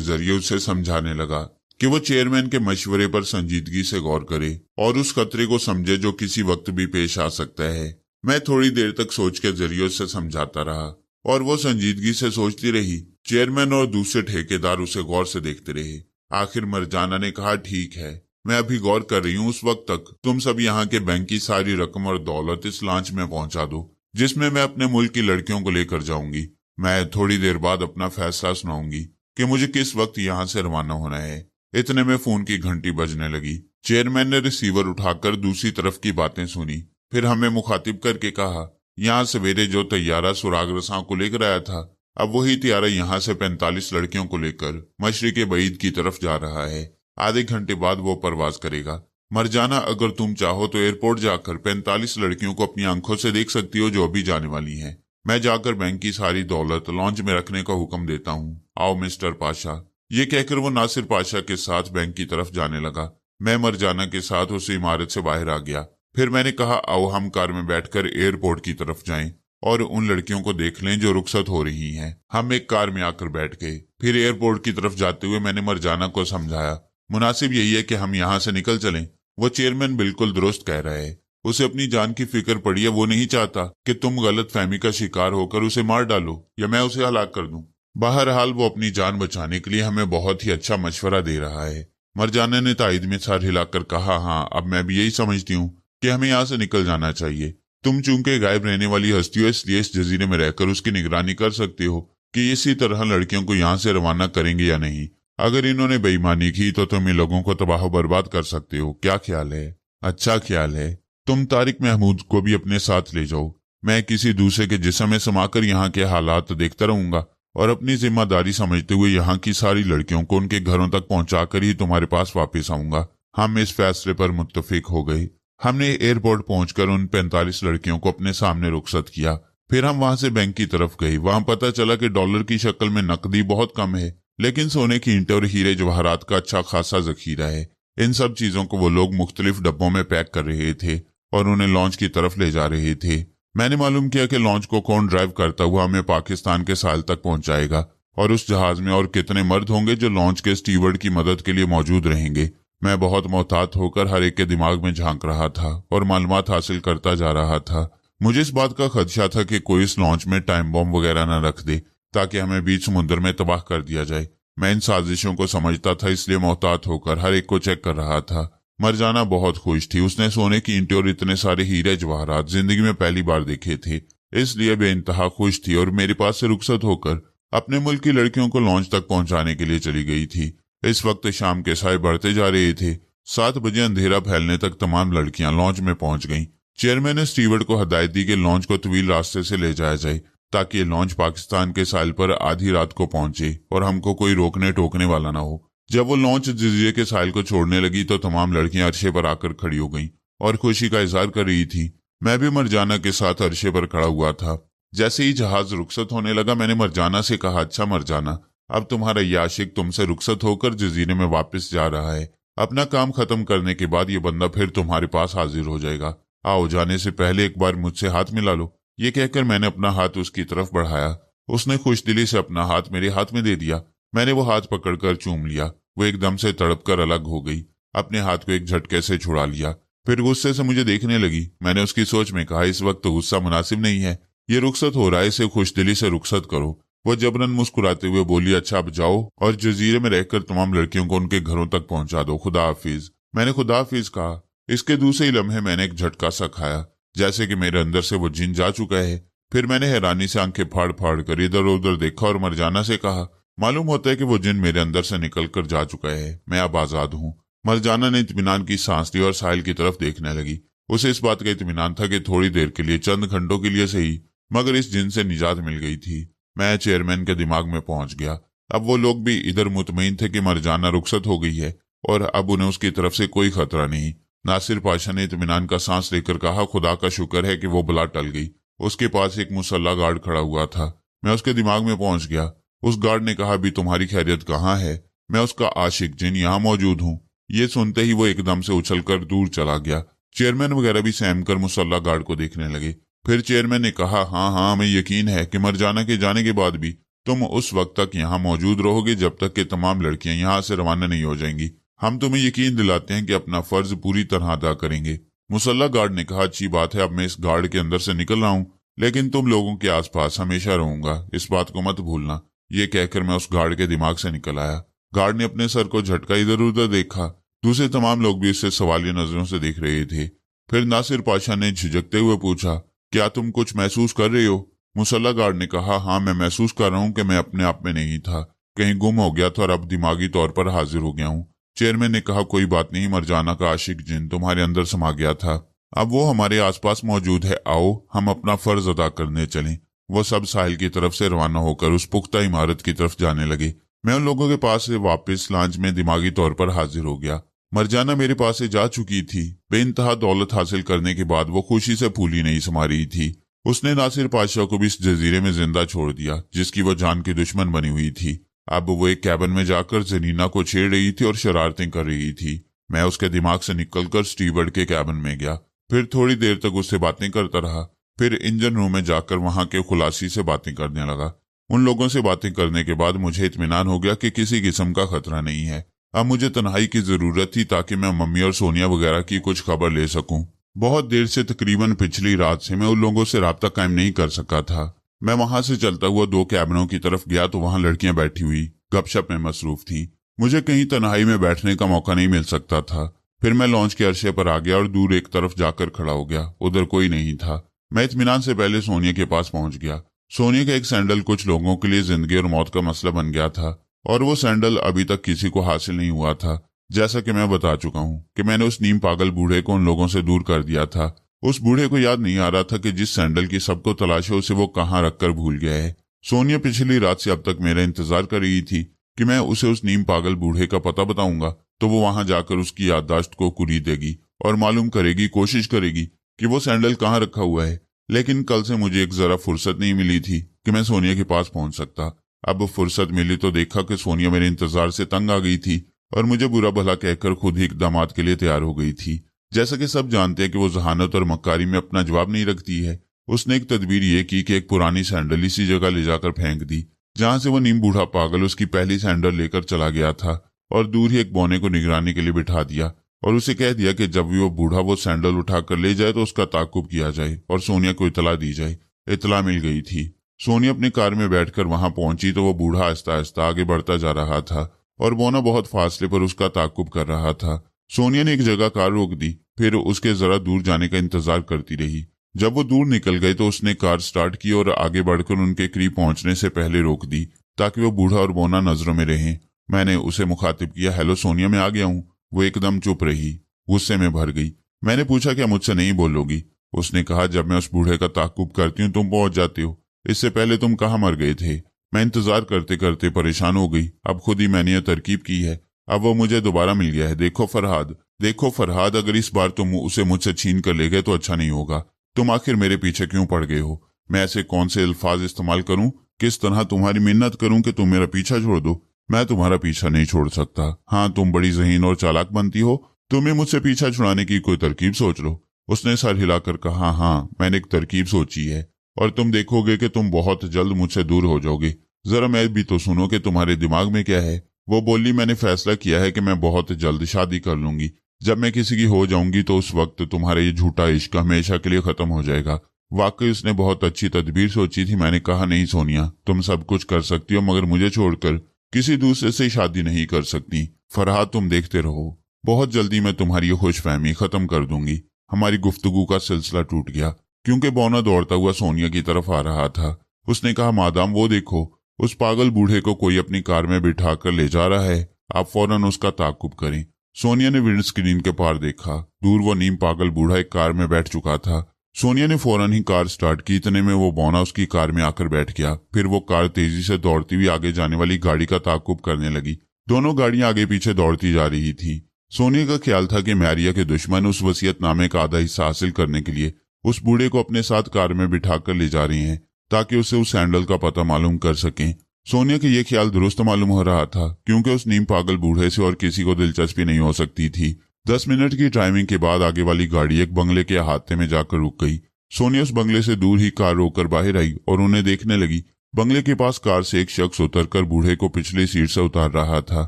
जरिए उसे समझाने लगा कि वो चेयरमैन के मशवरे पर संजीदगी से गौर करे और उस खतरे को समझे जो किसी वक्त भी पेश आ सकता है। मैं थोड़ी देर तक सोच के जरिए उसे समझाता रहा और वो संजीदगी से सोचती रही। चेयरमैन और दूसरे ठेकेदार उसे गौर से देखते रहे। आखिर मरजाना ने कहा, ठीक है, मैं अभी गौर कर रही हूँ। उस वक्त तक तुम सब यहाँ के बैंक की सारी रकम और दौलत इस लॉन्च में पहुंचा दो जिसमें मैं अपने मुल्क की लड़कियों को लेकर जाऊंगी। मैं थोड़ी देर बाद अपना फैसला सुनाऊंगी कि मुझे किस वक्त यहाँ से रवाना होना है। इतने में फोन की घंटी बजने लगी। चेयरमैन ने रिसीवर उठाकर दूसरी तरफ की बातें सुनी, फिर हमें मुखातिब करके कहा, यहाँ सवेरे जो तैयारा सुराग रसां को लेकर आया था, अब वही तैयारा यहाँ से 45 लड़कियों को लेकर मशरिक़े बईद की तरफ जा रहा है। आधे घंटे बाद वो परवाज करेगा। मरजाना, अगर तुम चाहो तो एयरपोर्ट जाकर 45 लड़कियों को अपनी आंखों से देख सकती हो जो अभी जाने वाली हैं। मैं जाकर बैंक की सारी दौलत लॉन्च में रखने का हुक्म देता हूँ। आओ मिस्टर पाशा। ये कहकर वो नासिर पाशा के साथ बैंक की तरफ जाने लगा। मैं मरजाना के साथ उस इमारत से बाहर आ गया। फिर मैंने कहा, आओ हम कार में बैठकर एयरपोर्ट की तरफ जाएं और उन लड़कियों को देख लें जो रुखसत हो रही हैं। हम एक कार में आकर बैठ गए। फिर एयरपोर्ट की तरफ जाते हुए मैंने मरजाना को समझाया, मुनासिब यही है कि हम यहाँ से निकल चलें। वो चेयरमैन बिल्कुल दुरुस्त कह रहा है। उसे अपनी जान की फिक्र पड़ी है। वो नहीं चाहता कि तुम गलत फहमी का शिकार होकर उसे मार डालो या मैं उसे हलाक कर दूं। बहरहाल वो अपनी जान बचाने के लिए हमें बहुत ही अच्छा मशवरा दे रहा है। मरजाना ने तायद में सर हिलाकर कहा, हाँ, अब मैं भी यही समझती हूँ कि हमें यहाँ से निकल जाना चाहिए। तुम चूंकि गायब रहने वाली हस्ती हो, इसलिए इस जजीरे में रहकर उसकी निगरानी कर सकते हो कि इसी तरह लड़कियों को यहाँ से रवाना करेंगे या नहीं। अगर इन्होंने बेईमानी की तो तुम इन लोगों को तबाह बर्बाद कर सकते हो। क्या ख्याल है? अच्छा ख्याल है। तुम तारिक महमूद को भी अपने साथ ले जाओ। मैं किसी दूसरे के जिस्म में समाकर यहाँ के हालात देखता रहूंगा और अपनी जिम्मेदारी समझते हुए यहाँ की सारी लड़कियों को उनके घरों तक पहुंचाकर ही तुम्हारे पास वापस आऊंगा। हम इस फैसले पर मुत्तफिक हो गए। हमने एयरपोर्ट पहुंचकर उन 45 लड़कियों को अपने सामने रुखसत किया। फिर हम वहां से बैंक की तरफ गए। वहां पता चला कि डॉलर की शक्ल में नकदी बहुत कम है, लेकिन सोने की ईंटें और हीरे जवाहरात का अच्छा खासा जखीरा है। इन सब चीजों को वो लोग मुख्तलिफ डब्बों में पैक कर रहे थे और उन्हें लॉन्च की तरफ ले जा रहे थे। मैंने मालूम किया कि लॉन्च को कौन ड्राइव करता हुआ हमें पाकिस्तान के साहिल तक पहुंचाएगा और उस जहाज में और कितने मर्द होंगे जो लॉन्च के स्टीवर्ड की मदद के लिए मौजूद रहेंगे। मैं बहुत मोहतात होकर हर एक के दिमाग में झांक रहा था और मालूमात हासिल करता जा रहा था। मुझे इस बात का खदशा था कि कोई इस लॉन्च में टाइम बॉम्ब वगैरह न रख दे ताकि हमें बीच समुद्र में तबाह कर दिया जाए। मैं इन साजिशों को समझता था, इसलिए मोहतात होकर हर एक को चेक कर रहा था। मरजाना बहुत खुश थी। उसने सोने की ईंटें और इतने सारे हीरे जवाहरात जिंदगी में पहली बार देखे थे, इसलिए बेइंतहा खुश थी और मेरे पास से रुखसत होकर अपने मुल्क की लड़कियों को लॉन्च तक पहुंचाने के लिए चली गई थी। इस वक्त शाम के साए बढ़ते जा रहे थे। 7 बजे अंधेरा फैलने तक तमाम लड़कियां लॉन्च में पहुंच गईं। चेयरमैन ने स्टीवर्ड को हदायत दी कि लॉन्च को तवील रास्ते से ले जाया जाए ताकि ये लॉन्च पाकिस्तान के साहिल पर आधी रात को पहुंचे और हमको कोई रोकने टोकने वाला ना हो। जब वो लॉन्च जजीरे के साहिल को छोड़ने लगी तो तमाम लड़कियां अरशे पर आकर खड़ी हो गईं और खुशी का इजहार कर रही थी। मैं भी मरजाना के साथ अरशे पर खड़ा हुआ था। जैसे ही जहाज रुखसत होने लगा मैंने मरजाना से कहा, अच्छा मरजाना, अब तुम्हारा ये आशिक तुमसे रुखसत होकर जजीरे में वापस जा रहा है। अपना काम खत्म करने के बाद ये बंदा फिर तुम्हारे पास हाजिर हो जाएगा। आओ, जाने से पहले एक बार मुझसे हाथ मिला लो। ये कहकर मैंने अपना हाथ उसकी तरफ बढ़ाया। उसने खुशदिली से अपना हाथ मेरे हाथ में दे दिया। मैंने वो हाथ पकड़कर चूम लिया। वो एकदम से तड़पकर अलग हो गई। अपने हाथ को एक झटके से छुड़ा लिया। फिर गुस्से से मुझे देखने लगी। मैंने उसकी सोच में कहा, इस वक्त तो गुस्सा मुनासिब नहीं है। ये रुखसत हो रहा है, इसे खुशदिली से रुखसत करो। वो जबरन मुस्कुराते हुए बोली, अच्छा अब जाओ और जजीरे में रहकर तमाम लड़कियों को उनके घरों तक पहुंचा दो। खुदा हाफिज। मैंने खुदाफिज कहा। इसके दूसरे ही लम्हे मैंने एक झटका सा खाया, जैसे कि मेरे अंदर से वो जिन जा चुका है। फिर मैंने हैरानी से आंखें फाड़ फाड़ कर इधर उधर देखा और मरजाना से कहा, मालूम होता है कि वो जिन मेरे अंदर से निकल कर जा चुका है, मैं अब आजाद हूँ। मरजाना ने इत्मीनान की सांस ली और साहिल की तरफ देखने लगी। उसे इस बात का इत्मीनान था कि थोड़ी देर के लिए, चंद घंटों के लिए सही, मगर इस जिन से निजात मिल गई थी। मैं चेयरमैन के दिमाग में पहुंच गया। अब वो लोग भी इधर मुतमईन थे कि मरजाना रुखसत हो गई है और अब उन्हें उसकी तरफ से कोई खतरा नहीं। नासिर पाशा ने इत्मीनान का सांस लेकर कहा, खुदा का शुक्र है कि वो बला टल गई। उसके पास एक मुसल्ला गार्ड खड़ा हुआ था। मैं उसके दिमाग में पहुंच गया। उस गार्ड ने कहा, अभी तुम्हारी खैरियत कहाँ है? मैं उसका आशिक जिन यहाँ मौजूद हूँ। ये सुनते ही वो एकदम से उछलकर दूर चला गया। चेयरमैन वगैरह भी सहम कर मुसल्ला गार्ड को देखने लगे। फिर चेयरमैन ने कहा, हाँ हाँ, हमें यकीन है कि मरजाना के जाने के बाद भी तुम उस वक्त तक यहाँ मौजूद रहोगे जब तक कि तमाम लड़कियां यहाँ से रवाना नहीं हो जाएंगी। हम तुम्हें यकीन दिलाते हैं कि अपना फर्ज पूरी तरह अदा करेंगे। मुसल्ला गार्ड ने कहा, अच्छी बात है, अब मैं इस गार्ड के अंदर से निकल रहा हूँ, लेकिन तुम लोगों के आसपास हमेशा रहूंगा, इस बात को मत भूलना। ये कहकर मैं उस गार्ड के दिमाग से निकल आया। गार्ड ने अपने सर को झटका, इधर उधर देखा। दूसरे तमाम लोग भी उससे सवालिया नजरों से देख रहे थे। फिर नासिर पाशा ने झिझकते हुए पूछा, क्या तुम कुछ महसूस कर रहे हो? मुसल्ला गार्ड ने कहा, हाँ, मैं महसूस कर रहा हूँ कि मैं अपने आप में नहीं था, कहीं गुम हो गया था और अब दिमागी तौर पर हाजिर हो गया हूँ। चेयरमैन ने कहा, कोई बात नहीं, मरजाना का आशिक जिन तुम्हारे अंदर समा गया था, अब वो हमारे आसपास मौजूद है। आओ हम अपना फर्ज अदा करने चलें। वो सब साहिल की तरफ से रवाना होकर उस पुख्ता इमारत की तरफ जाने लगे। मैं उन लोगों के पास से वापस लॉन्च में दिमागी तौर पर हाजिर हो गया। मरजाना मेरे पास से जा चुकी थी। बेइंतहा दौलत हासिल करने के बाद वो खुशी से फूली नहीं समा रही थी। उसने नासिर पाशा को भी इस जजीरे में जिंदा छोड़ दिया जिसकी वो जान की दुश्मन बनी हुई थी। अब वो एक कैबिन में जाकर जनीना को छेड़ रही थी और शरारतें कर रही थी। मैं उसके दिमाग से निकलकर स्टीवर्ड के कैबिन में गया। फिर थोड़ी देर तक उससे बातें करता रहा। फिर इंजन रूम में जाकर वहां के खुलासी से बातें करने लगा। उन लोगों से बातें करने के बाद मुझे इत्मीनान हो गया कि किसी किस्म का खतरा नहीं है। अब मुझे तन्हाई की जरूरत थी ताकि मैं मम्मी और सोनिया वगैरह की कुछ खबर ले सकूं। बहुत देर से, तकरीबन पिछली रात से, मैं उन लोगों से राब्ता कायम नहीं कर सका था। मैं वहां से चलता हुआ 2 कैबिनों की तरफ गया तो वहां लड़कियां बैठी हुई गपशप में मसरूफ थी। मुझे कहीं तन्हाई में बैठने का मौका नहीं मिल सकता था। फिर मैं लॉन्च के अरशे पर आ गया और दूर एक तरफ जाकर खड़ा हो गया। उधर कोई नहीं था। मैं इत्मीनान से पहले सोनिया के पास पहुंच गया। सोनिया का एक सैंडल कुछ लोगों के लिए जिंदगी और मौत का मसला बन गया था और वो सैंडल अभी तक किसी को हासिल नहीं हुआ था। जैसा कि मैं बता चुका हूँ कि मैंने उस नीम पागल बूढ़े को उन लोगों से दूर कर दिया था। उस बूढ़े को याद नहीं आ रहा था कि जिस सैंडल की सबको तलाश है उसे वो कहाँ रखकर भूल गया है। सोनिया पिछली रात से अब तक मेरा इंतजार कर रही थी कि मैं उसे उस नीम पागल बूढ़े का पता बताऊंगा तो वो वहां जाकर उसकी याददाश्त को कुरीद देगी और मालूम करेगी, कोशिश करेगी कि वो सैंडल कहाँ रखा हुआ है। लेकिन कल से मुझे एक जरा फुर्सत नहीं मिली थी कि मैं सोनिया के पास पहुंच सकता। अब फुर्सत मिली तो देखा कि सोनिया मेरे इंतजार से तंग आ गई थी और मुझे बुरा भला कहकर खुद ही इक़दामात के लिए तैयार हो गई थी। जैसा कि सब जानते हैं कि वो जहानत और मक्कारी में अपना जवाब नहीं रखती है, उसने एक तदबीर ये की कि एक पुरानी सैंडल इसी जगह ले जाकर फेंक दी जहां से वो नीम बूढ़ा पागल उसकी पहली सैंडल लेकर चला गया था और दूर ही एक बौने को निगरानी के लिए बिठा दिया और उसे कह दिया कि जब भी वो बूढ़ा वो सैंडल उठाकर ले जाए तो उसका ताकुब किया जाए और सोनिया को इतला दी जाए। इतला मिल गई थी। सोनिया अपनी कार में बैठकर वहां पहुंची तो वो बूढ़ा आहिस्ता आहिस्ता आगे बढ़ता जा रहा था और बौना बहुत फासले पर उसका ताकुब कर रहा था। सोनिया ने एक जगह कार रोक दी, फिर उसके जरा दूर जाने का इंतजार करती रही। जब वो दूर निकल गए तो उसने कार स्टार्ट की और आगे बढ़कर उनके करीब पहुंचने से पहले रोक दी ताकि वो बूढ़ा और बौना नजरों में रहें। मैंने उसे मुखातिब किया, हेलो सोनिया, मैं आ गया हूँ। वो एकदम चुप रही, गुस्से में भर गई। मैंने पूछा, क्या मुझसे नहीं बोलोगी? उसने कहा, जब मैं उस बूढ़े का ताकुब करती हूँ तुम पहुंच जाते हो, इससे पहले तुम कहाँ मर गए थे? मैं इंतजार करते करते परेशान हो गई। अब खुद ही मैंने यह तरकीब की है, अब वो मुझे दोबारा मिल गया है। देखो फरहाद, अगर इस बार तुम उसे मुझसे छीन कर ले गए तो अच्छा नहीं होगा। तुम आखिर मेरे पीछे क्यों पड़ गए हो? मैं ऐसे कौन से अल्फाज इस्तेमाल करूं, किस तरह तुम्हारी मिन्नत करूं कि तुम मेरा पीछा छोड़ दो? मैं तुम्हारा पीछा नहीं छोड़ सकता। हाँ, तुम बड़ी ज़हीन और चालाक बनती हो, तुम्हें मुझसे पीछा छुड़ाने की कोई तरकीब सोच लो। उसने सर हिलाकर कहा, हाँ, मैंने एक तरकीब सोची है और तुम देखोगे कि तुम बहुत जल्द मुझसे दूर हो जाओगे। जरा मैं भी तो सुनो कि तुम्हारे दिमाग में क्या है। वो बोली, मैंने फैसला किया है कि मैं बहुत जल्द शादी कर लूंगी। जब मैं किसी की हो जाऊंगी तो उस वक्त तुम्हारा ये झूठा इश्क हमेशा के लिए खत्म हो जाएगा। वाकई उसने बहुत अच्छी तदबीर सोची थी। मैंने कहा, नहीं सोनिया, तुम सब कुछ कर सकती हो मगर मुझे छोड़कर किसी दूसरे से शादी नहीं कर सकती। फरहाद, तुम देखते रहो। बहुत जल्दी मैं तुम्हारी ये खुशफहमी खत्म कर दूंगी। हमारी गुफ्तगू का सिलसिला टूट गया क्योंकि बौना दौड़ता हुआ सोनिया की तरफ आ रहा था। उसने कहा, मादाम वो देखो, उस पागल बूढ़े को कोई अपनी कार में बिठा कर ले जा रहा है, आप फौरन उसका ताकुब करें। सोनिया ने विंड स्क्रीन के पार देखा। दूर वो नीम पागल बूढ़ा एक कार में बैठ चुका था। सोनिया ने फौरन ही कार स्टार्ट की। इतने में वो बौना उसकी कार में आकर बैठ गया। फिर वो कार तेजी से दौड़ती हुई आगे जाने वाली गाड़ी का ताकुब करने लगी। दोनों गाड़ियां आगे पीछे दौड़ती जा रही थी। सोनिया का ख्याल था कि मैरिया के दुश्मन उस वसीयतनामे का आधा हिस्सा हासिल करने के लिए उस बूढ़े को अपने साथ कार में बिठाकर ले जा रहे हैं ताकि उसे उस सैंडल का पता मालूम कर सकें। सोनिया के ये ख्याल दुरुस्त मालूम हो रहा था क्योंकि उस नीम पागल बूढ़े से और किसी को दिलचस्पी नहीं हो सकती थी। 10 मिनट की ड्राइविंग के बाद आगे वाली गाड़ी एक बंगले के अहाते में जाकर रुक गई। सोनिया उस बंगले से दूर ही कार रोककर बाहर आई और उन्हें देखने लगी। बंगले के पास कार से एक शख्स उतरकर बूढ़े को पिछली सीट से उतार रहा था,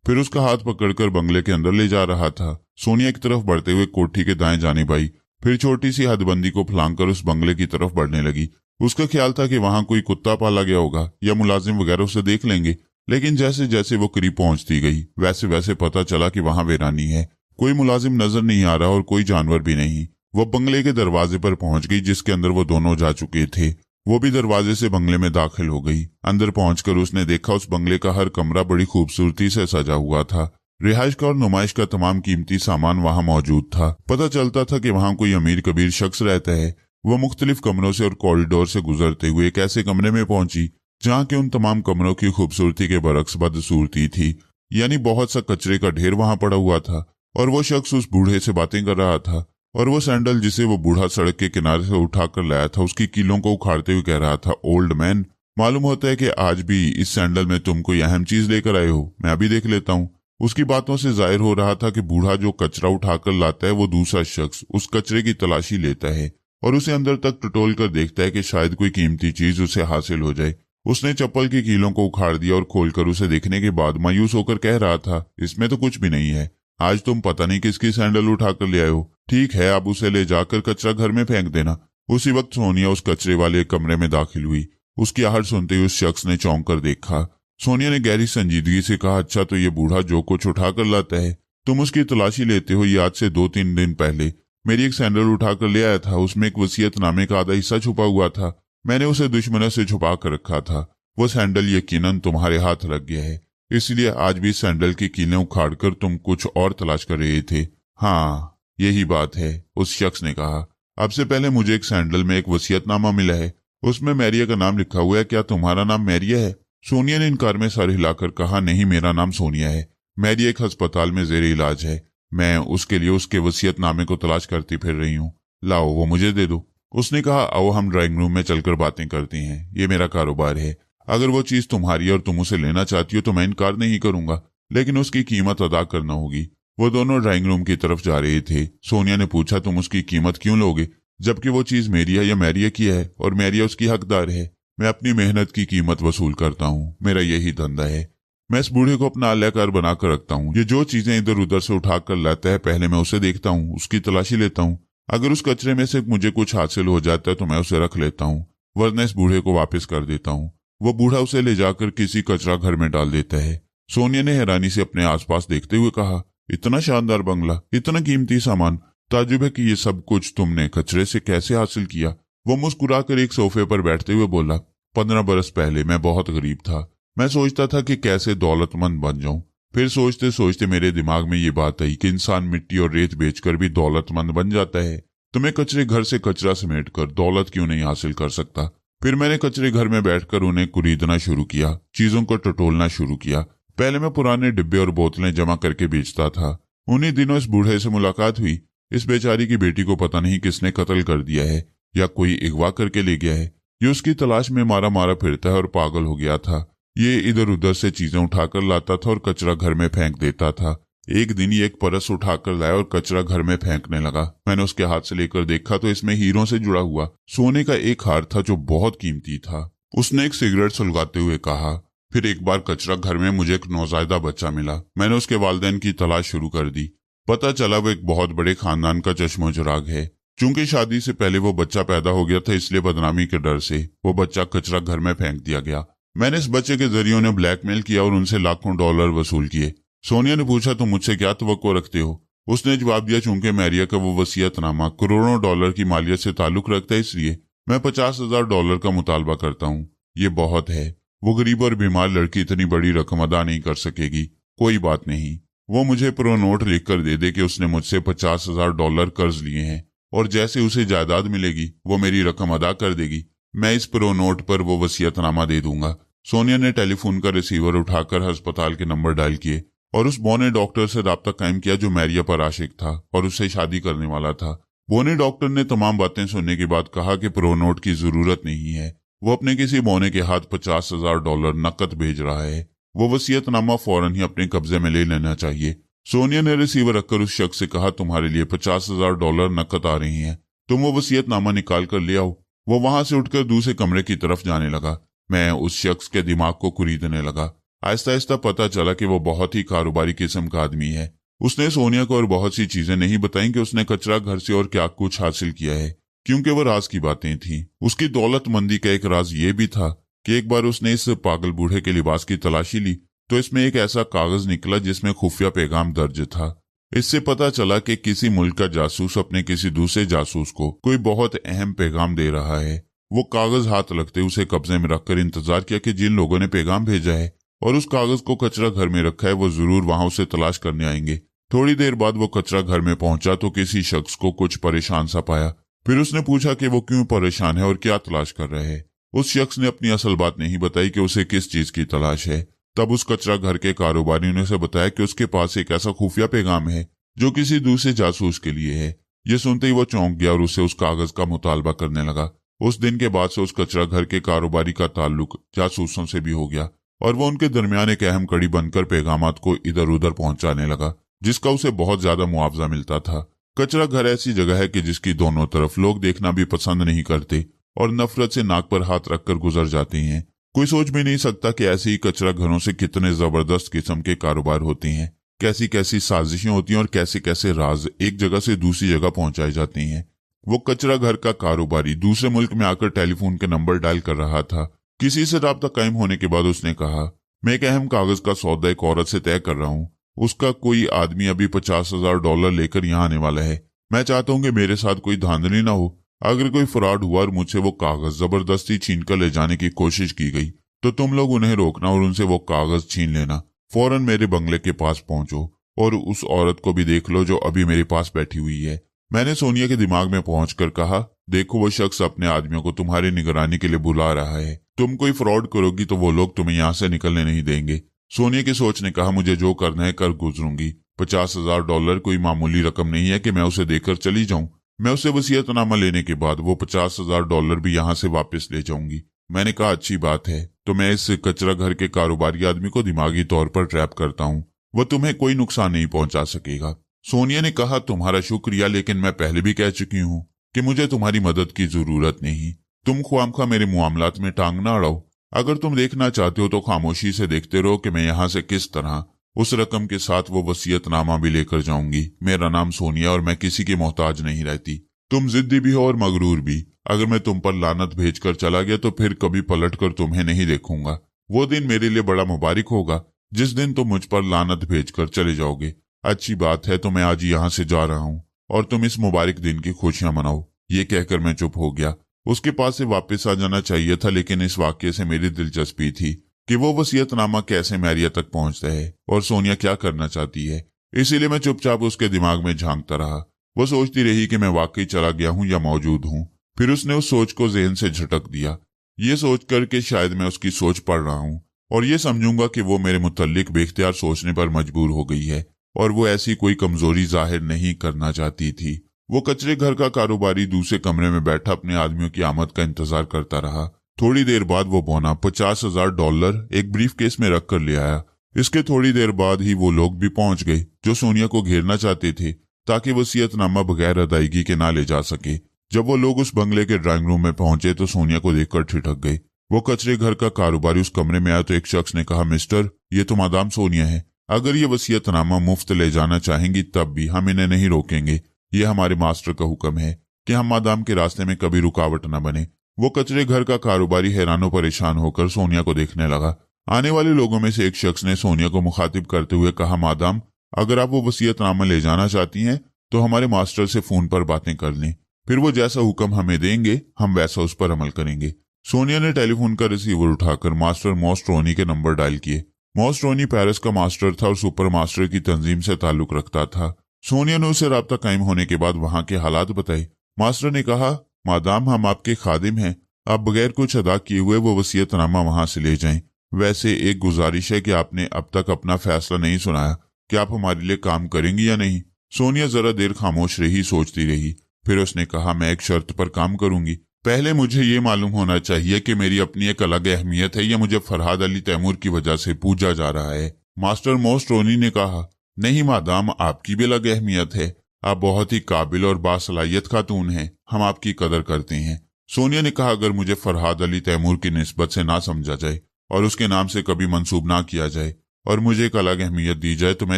फिर उसका हाथ पकड़कर बंगले के अंदर ले जा रहा था। सोनिया की तरफ बढ़ते हुए कोठी के दाएं जानिब आई, फिर छोटी सी हदबंदी को फलांगकर उस बंगले की तरफ बढ़ने लगी। उसका ख्याल था कि वहां कोई कुत्ता पाला गया होगा या मुलाजिम वगैरह उसे देख लेंगे, लेकिन जैसे जैसे वो करीब पहुंचती गई वैसे वैसे पता चला कि वहां वीरानी है। कोई मुलाजिम नजर नहीं आ रहा और कोई जानवर भी नहीं। वो बंगले के दरवाजे पर पहुंच गई जिसके अंदर वो दोनों जा चुके थे। वो भी दरवाजे से बंगले में दाखिल हो गई। अंदर पहुंचकर उसने देखा उस बंगले का हर कमरा बड़ी खूबसूरती से सजा हुआ था। रिहाइश का और नुमाइश का तमाम कीमती सामान वहां मौजूद था। पता चलता था कि वहां कोई अमीर कबीर शख्स रहता है। वो मुख्तलिफ कमरों से और कॉरिडोर से गुजरते हुए एक ऐसे कमरे में पहुंची जहां के उन तमाम कमरों की खूबसूरती के बरक्स बदसूरती थी, यानी बहुत सा कचरे का ढेर वहां पड़ा हुआ था। और वो शख्स उस बूढ़े से बातें कर रहा था और वो सैंडल जिसे वो बूढ़ा सड़क के किनारे से उठाकर लाया था उसकी कीलों को उखाड़ते हुए कह रहा था, ओल्ड मैन, मालूम होता है कि आज भी इस सैंडल में तुम कोई अहम चीज लेकर आए हो, मैं अभी देख लेता हूँ। उसकी बातों से जाहिर हो रहा था कि बूढ़ा जो कचरा उठाकर लाता है वो दूसरा शख्स उस कचरे की तलाशी लेता है और उसे अंदर तक टटोल कर देखता है कि शायद कोई कीमती चीज उसे हासिल हो जाए। उसने चप्पल की कीलों को उखाड़ दिया और खोलकर उसे देखने के बाद मायूस होकर कह रहा था, इसमें तो कुछ भी नहीं है। आज तुम पता नहीं किसकी सैंडल उठाकर ले आए हो। ठीक है, अब उसे ले जाकर कचरा घर में फेंक देना। उसी वक्त सोनिया उस कचरे वाले कमरे में दाखिल हुई। उसकी आहट सुनते ही उस शख्स ने चौंक कर देखा। सोनिया ने गहरी संजीदगी से कहा, अच्छा तो ये बूढ़ा जो कुछ उठाकर लाता है तुम उसकी तलाशी लेते हो। ये आज से 2-3 दिन पहले मेरी एक सैंडल उठाकर ले आया था। उसमें एक वसीयतनामे का आधा हिस्सा छुपा हुआ था। मैंने उसे दुश्मनों से छुपा कर रखा था। वो सैंडल यकीनन तुम्हारे हाथ लग गया है, इसलिए आज भी सैंडल की कीलें उखाड़कर तुम कुछ और तलाश कर रहे थे। हाँ, यही बात है, उस शख्स ने कहा। अब से पहले मुझे एक सैंडल में एक वसीयतनामा मिला है, उसमें मैरिया का नाम लिखा हुआ है। क्या तुम्हारा नाम मैरिया है? सोनिया ने इनकार में सर हिलाकर कहा, नहीं, मेरा नाम सोनिया है। मैरिया एक अस्पताल में जेर इलाज है। मैं उसके लिए उसके वसीयतनामे को तलाश करती फिर रही हूँ। लाओ वो मुझे दे दो। उसने कहा, आओ हम ड्राइंग रूम में चलकर बातें करते हैं, ये मेरा कारोबार है। अगर वो चीज तुम्हारी और तुम उसे लेना चाहती हो तो मैं इनकार नहीं करूंगा, लेकिन उसकी कीमत अदा करना होगी। वो दोनों ड्राइंग रूम की तरफ जा रहे थे। सोनिया ने पूछा, तुम उसकी कीमत क्यों लोगे जबकि वो चीज मेरी है या मैरिया की है और मैरिया उसकी हकदार है? मैं अपनी मेहनत की कीमत वसूल करता हूँ, मेरा यही धंधा है। मैं इस बूढ़े को अपना आल्याकार बनाकर रखता हूँ। ये जो चीजें इधर उधर से उठा कर लाता है पहले मैं उसे देखता हूँ, उसकी तलाशी लेता हूँ। अगर उस कचरे में से मुझे कुछ हासिल हो जाता है तो मैं उसे रख लेता हूँ, वरना इस बूढ़े को वापस कर देता हूँ। वो बूढ़ा उसे ले जाकर किसी कचरा घर में डाल देता है। सोनिया ने हैरानी से अपने आसपास देखते हुए कहा, इतना शानदार बंगला, इतना कीमती सामान, ताजुब है कि ये सब कुछ तुमने कचरे से कैसे हासिल किया? वो मुस्कुराकर एक सोफे पर बैठते हुए बोला, 15 बरस पहले मैं बहुत गरीब था। मैं सोचता था कि कैसे दौलतमंद बन जाऊं। फिर सोचते सोचते मेरे दिमाग में ये बात आई कि इंसान मिट्टी और रेत बेचकर भी दौलतमंद बन जाता है। तो मैं कचरे घर से कचरा समेट कर दौलत क्यों नहीं हासिल कर सकता? फिर मैंने कचरे घर में बैठकर उन्हें कुरीदना शुरू किया, चीजों को टटोलना शुरू किया। पहले मैं पुराने डिब्बे और बोतलें जमा करके बेचता था। उन्हीं दिनों इस बूढ़े से मुलाकात हुई। इस बेचारी की बेटी को पता नहीं किसने कत्ल कर दिया है या कोई अगवा करके ले गया है। ये उसकी तलाश में मारा मारा फिरता है और पागल हो गया था। ये इधर उधर से चीजें उठाकर लाता था और कचरा घर में फेंक देता था। एक दिन ये एक परस उठाकर लाया और कचरा घर में फेंकने लगा। मैंने उसके हाथ से लेकर देखा तो इसमें हीरों से जुड़ा हुआ सोने का एक हार था जो बहुत कीमती था। उसने एक सिगरेट सुलगाते हुए कहा, फिर एक बार कचरा घर में मुझे एक नौजायदा बच्चा मिला। मैंने उसके वालिदैन की तलाश शुरू कर दी। पता चला वो एक बहुत बड़े खानदान का चश्मो चिराग है। चूंकि शादी से पहले वो बच्चा पैदा हो गया था, इसलिए बदनामी के डर से वो बच्चा कचरा घर में फेंक दिया गया। मैंने इस बच्चे के जरिए उन्हें ब्लैकमेल किया और उनसे लाखों डॉलर वसूल किए। सोनिया ने पूछा, तुम मुझसे क्या तवक्को रखते हो? उसने जवाब दिया, चूंकि मैरिया का वो वसीयतनामा करोड़ों डॉलर की मालियत से ताल्लुक रखता है, इसलिए मैं $50,000 का मुतालबा करता हूँ। ये बहुत है। वो गरीब और बीमार लड़की इतनी बड़ी रकम अदा नहीं कर सकेगी। कोई बात नहीं, वो मुझे प्रो नोट लिख कर दे दे कि उसने मुझसे $50,000 कर्ज लिए हैं और जैसे उसे जायदाद मिलेगी वो मेरी रकम अदा कर देगी। मैं इस प्रो नोट पर वो वसीयतनामा दे दूंगा। सोनिया ने टेलीफोन का रिसीवर उठाकर अस्पताल के नंबर डायल किए और उस बौने डॉक्टर से राब्ता कायम किया जो मैरिया पर आशिक था और उससे शादी करने वाला था। बौने डॉक्टर ने तमाम बातें सुनने के बाद कहा कि प्रो नोट की जरूरत नहीं है। वो अपने किसी बौने के हाथ $50,000 नकद भेज रहा है। वो वसीयतनामा फौरन ही अपने कब्जे में ले लेना चाहिए। सोनिया ने रिसीवर रखकर उस शख्स से कहा, तुम्हारे लिए $50,000 नकद आ रही हैं, तुम वो वसीयतनामा निकाल कर ले आओ। वो वहां से उठकर दूसरे कमरे की तरफ जाने लगा। मैं उस शख्स के दिमाग को कुरीदने लगा। आहिस्ता आहिस्ता पता चला कि वो बहुत ही कारोबारी किस्म का आदमी है। उसने सोनिया को और बहुत सी चीजें नहीं बताई कि उसने कचरा घर से और क्या कुछ हासिल किया है, क्योंकि वो राज की बातें थीं। उसकी दौलतमंदी का एक राज ये भी था कि एक बार उसने इस पागल बूढ़े के लिबास की तलाशी ली तो इसमें एक ऐसा कागज निकला जिसमें खुफिया पैगाम दर्ज था। इससे पता चला कि किसी मुल्क का जासूस अपने किसी दूसरे जासूस को कोई बहुत अहम पैगाम दे रहा है। वो कागज हाथ लगते उसे कब्जे में रखकर इंतजार किया कि जिन लोगों ने पैगाम भेजा है और उस कागज को कचरा घर में रखा है वो जरूर वहां उसे तलाश करने आएंगे। थोड़ी देर बाद वो कचरा घर में पहुंचा तो किसी शख्स को कुछ परेशान सा पाया। फिर उसने पूछा कि वो क्यों परेशान है और क्या तलाश कर रहे हैं। उस शख्स ने अपनी असल बात नहीं बताई कि उसे किस चीज की तलाश है। तब उस कचरा घर के कारोबारी ने उसे बताया कि उसके पास एक ऐसा खुफिया पैगाम है जो किसी दूसरे जासूस के लिए है। ये सुनते ही वो चौंक गया और उसे उस कागज का मुतालबा करने लगा। उस दिन के बाद से उस कचरा घर के कारोबारी का ताल्लुक जासूसों से भी हो गया और वो उनके दरमियान एक अहम कड़ी बनकर पैगामात को इधर उधर पहुंचाने लगा, जिसका उसे बहुत ज्यादा मुआवजा मिलता था। कचरा घर ऐसी जगह है कि जिसकी दोनों तरफ लोग देखना भी पसंद नहीं करते और नफरत से नाक पर हाथ रखकर गुजर जाते हैं। कोई सोच भी नहीं सकता कि ऐसे ही कचरा घरों से कितने जबरदस्त किस्म के कारोबार होते हैं, कैसी कैसी साजिशें होती हैं और कैसे कैसे राज एक जगह से दूसरी जगह पहुंचाए जाते हैं। वो कचरा घर का कारोबारी दूसरे मुल्क में आकर टेलीफोन के नंबर डायल कर रहा था। किसी से राब्ता कायम होने के बाद उसने कहा, मैं एक अहम कागज का सौदा एक औरत से तय कर रहा हूँ। उसका कोई आदमी अभी $50,000 लेकर यहाँ आने वाला है। मैं चाहता हूँ कि मेरे साथ कोई धांधली ना हो। अगर कोई फ्रॉड हुआ और मुझसे वो कागज जबरदस्ती छीन कर ले जाने की कोशिश की गई तो तुम लोग उन्हें रोकना और उनसे वो कागज छीन लेना। फौरन मेरे बंगले के पास पहुंचो और उस औरत को भी देख लो जो अभी मेरे पास बैठी हुई है। मैंने सोनिया के दिमाग में पहुंचकर कहा, देखो वो शख्स अपने आदमियों को तुम्हारी निगरानी के लिए बुला रहा है। तुम कोई फ्रॉड करोगी तो वो लोग तुम्हें यहाँ से निकलने नहीं देंगे। सोनिया की सोच ने कहा, मुझे जो करना है कर गुजरूंगी। $50,000 कोई मामूली रकम नहीं है कि मैं उसे देकर चली जाऊं। मैं उसे वसीयतनामा लेने के बाद वो $50,000 भी यहाँ से वापस ले जाऊंगी। मैंने कहा, अच्छी बात है, तो मैं इस कचरा घर के कारोबारी आदमी को दिमागी तौर पर ट्रैप करता हूँ। वह तुम्हें कोई नुकसान नहीं पहुंचा सकेगा। सोनिया ने कहा, तुम्हारा शुक्रिया, लेकिन मैं पहले भी कह चुकी हूँ कि मुझे तुम्हारी मदद की जरूरत नहीं। तुम ख्वामखा मेरे मामलात में टांग ना अड़ाओ। अगर तुम देखना चाहते हो तो खामोशी से देखते रहो कि मैं यहाँ से किस तरह उस रकम के साथ वो वसीयतनामा भी लेकर जाऊंगी। मेरा नाम सोनिया और मैं किसी की मोहताज नहीं रहती। तुम जिद्दी भी हो और मगरूर भी। अगर मैं तुम पर लानत भेजकर चला गया तो फिर कभी पलटकर तुम्हें नहीं देखूंगा। वो दिन मेरे लिए बड़ा मुबारक होगा जिस दिन तुम मुझ पर लानत भेजकर चले जाओगे। अच्छी बात है, तो मैं आज यहाँ से जा रहा हूँ और तुम इस मुबारक दिन की खुशियां मनाओ। ये कहकर मैं चुप हो गया। उसके पास से वापस आ जाना चाहिए था, लेकिन इस वाक्य से मेरी दिलचस्पी थी कि वो वसीयतनामा कैसे मैरिया तक पहुंचता है और सोनिया क्या करना चाहती है। इसीलिए मैं चुपचाप उसके दिमाग में झांकता रहा। वो सोचती रही कि मैं वाकई चला गया हूँ या मौजूद हूँ। फिर उसने उस सोच को ज़हन से झटक दिया, ये सोच कर के शायद मैं उसकी सोच पढ़ रहा हूँ और ये समझूंगा कि वो मेरे मुतल्लिक बेख्तियार सोचने पर मजबूर हो गई है और वो ऐसी कोई कमजोरी जाहिर नहीं करना चाहती थी। वो कचरे घर का कारोबारी दूसरे कमरे में बैठा अपने आदमियों की आमद का इंतजार करता रहा। थोड़ी देर बाद वो बौना $50,000 एक ब्रीफ केस में रख कर ले आया। इसके थोड़ी देर बाद ही वो लोग भी पहुंच गए जो सोनिया को घेरना चाहते थे ताकि वसीयतनामा बगैर अदायगी के ना ले जा सके। जब वो लोग उस बंगले के ड्राइंग रूम में पहुंचे तो सोनिया को देखकर ठिठक गए। वो कचरे घर का कारोबारी उस कमरे में आया तो एक शख्स ने कहा, मिस्टर, ये तो मादाम सोनिया है। अगर ये वसीयतनामा मुफ्त ले जाना चाहेंगी तब भी हम इन्हें नहीं रोकेंगे। ये हमारे मास्टर का हुक्म है कि हम मादाम के रास्ते में कभी रुकावट न बने। वो कचरे घर का कारोबारी हैरानो परेशान होकर सोनिया को देखने लगा। आने वाले लोगों में से एक शख्स ने सोनिया को मुखातिब करते हुए कहा, मादाम, अगर आप वो वसीयतनामा ले जाना चाहती हैं तो हमारे मास्टर से फोन पर बातें कर लें, फिर वो जैसा हुक्म हमें देंगे हम वैसा उस पर अमल करेंगे। सोनिया ने टेलीफोन का रिसीवर उठाकर मास्टर मॉस्ट्रोनी के नंबर डायल किए। मॉस्ट्रोनी पेरिस का मास्टर था और सुपर मास्टर की तंजीम से ताल्लुक रखता था। सोनिया ने उसे राब्ता कायम होने के बाद वहां के हालात बताए। मास्टर ने कहा, मादाम, हम आपके खादिम हैं, आप बगैर कुछ अदा किए हुए वो वसीयतनामा वहां से ले जाएं। वैसे एक गुजारिश है कि आपने अब तक अपना फैसला नहीं सुनाया कि आप हमारे लिए काम करेंगी या नहीं। सोनिया जरा देर खामोश रही, सोचती रही। फिर उसने कहा, मैं एक शर्त पर काम करूंगी। पहले मुझे ये मालूम होना चाहिए कि मेरी अपनी एक अलग अहमियत है या मुझे फरहाद अली तैमूर की वजह से पूजा जा रहा है। मास्टर मॉस्ट्रोनी ने कहा, नहीं मादाम, आपकी भी अलग अहमियत है। आप बहुत ही काबिल और बासलाहियत खातून हैं, हम आपकी कदर करते हैं। सोनिया ने कहा, अगर मुझे फरहाद अली तैमूर की निस्बत से ना समझा जाए और उसके नाम से कभी मंसूब ना किया जाए और मुझे एक अलग अहमियत दी जाए तो मैं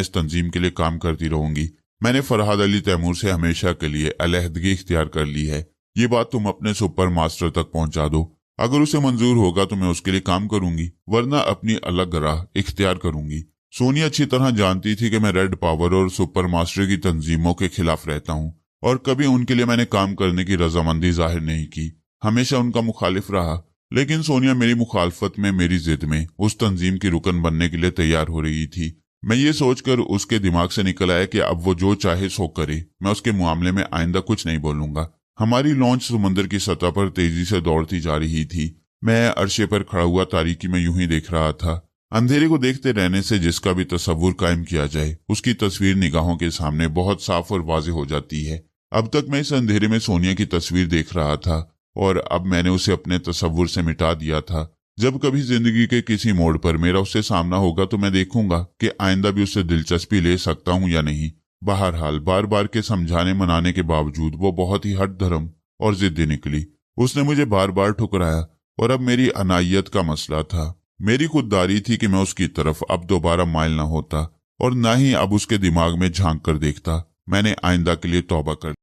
इस तंजीम के लिए काम करती रहूंगी। मैंने फरहाद अली तैमूर से हमेशा के लिए अलहदगी इख्तियार कर ली है। ये बात तुम अपने सुपर मास्टर तक पहुंचा दो। अगर उसे मंजूर होगा तो मैं उसके लिए काम करूंगी, वरना अपनी अलग राह इख्तियार करूंगी। सोनिया अच्छी तरह जानती थी कि मैं रेड पावर और सुपर मास्टर की तंजीमों के खिलाफ रहता हूं और कभी उनके लिए मैंने काम करने की रजामंदी जाहिर नहीं की, हमेशा उनका मुखालिफ रहा। लेकिन सोनिया मेरी मुखालफत में, मेरी जिद में उस तंजीम की रुकन बनने के लिए तैयार हो रही थी। मैं ये सोचकर उसके दिमाग से निकल आया कि अब वो जो चाहे सो करे, मैं उसके मामले में आइंदा कुछ नहीं बोलूंगा। हमारी लॉन्च समुद्र की सतह पर तेजी से दौड़ती जा रही थी। मैं अरशे पर खड़ा हुआ तारीकी में यूं ही देख रहा था। अंधेरे को देखते रहने से जिसका भी तसव्वुर कायम किया जाए उसकी तस्वीर निगाहों के सामने बहुत साफ और वाज़ेह हो जाती है। अब तक मैं इस अंधेरे में सोनिया की तस्वीर देख रहा था और अब मैंने उसे अपने तसव्वुर से मिटा दिया था। जब कभी जिंदगी के किसी मोड़ पर मेरा उससे सामना होगा तो मैं देखूंगा कि आइंदा भी उससे दिलचस्पी ले सकता हूं या नहीं। बहरहाल बार बार के समझाने मनाने के बावजूद वो बहुत ही हट धर्म और जिद्दी निकली। उसने मुझे बार बार ठुकराया और अब मेरी अनायत का मसला था। मेरी खुददारी थी कि मैं उसकी तरफ अब दोबारा माइल न होता और न ही अब उसके दिमाग में झांक कर देखता। मैंने आइंदा के लिए तौबा कर